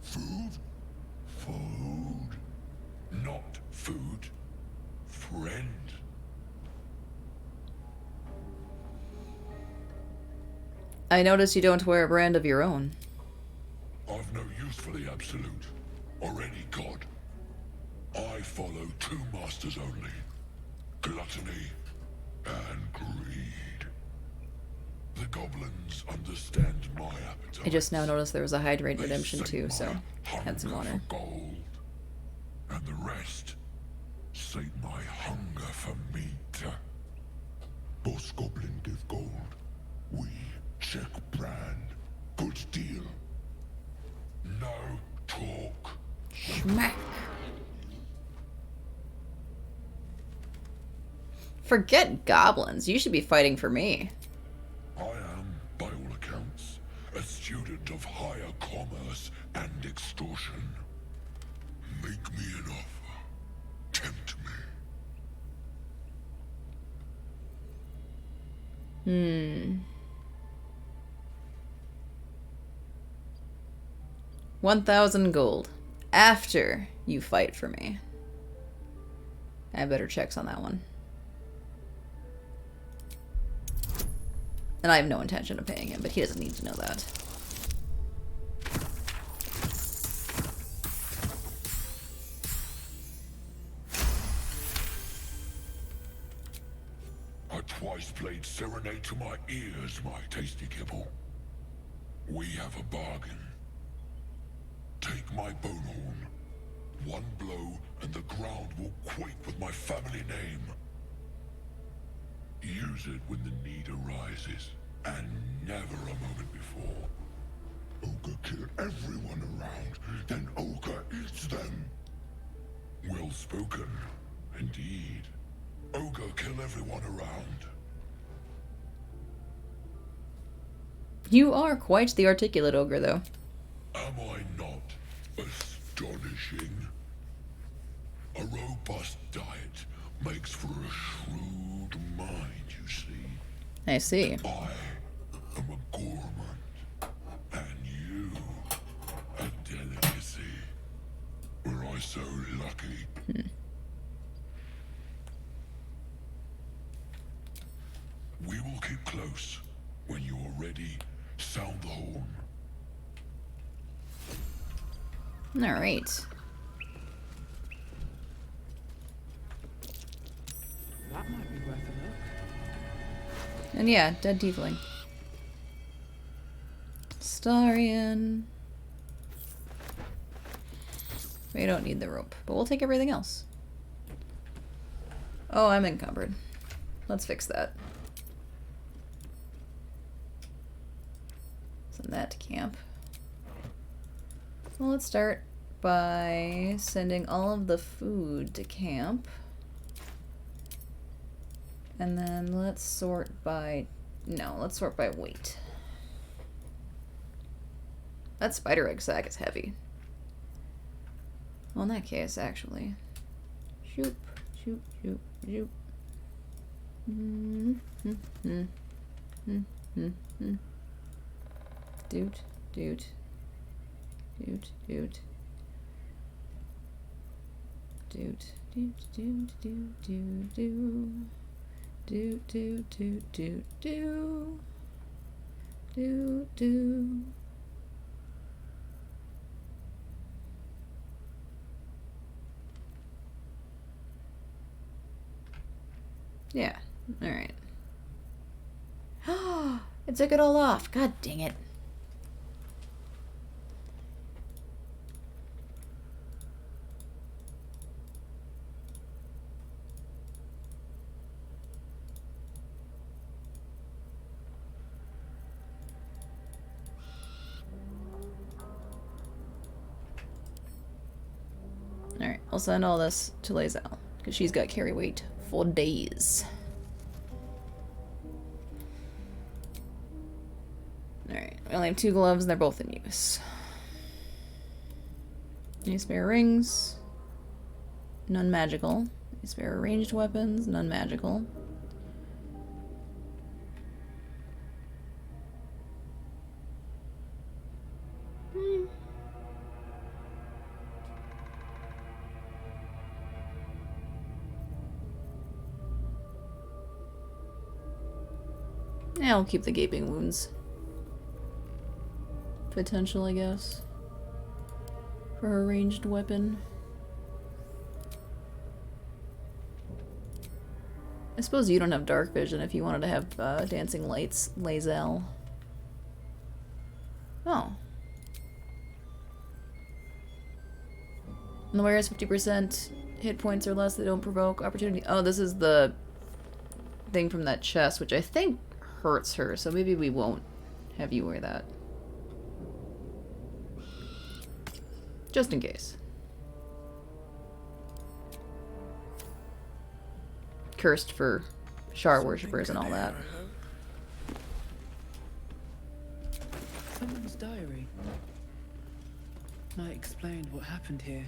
Food? Food. Not food. Friend. I notice you don't wear a brand of your own. I've no use for the Absolute, or any god. I follow two masters only. Gluttony and greed. The goblins understand my appetite. I just now noticed there was a hydrate redemption too, so had some water. Gold. And the rest sate my hunger for meat. Boss Goblin give gold. We check brand. Good deal. No talk. Schmack. Forget goblins. You should be fighting for me. I am, by all accounts, a student of higher commerce and extortion. Make me an offer. Tempt me. 1,000 gold. After you fight for me. I have better checks on that one. And I have no intention of paying him, but he doesn't need to know that. A twice-played serenade to my ears, my tasty kibble. We have a bargain. Take my bone horn. One blow, and the ground will quake with my family name. Use it when the need arises, and never a moment before. Ogre kill everyone around, then Ogre eats them. Well spoken, indeed. Ogre kill everyone around. You are quite the articulate ogre, though. Am I not astonishing? A robust diet makes for a shrewd mind, you see. I see. I am a gourmand, and you a delicacy. Were I so lucky? We will keep close. When you are ready, sound the horn. All right. That might be worth a look. And yeah, dead tiefling. Starian. We don't need the rope, but we'll take everything else. Oh, I'm encumbered. Let's fix that. Send that to camp. Well, let's start by sending all of the food to camp. And then let's sort by... No, let's sort by weight. That spider egg sack is heavy. Well, in that case, actually. Shoop, shoop, shoop, shoop. Doot, doot. Doot, doot. Doot, doot, doot, doot, doot, doot. Doot, doot, doot, doot, doot. Doot, doot. Yeah, alright. It took it all off. God dang it. Alright, I'll send all this to Lae'zel, because she's got carry weight for days. Alright, we only have 2 gloves and they're both in use. Any spare rings? None magical. Any spare ranged weapons? None magical. Yeah, I'll keep the gaping wounds. Potential, I guess. For her ranged weapon. I suppose you don't have dark vision if you wanted to have dancing lights, Lae'zel. Oh. And the wearer's 50% hit points or less, they don't provoke opportunity. Oh, this is the thing from that chest, which I think hurts her, so maybe we won't have you wear that. Just in case. Cursed for Shar worshippers and all that. Someone's diary. Might explain what happened here.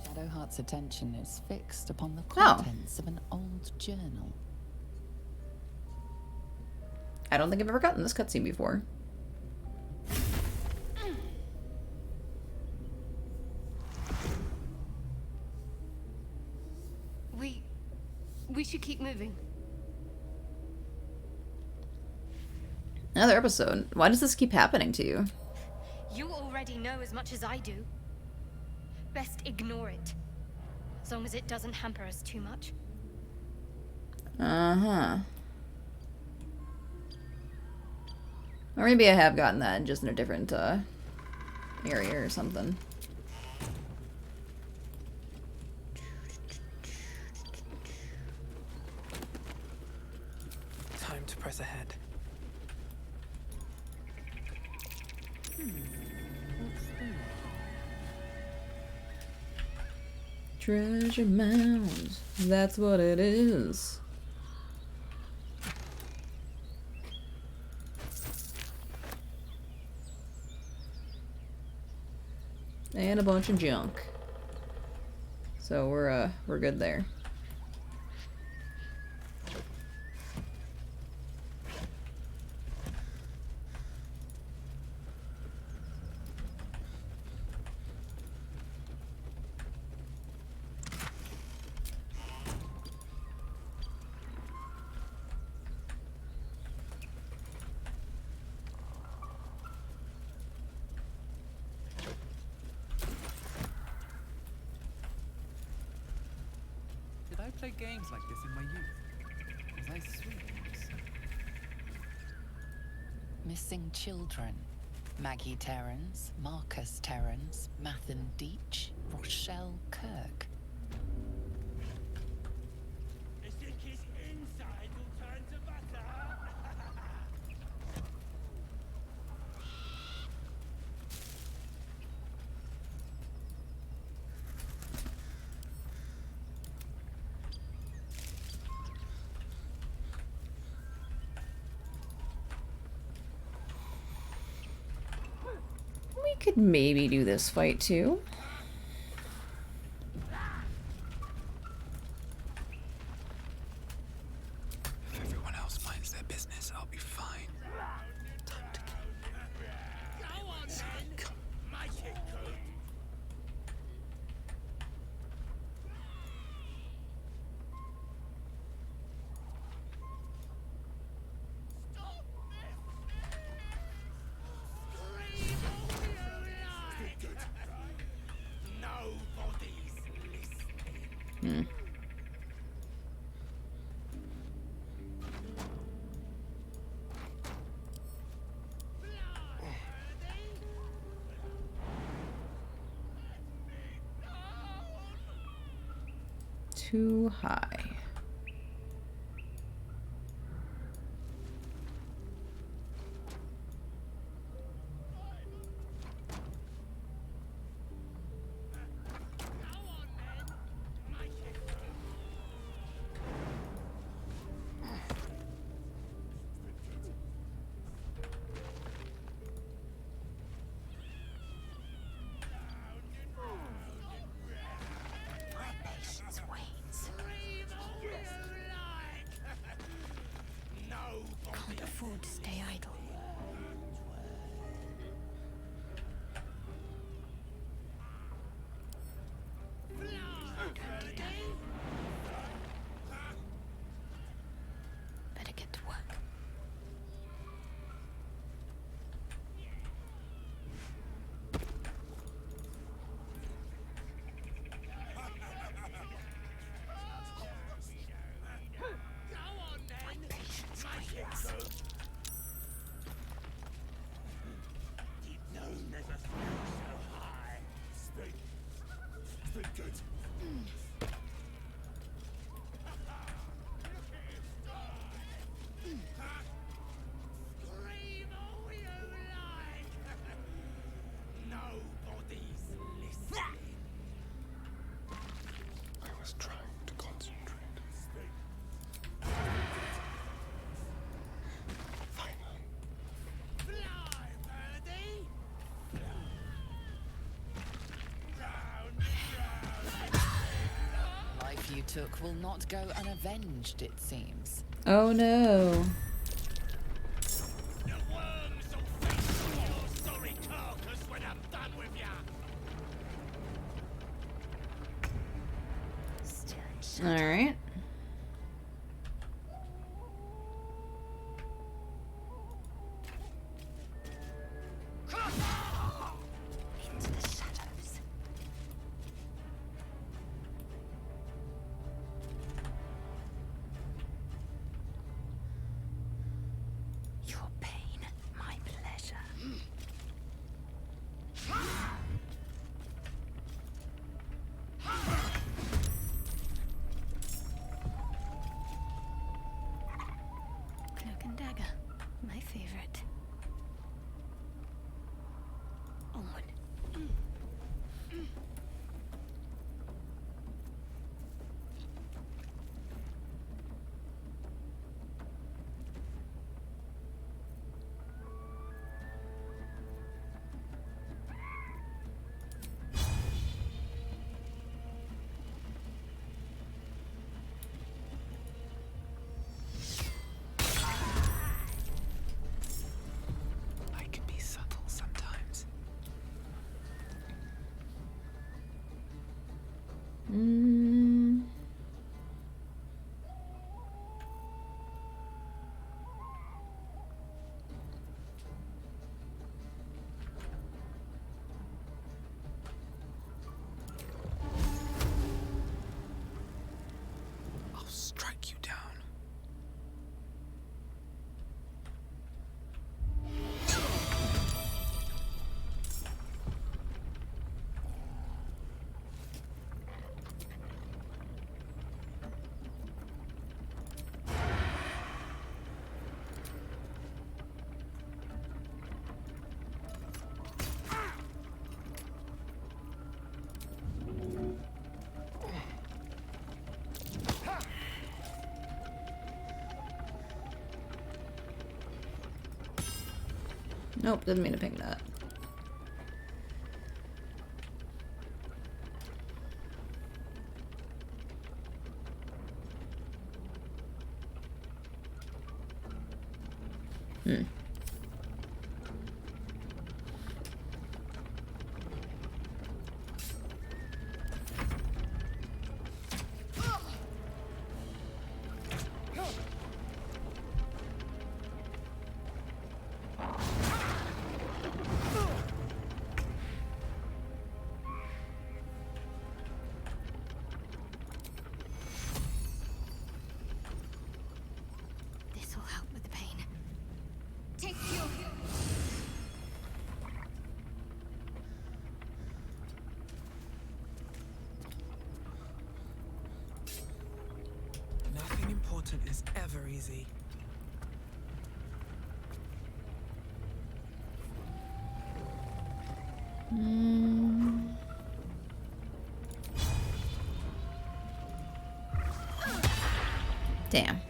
Shadowheart's attention is fixed upon the contents of an old journal. I don't think I've ever gotten this cutscene before. We should keep moving. Another episode. Why does this keep happening to you? You already know as much as I do. Best ignore it. As long as it doesn't hamper us too much. Uh-huh. Or maybe I have gotten that just in a different area or something. Time to press ahead. What's that? Treasure mounds. That's what it is. And a bunch of junk. So we're good there. played games like this in my youth. Was I sweet once? Missing children. Maggie Terrans, Marcus Terrans, Mathan Deach, Rochelle Kirk. I think his inside will turn to butter. We could maybe do this fight too. If everyone else minds their business, I'll be fine. Go on, then. Make it good. Hmm. Too high. Can't afford to stay idle. Better get to work. I was trying to concentrate. Life you took will not go unavenged, it seems. Oh no. Sorry carcass when I'm done with ya. All right. Into the shadows. Your pain, my pleasure. Cloak and dagger, my favorite. Onward. Nope, didn't mean to ping that. Hmm. This'll help with the pain. Take fuel. Nothing important is ever easy. Damn.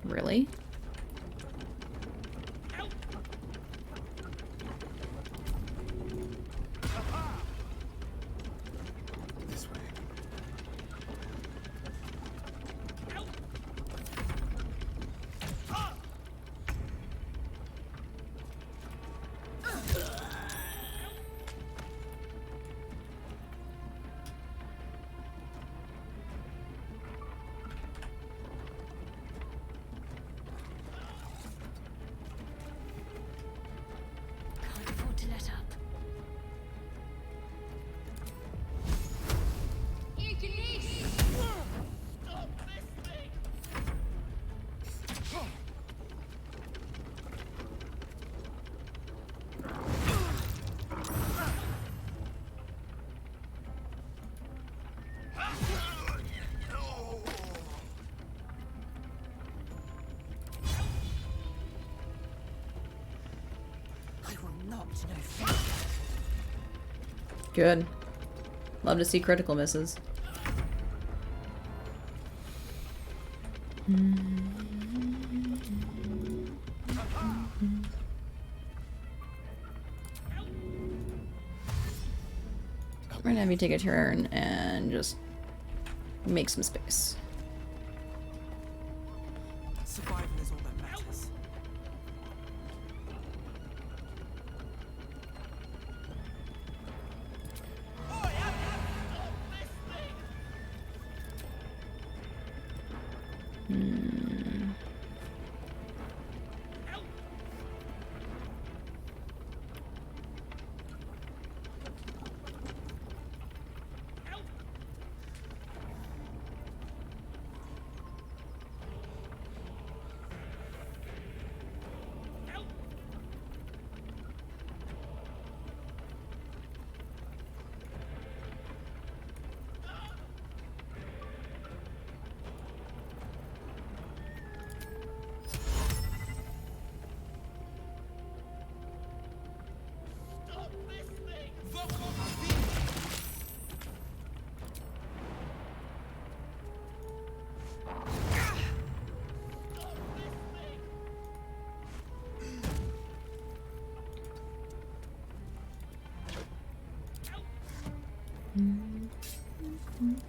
Really? This way. Can't afford to let up. I will not know fear. Good. Love to see critical misses. We're gonna have you take a turn and just make some space. Surviving is all that matters.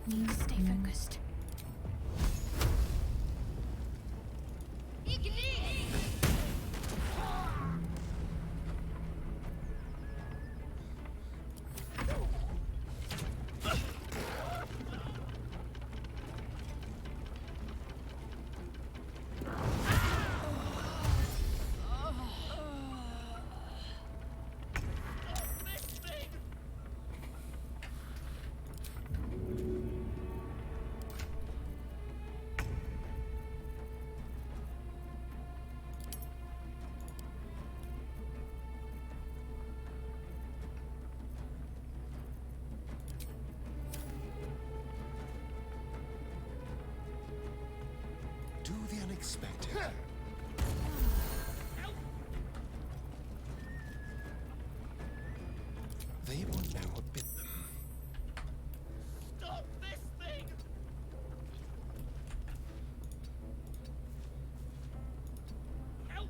Need to stay focused. Do the unexpected. They won't know what bit them. Stop this thing! Help!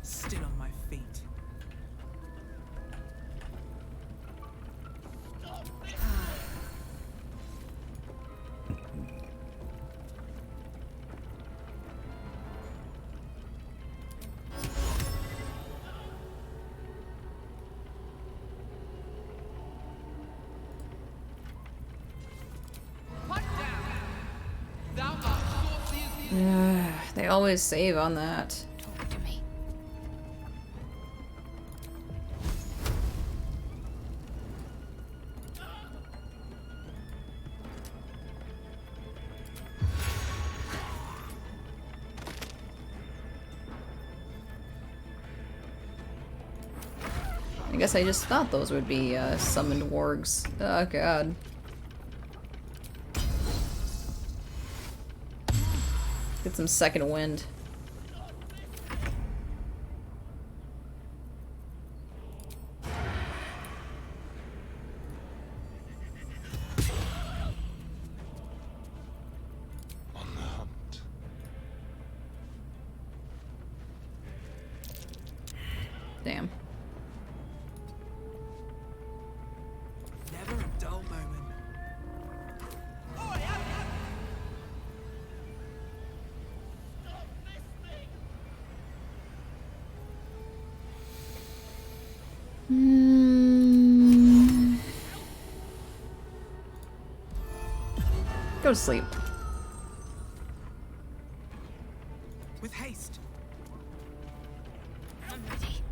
Still on my feet. They always save on that. Talk to me. I guess I just thought those would be summoned wargs. Oh god. Get some second wind. On the hunt. Damn. Never a dull moment. Go to sleep. With haste. I'm ready.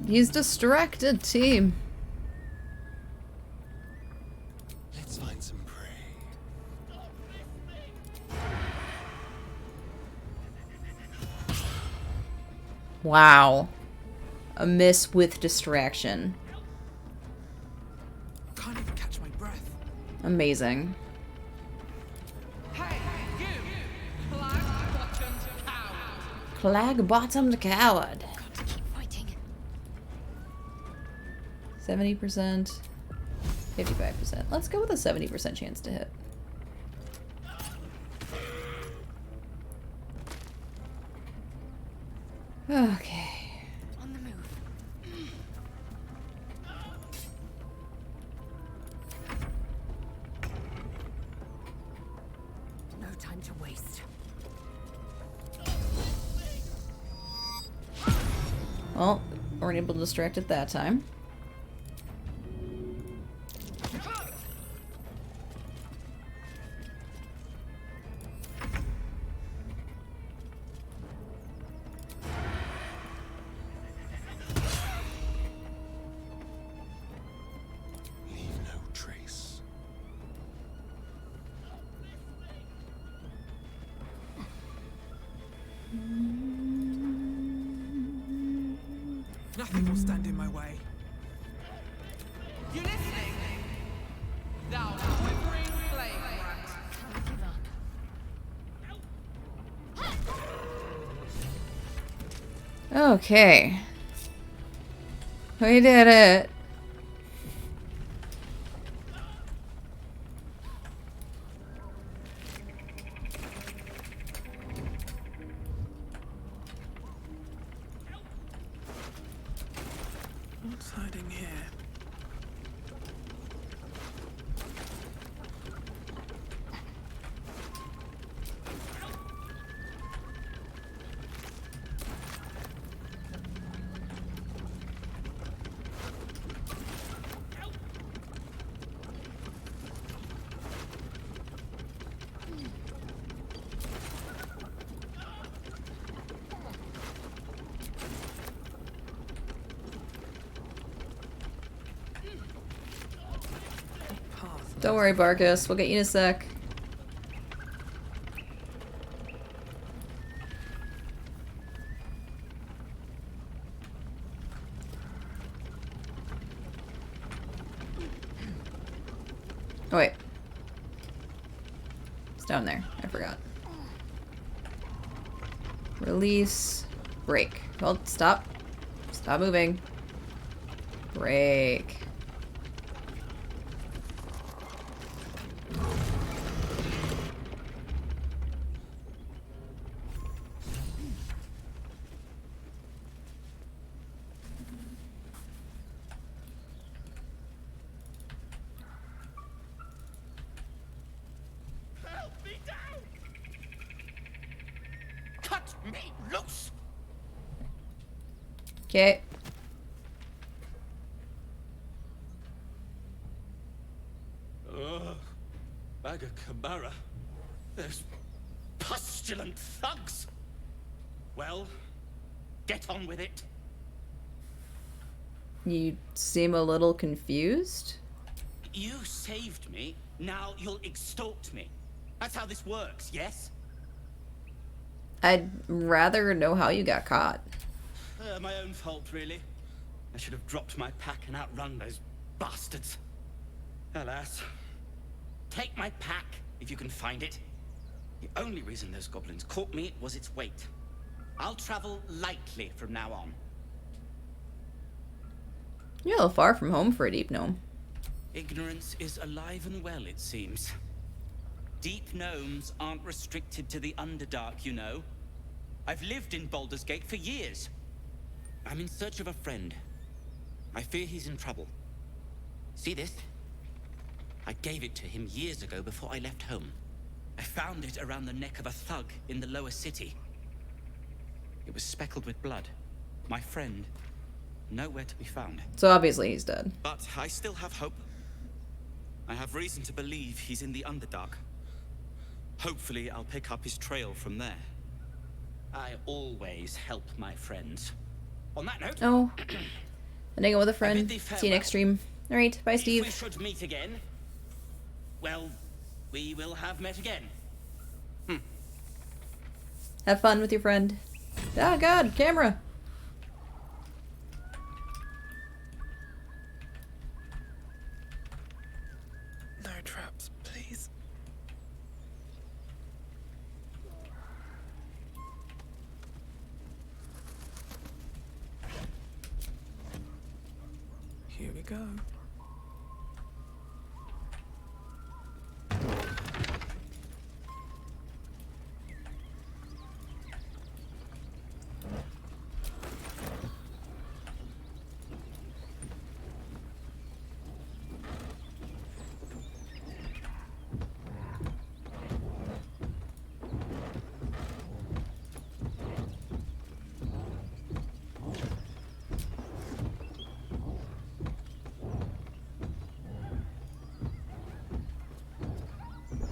He's distracted, team. Let's find some prey. Wow. A miss with distraction. Can't even catch my breath. Amazing. Hey, you! Flag-bottomed coward! Flag-bottomed coward. Got to keep fighting. 70%. 55%. Let's go with a 70% chance to hit. Okay. On the move. No time to waste. Well, weren't able to distract it that time. Leave no trace. Nothing will stand in my way. You listening? Thou quivering flame rat. Can't give up. Okay. We did it. What's hiding here? Don't worry, Barkus. We'll get you in a sec. Oh, wait. It's down there. I forgot. Release. Break. Well, stop. Stop moving. Break. Cut me loose! Okay. Ugh. Bag of Camara. Those pustulant thugs. Well, get on with it. You seem a little confused. You saved me, now you'll extort me. That's how this works, yes? I'd rather know how you got caught. My own fault, really. I should have dropped my pack and outrun those bastards. Alas. Take my pack, if you can find it. The only reason those goblins caught me was its weight. I'll travel lightly from now on. You're a little far from home for a deep gnome. Ignorance is alive and well, it seems. Deep gnomes aren't restricted to the Underdark, you know. I've lived in Baldur's Gate for years. I'm in search of a friend. I fear he's in trouble. See this? I gave it to him years ago before I left home. I found it around the neck of a thug in the lower city. It was speckled with blood. My friend, nowhere to be found. So obviously he's dead. But I still have hope. I have reason to believe he's in the Underdark. Hopefully I'll pick up his trail from there. I always help my friends. On that note... Oh. Ending it with a friend. See you next stream. Alright, bye Steve. If we should meet again, well, we will have met again. Have fun with your friend. Oh god, camera. No traps, please. Here we go.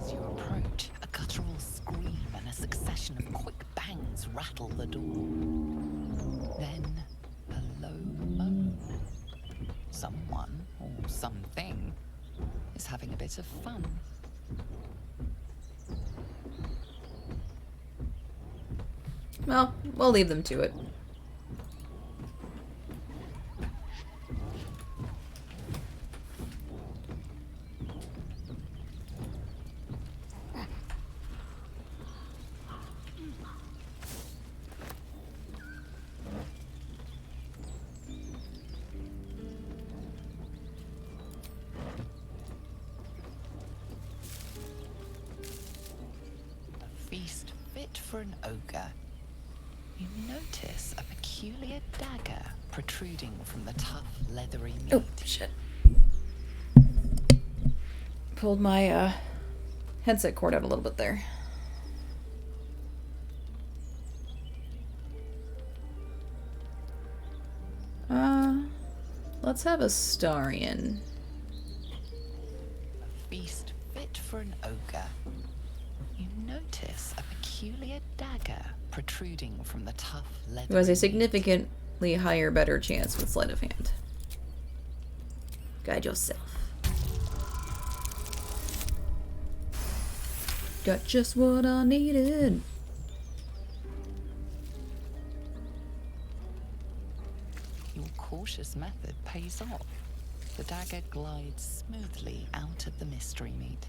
As you approach, a guttural scream and a succession of quick bangs rattle the door. Then, a low moan. Someone, or something, is having a bit of fun. Well, we'll leave them to it. for an ogre. You notice a peculiar dagger protruding from the tough, leathery meat. Oh, shit. Pulled my headset cord out a little bit there. Let's have a Starian. A feast fit for an ogre. You notice a peculiar dagger protruding from the tough leather. Who has a significantly higher, better chance with sleight of hand. Guide yourself. Got just what I needed. Your cautious method pays off. The dagger glides smoothly out of the mystery meat.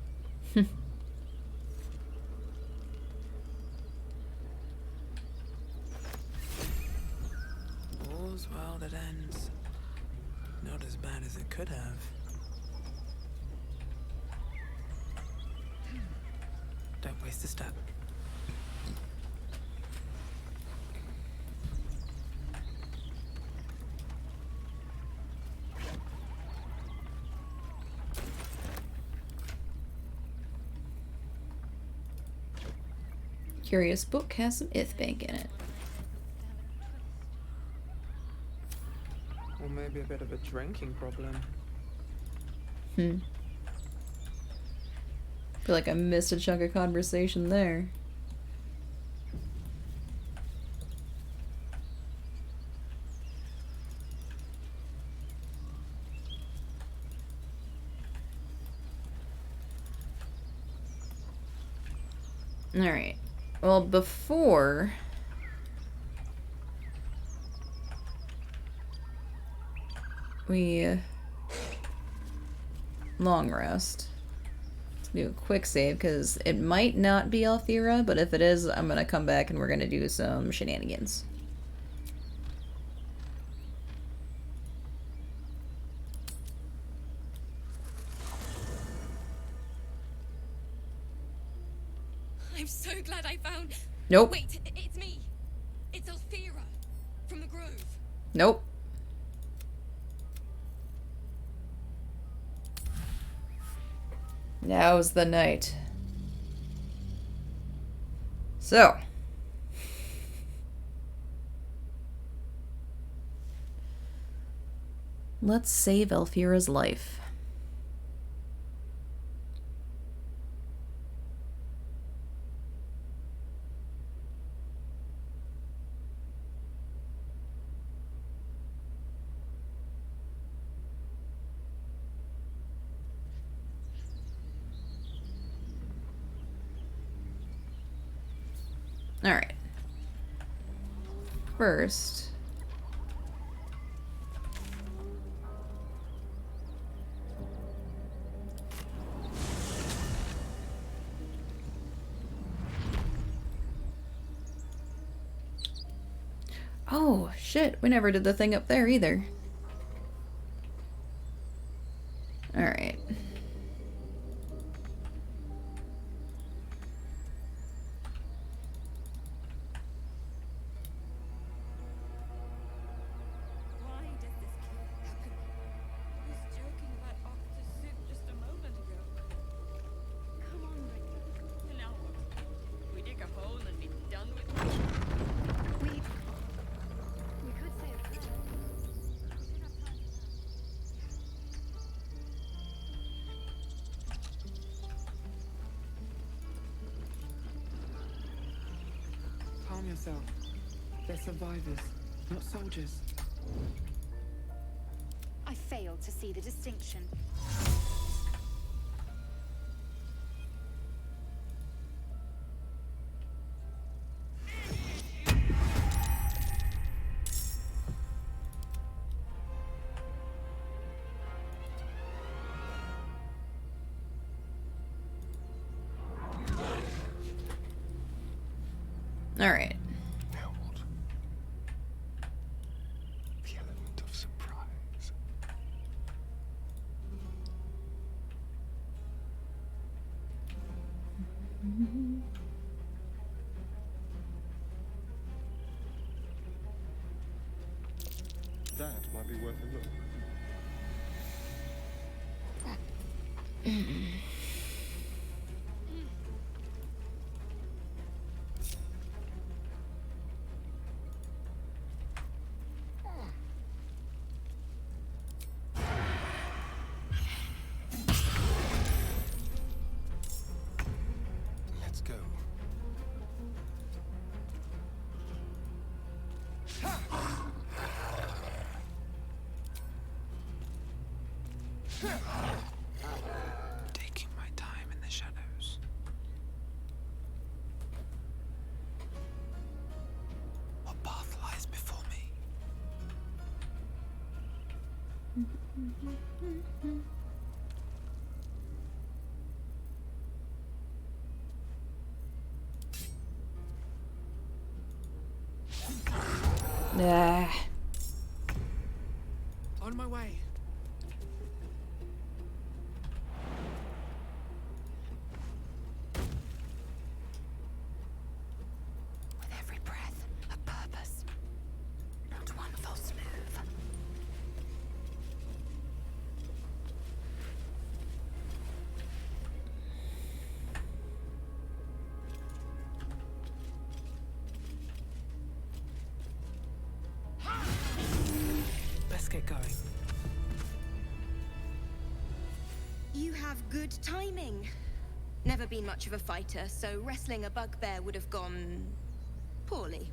All's well that ends. Not as bad as it could have. Don't waste a step. Curious book has some Ithbank in it. Or maybe a bit of a drinking problem. Feel like I missed a chunk of conversation there. Alright. Well, before we long rest, let's do a quick save because it might not be Alfira, but if it is, I'm gonna come back and we're gonna do some shenanigans. I'm so glad I found... Nope. Wait, it's me. It's Alfira from the Grove. Nope. Now's the night. So. Let's save Alfira's life. Alright. First. Oh, shit. We never did the thing up there either. Alright. Calm yourself. They're survivors, not soldiers. I failed to see the distinction. All right. Now what? The element of surprise. that might be worth a look. Let's go. Taking my time in the shadows. What path lies before me? Yeah. On my way. With every breath, a purpose. Not one false move. Let's get going. You have good timing. Never been much of a fighter, so wrestling a bugbear would have gone poorly.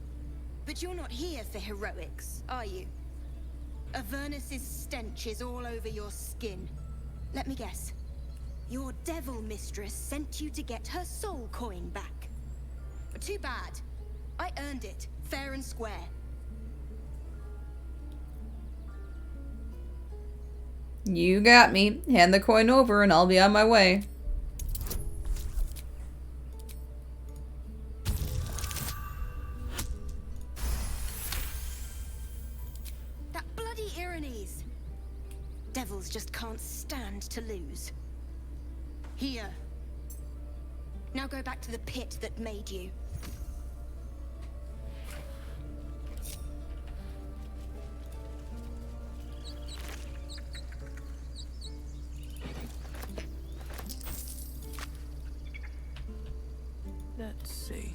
But you're not here for heroics, are you? Avernus's stench is all over your skin. Let me guess. Your devil mistress sent you to get her soul coin back. Too bad. I earned it, fair and square. You got me. Hand the coin over and I'll be on my way. That bloody Irenes. Devils just can't stand to lose. Here. Now go back to the pit that made you. Let's see.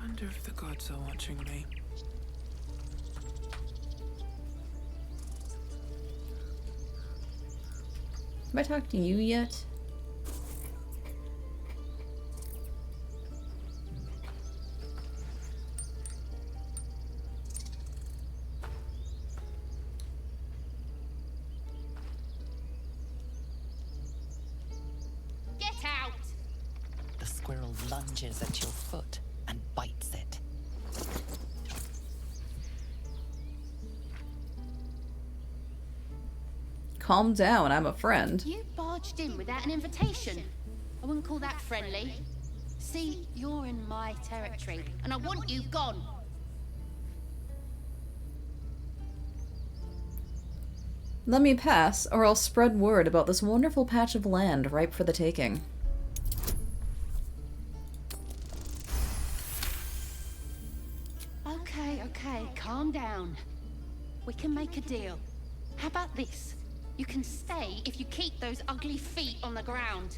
Wonder if the gods are watching me. Have I talked to you yet? Get out! The squirrel lunges at your foot and bites it. Calm down, I'm a friend. You barged in without an invitation. I wouldn't call that friendly. See, you're in my territory, and I want you gone. Let me pass, or I'll spread word about this wonderful patch of land ripe for the taking. Okay, calm down. We can make a deal. How about this? You can stay if you keep those ugly feet on the ground.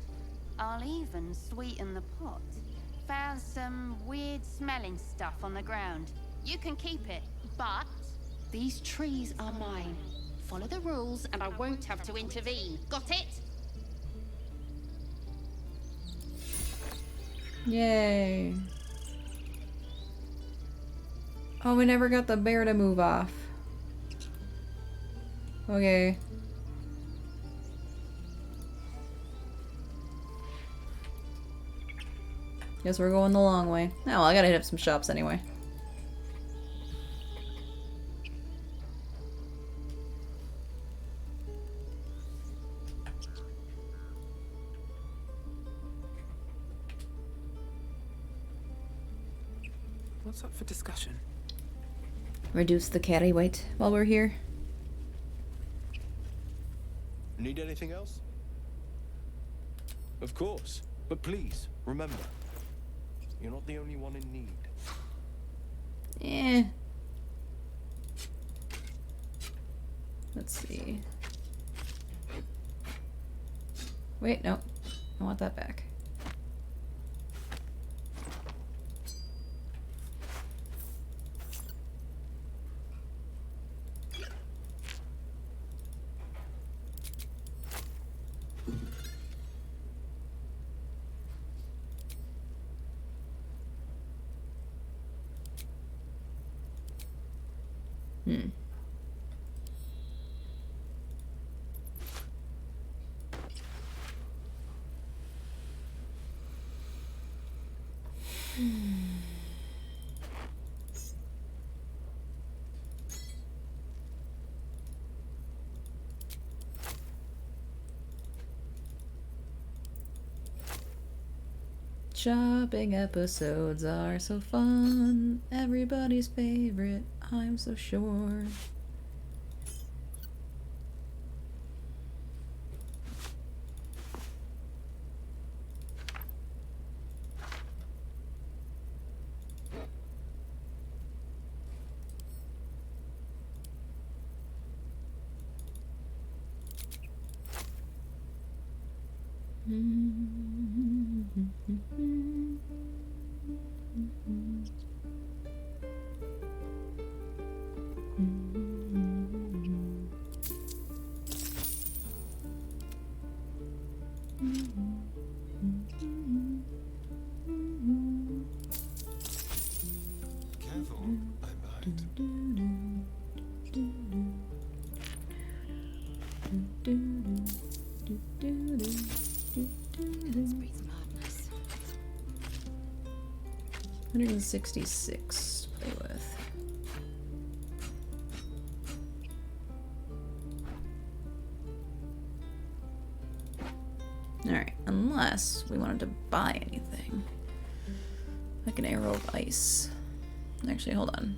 I'll even sweeten the pot. Found some weird smelling stuff on the ground. You can keep it, but these trees are mine. Follow the rules and I won't have to intervene. Got it? Yay. Oh, we never got the bear to move off. Okay. Guess we're going the long way. Oh, well, I gotta hit up some shops anyway. What's up for discussion? Reduce the carry weight while we're here. Need anything else? Of course. But please, remember, you're not the only one in need. Eh. Let's see. Wait, no. I want that back. Hmm. Shopping episodes are so fun. Everybody's favorite, I'm so sure. Careful, I might. This breeds madness. 166 to play with. Alright, unless we wanted to buy anything. Like an arrow of ice. Actually, hold on.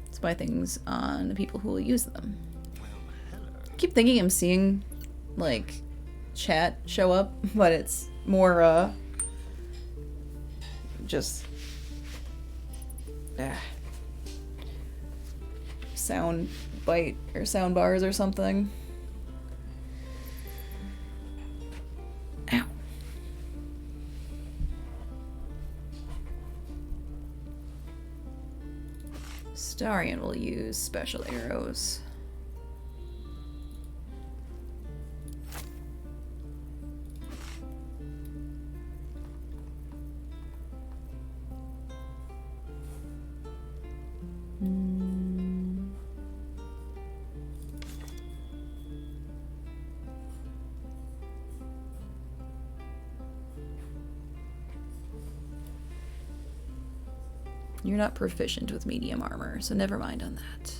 Let's buy things on the people who will use them. I keep thinking I'm seeing, like, chat show up, but it's more, just... sound bite or sound bars or something. Ow. Starion will use special arrows. You're not proficient with medium armor, so never mind on that.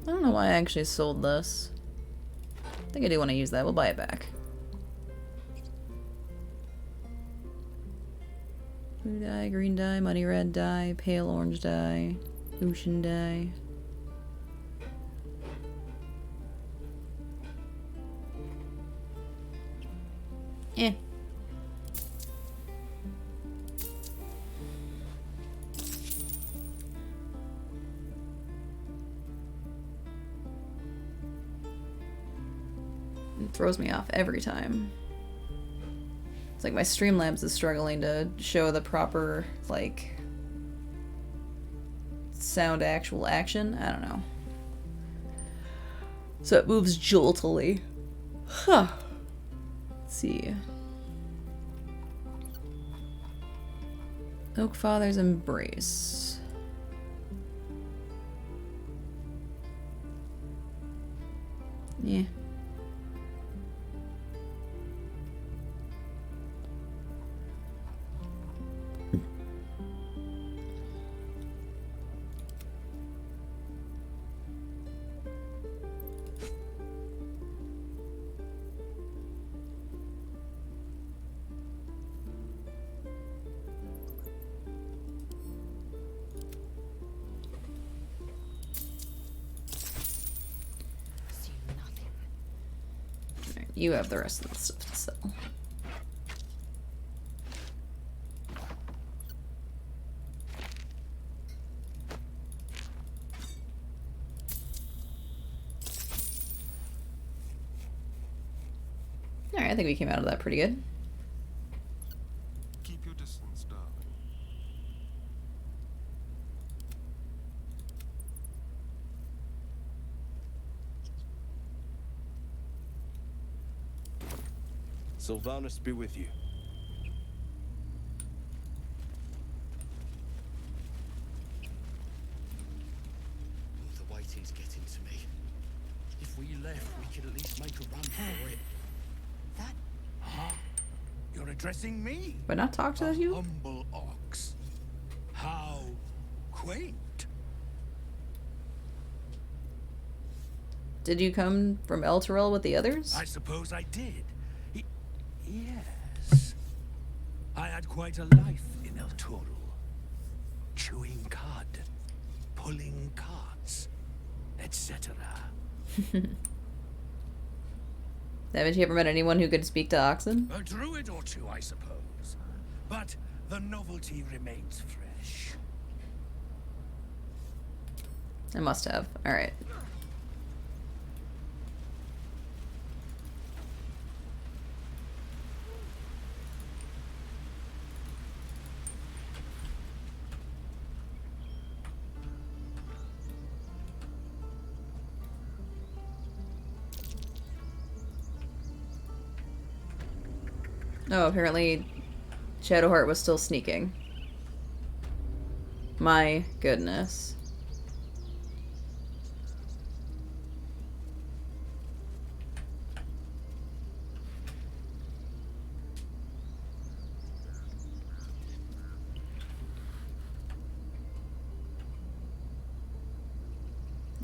I don't know why I actually sold this. I think I do want to use that. We'll buy it back. Blue dye, green dye, muddy red dye, pale orange dye, ocean dye. Eh. It throws me off every time. It's like my Streamlabs is struggling to show the proper, like, sound actual action. I don't know. So it moves joltily. Huh. Let's see. Oakfather's Embrace. Yeah. You have the rest of the stuff to sell. Alright, I think we came out of that pretty good. Keep your distance, darling. Sylvanus be with you. The waiting's getting to me. If we left, we could at least make a run for it. That... Huh? You're addressing me? But not talk to you? Humble ox. How quaint. Did you come from Elturel with the others? I suppose I did. Yes. I had quite a life in El Toro. Chewing cud, pulling carts, etc. Haven't you ever met anyone who could speak to oxen? A druid or two, I suppose. But the novelty remains fresh. I must have. Alright. Oh, apparently Shadowheart was still sneaking. My goodness.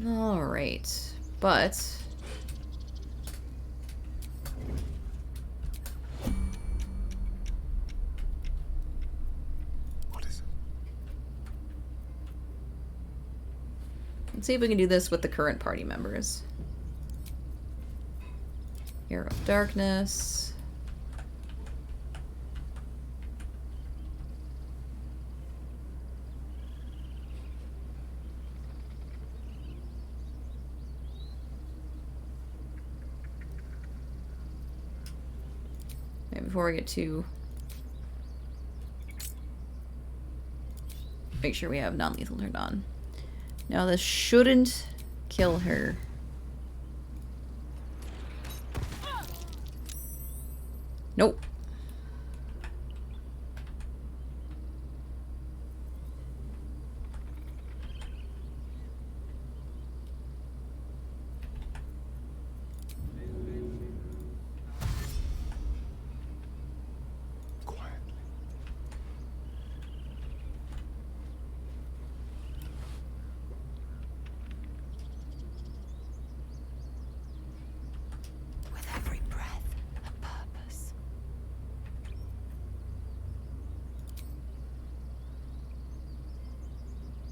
All right, but let's see if we can do this with the current party members. Hero of Darkness. Okay, before we get to... make sure we have non-lethal turned on. Now this shouldn't kill her. Nope.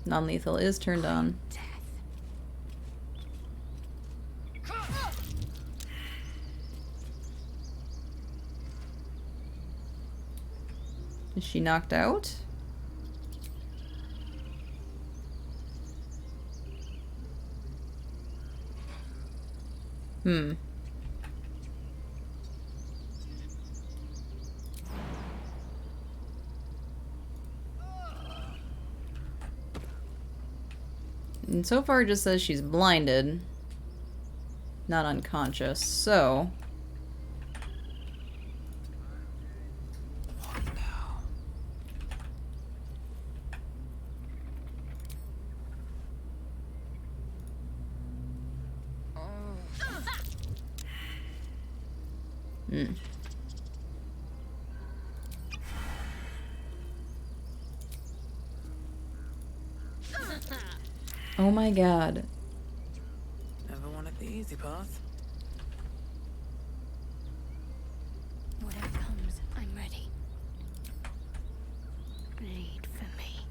Non-lethal is turned on. Is she knocked out? Hmm. And so far it just says she's blinded, not unconscious, so... Hmm. Oh my god. Never wanted the easy path. Whatever comes, I'm ready. Lead for me.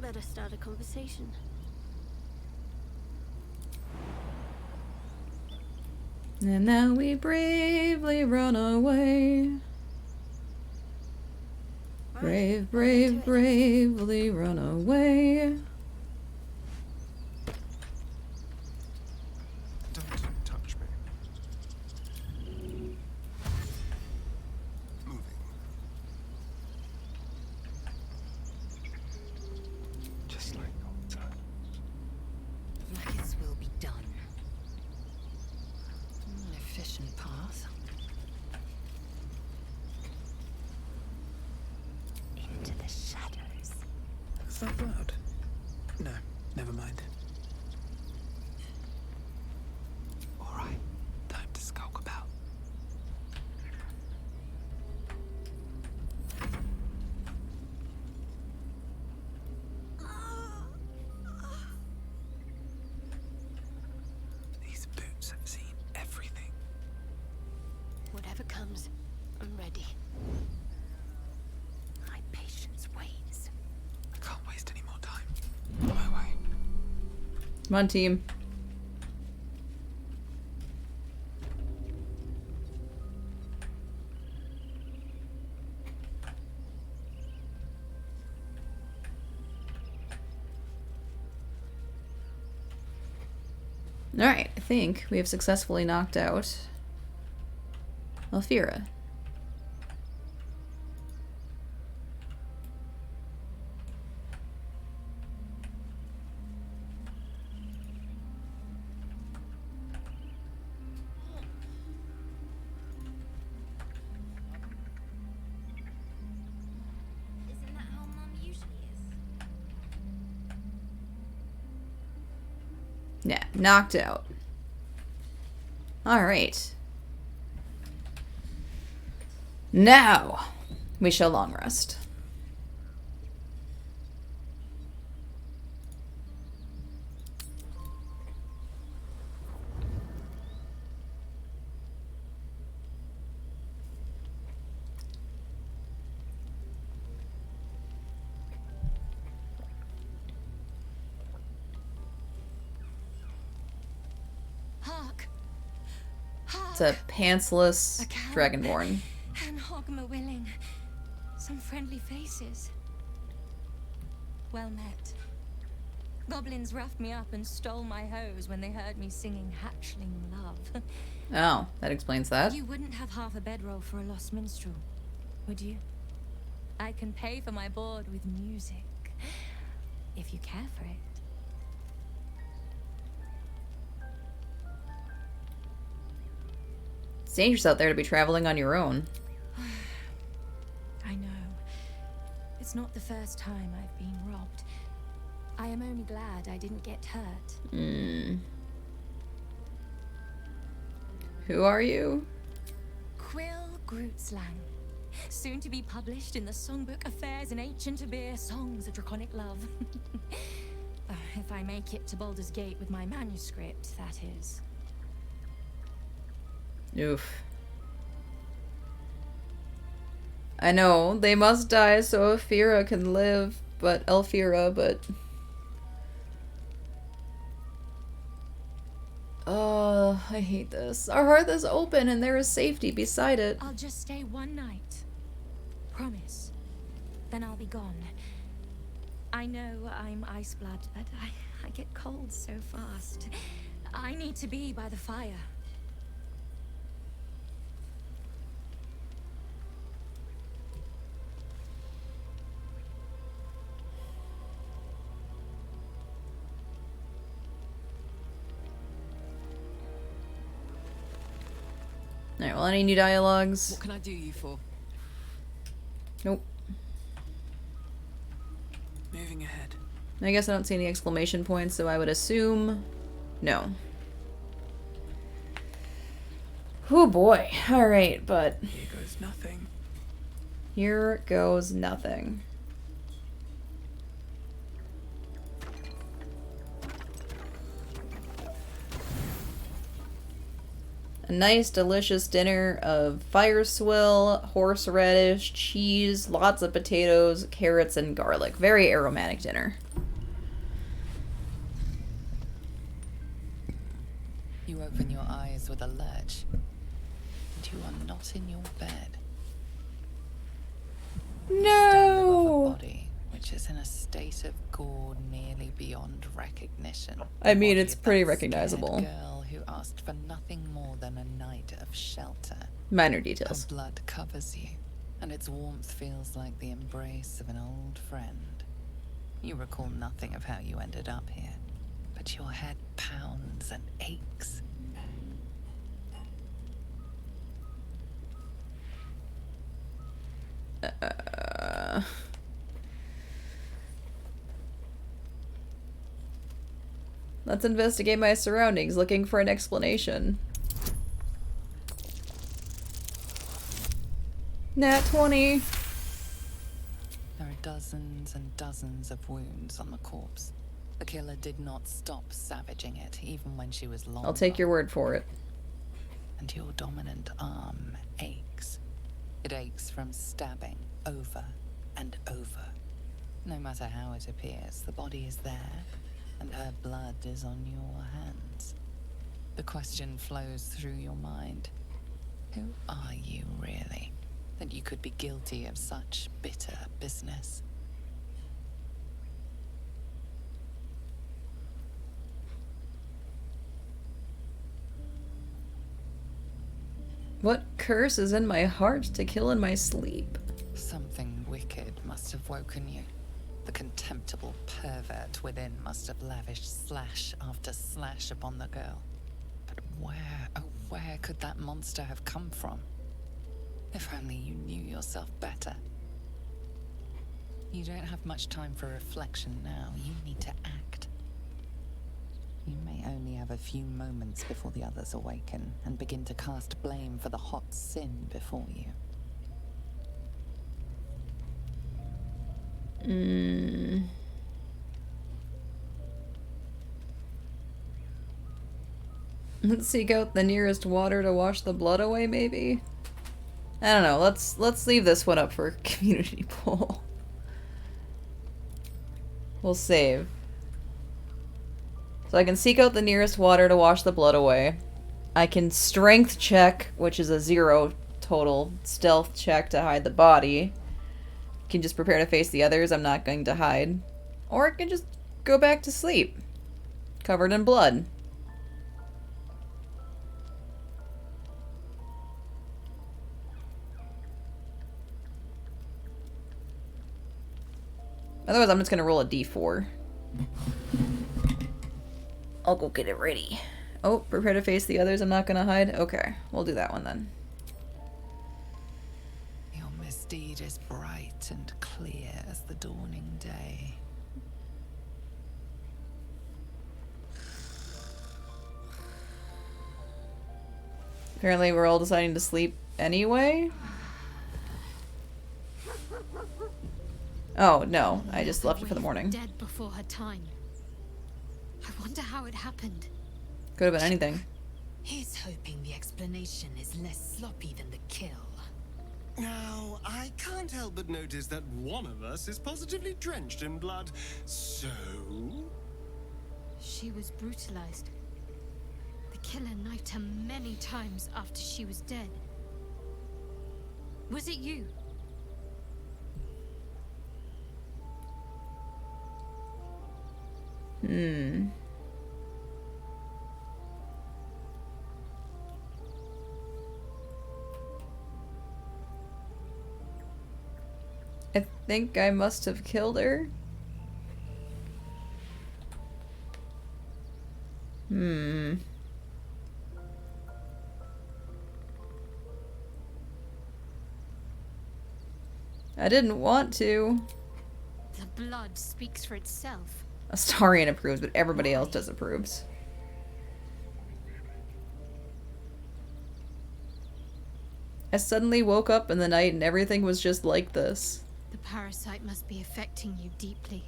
Better start a conversation. And now we bravely run away. Brave, brave, bravely run away. Don't touch me. Moving. Just like old times. Like its will be done. An efficient path. Into the shadows. Is that blood? No, never mind. Alright, time to skulk about. These boots have seen everything. Whatever comes, I'm ready. My patience wanes. I can't waste any more time. On my way. Come on, team. Alright, I think we have successfully knocked out Alfira. Isn't that how Mum usually is? Yeah, knocked out. Alright. Now, we shall long rest. Hark! Hark! It's a pantsless dragonborn. And Hogma willing. Some friendly faces. Well met. Goblins roughed me up and stole my hose when they heard me singing hatchling love. Oh, that explains that. You wouldn't have half a bedroll for a lost minstrel, would you? I can pay for my board with music, if you care for it. It's dangerous out there to be traveling on your own. I know. It's not the first time I've been robbed. I am only glad I didn't get hurt. Hmm. Who are you? Quill Grootslang. Soon to be published in the songbook Affairs in Ancient Abir, Songs of Draconic Love. If I make it to Baldur's Gate with my manuscript, that is. Oof. I know, they must die so Alfira can live, but Oh, I hate this. Our hearth is open and there is safety beside it. I'll just stay one night. Promise. Then I'll be gone. I know I'm ice blood, but I get cold so fast. I need to be by the fire. Alright, well, any new dialogues? What can I do you for? Nope. Moving ahead. I guess I don't see any exclamation points, so I would assume no. Oh boy. Alright, but... Here goes nothing. Here goes nothing. A nice, delicious dinner of fire swill, horseradish, cheese, lots of potatoes, carrots, and garlic. Very aromatic dinner. You open your eyes with a lurch, and you are not in your bed. No! You stand above a body which is in a state of gore nearly beyond recognition. I mean, The it's body of pretty that recognizable. scared girl who asked for nothing more than a night of shelter. Minor details. Her blood covers you, and its warmth feels like the embrace of an old friend. You recall nothing of how you ended up here, but your head pounds and aches. Let's investigate my surroundings, looking for an explanation. Nat 20. There are dozens and dozens of wounds on the corpse. The killer did not stop savaging it, even when she was long I'll take gone. your word for it. And your dominant arm aches. It aches from stabbing over and over. No matter how it appears, the body is there, and her blood is on your hands. The question flows through your mind. Who are you, really, that you could be guilty of such bitter business? What curse is in my heart to kill in my sleep? Something wicked must have woken you. The contemptible pervert within must have lavished slash after slash upon the girl. But where, oh where could that monster have come from? If only you knew yourself better. You don't have much time for reflection now. You need to act. You may only have a few moments before the others awaken and begin to cast blame for the hot sin before you. Let's seek out the nearest water to wash the blood away, maybe? I don't know, let's leave this one up for community poll. We'll save. So I can seek out the nearest water to wash the blood away. I can strength check, which is a 0 total stealth check to hide the body. Can just prepare to face the others. I'm not going to hide. Or I can just go back to sleep, covered in blood. Otherwise, I'm just gonna roll a d4. I'll go get it ready. Oh, prepare to face the others. I'm not gonna hide. Okay, we'll do that one then. Your misdeed is bright and clear as the dawning day. Apparently, we're all deciding to sleep anyway. Oh, no. I just left it for the morning. Dead before her time. I wonder how it happened. Could have been anything. He's hoping the explanation is less sloppy than the kill. Now, I can't help but notice that one of us is positively drenched in blood. So... She was brutalized. The killer knifed her many times after she was dead. Was it you? I think I must have killed her. I didn't want to. The blood speaks for itself. Astarion approves, but everybody else disapproves. I suddenly woke up in the night and everything was just like this. The parasite must be affecting you deeply.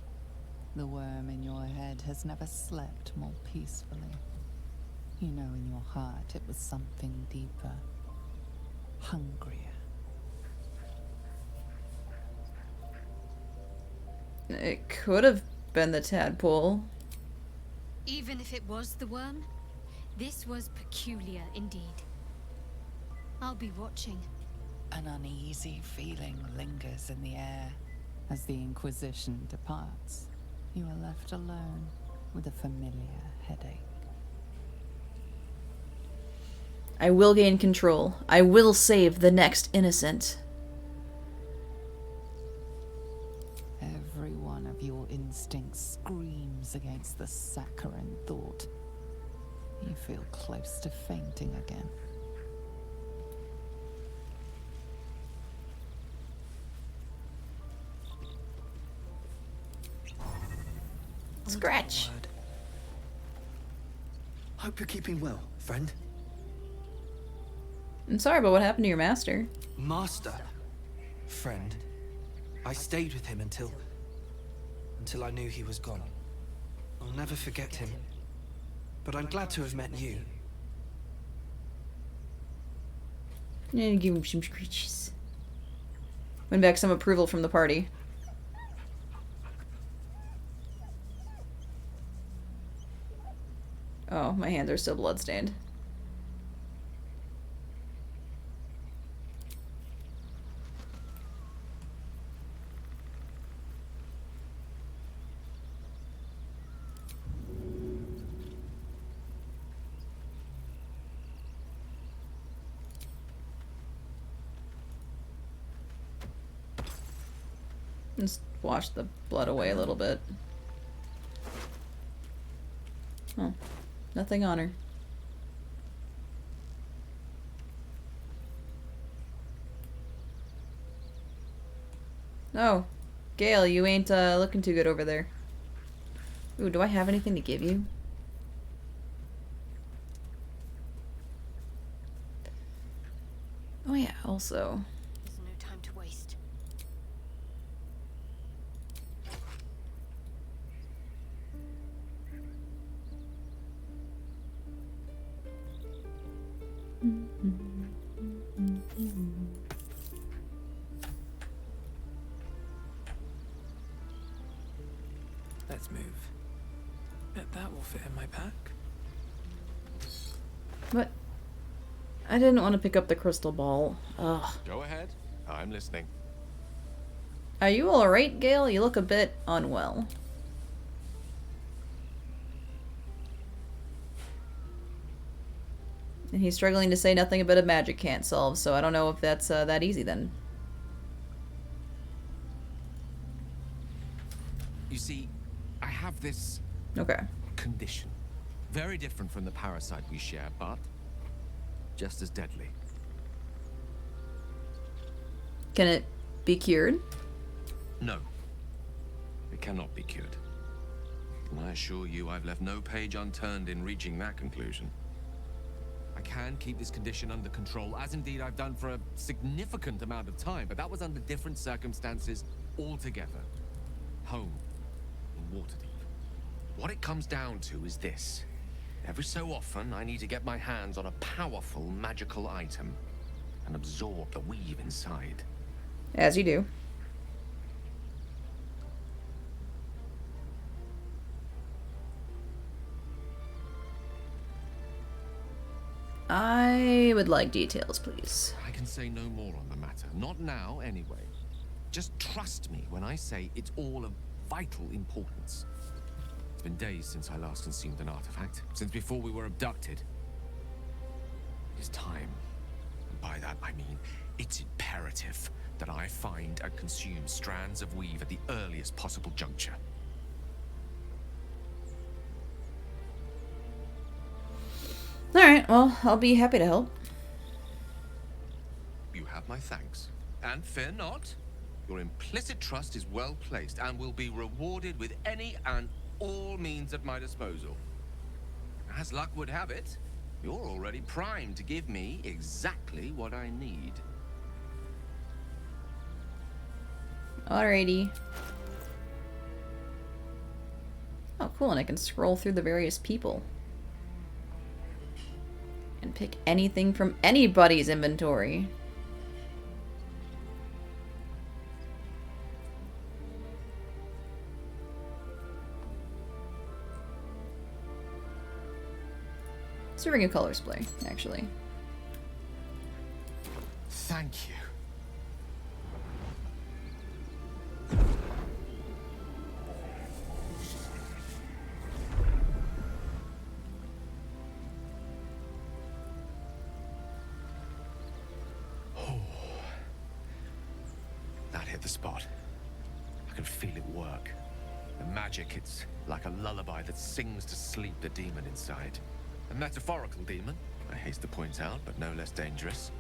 The worm in your head has never slept more peacefully. You know in your heart it was something deeper, hungrier. It could have been the tadpole. Even if it was the worm, this was peculiar indeed. I'll be watching. An uneasy feeling lingers in the air. As the Inquisition departs, you are left alone with a familiar headache. I will gain control. I will save the next innocent. Every one of your instincts screams against the saccharine thought. You feel close to fainting again. Scratch. Hope you're keeping well, friend. I'm sorry, but what happened to your master? Master? Friend. I stayed with him until I knew he was gone. I'll never forget him. But I'm glad to have met you. Yeah, give him some screeches. Win back some approval from the party. Oh, my hands are still bloodstained. Just wash the blood away a little bit. Oh, nothing on her. Oh, Gale, you ain't looking too good over there. Ooh, do I have anything to give you? Oh yeah, also. There's no time to waste. Let's move. Bet that will fit in my pack. But I didn't want to pick up the crystal ball. Ugh. Go ahead. I'm listening. Are you alright, Gale? You look a bit unwell. And he's struggling to say nothing a bit of magic can't solve, so I don't know if that's that easy then. You see, I have this condition. Very different from the parasite we share, but just as deadly. Can it be cured? No. It cannot be cured. And I assure you, I've left no page unturned in reaching that conclusion. I can keep this condition under control, as indeed I've done for a significant amount of time, but that was under different circumstances altogether. Home, in Waterdeep. What it comes down to is this. Every so often, I need to get my hands on a powerful magical item and absorb the weave inside. As you do. I would like details, please. I can say no more on the matter. Not now, anyway. Just trust me when I say it's all of vital importance. It's been days since I last consumed an artifact, since before we were abducted. It is time. And by that I mean, it's imperative that I find and consume strands of weave at the earliest possible juncture. Alright, well, I'll be happy to help. You have my thanks. And fear not, Your implicit trust is well placed and will be rewarded with any and all means at my disposal. As luck would have it, you're already primed to give me exactly what I need. Alrighty. Oh, cool, and I can scroll through the various people. And pick anything from anybody's inventory. Let's do Ring of Colors play, actually. Thank you. That hit the spot. I can feel it work. The magic, it's like a lullaby that sings to sleep the demon inside. A metaphorical demon, I haste to point out, but no less dangerous.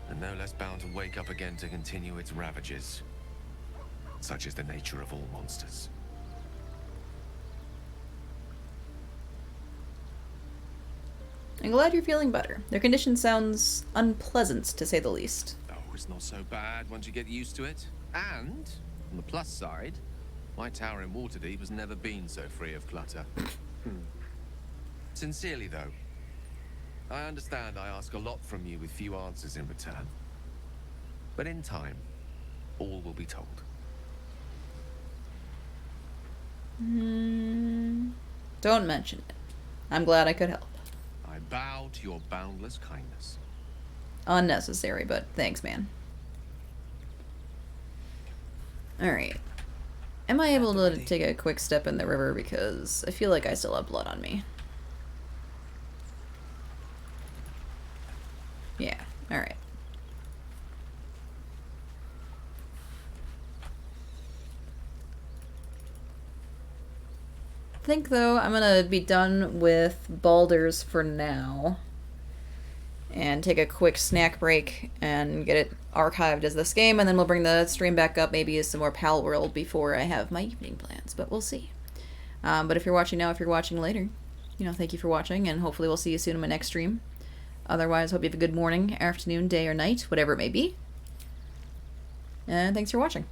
And no less bound to wake up again to continue its ravages. Such is the nature of all monsters. I'm glad you're feeling better. Their condition sounds unpleasant, to say the least. Oh, it's not so bad once you get used to it. And, on the plus side, my tower in Waterdeep has never been so free of clutter. Sincerely, though, I understand I ask a lot from you with few answers in return. But in time, all will be told. Don't mention it. I'm glad I could help. I bow to your boundless kindness. Unnecessary, but thanks, man. Alright. Am I able to take a quick step in the river because I feel like I still have blood on me? Yeah, alright. I think, though, I'm gonna be done with Baldur's for now. And take a quick snack break and get it archived as this game, and then we'll bring the stream back up maybe as some more Pal World before I have my evening plans, but we'll see. But if you're watching now, if you're watching later, you know, thank you for watching, and hopefully we'll see you soon in my next stream. Otherwise, hope you have a good morning, afternoon, day, or night, whatever it may be. And thanks for watching.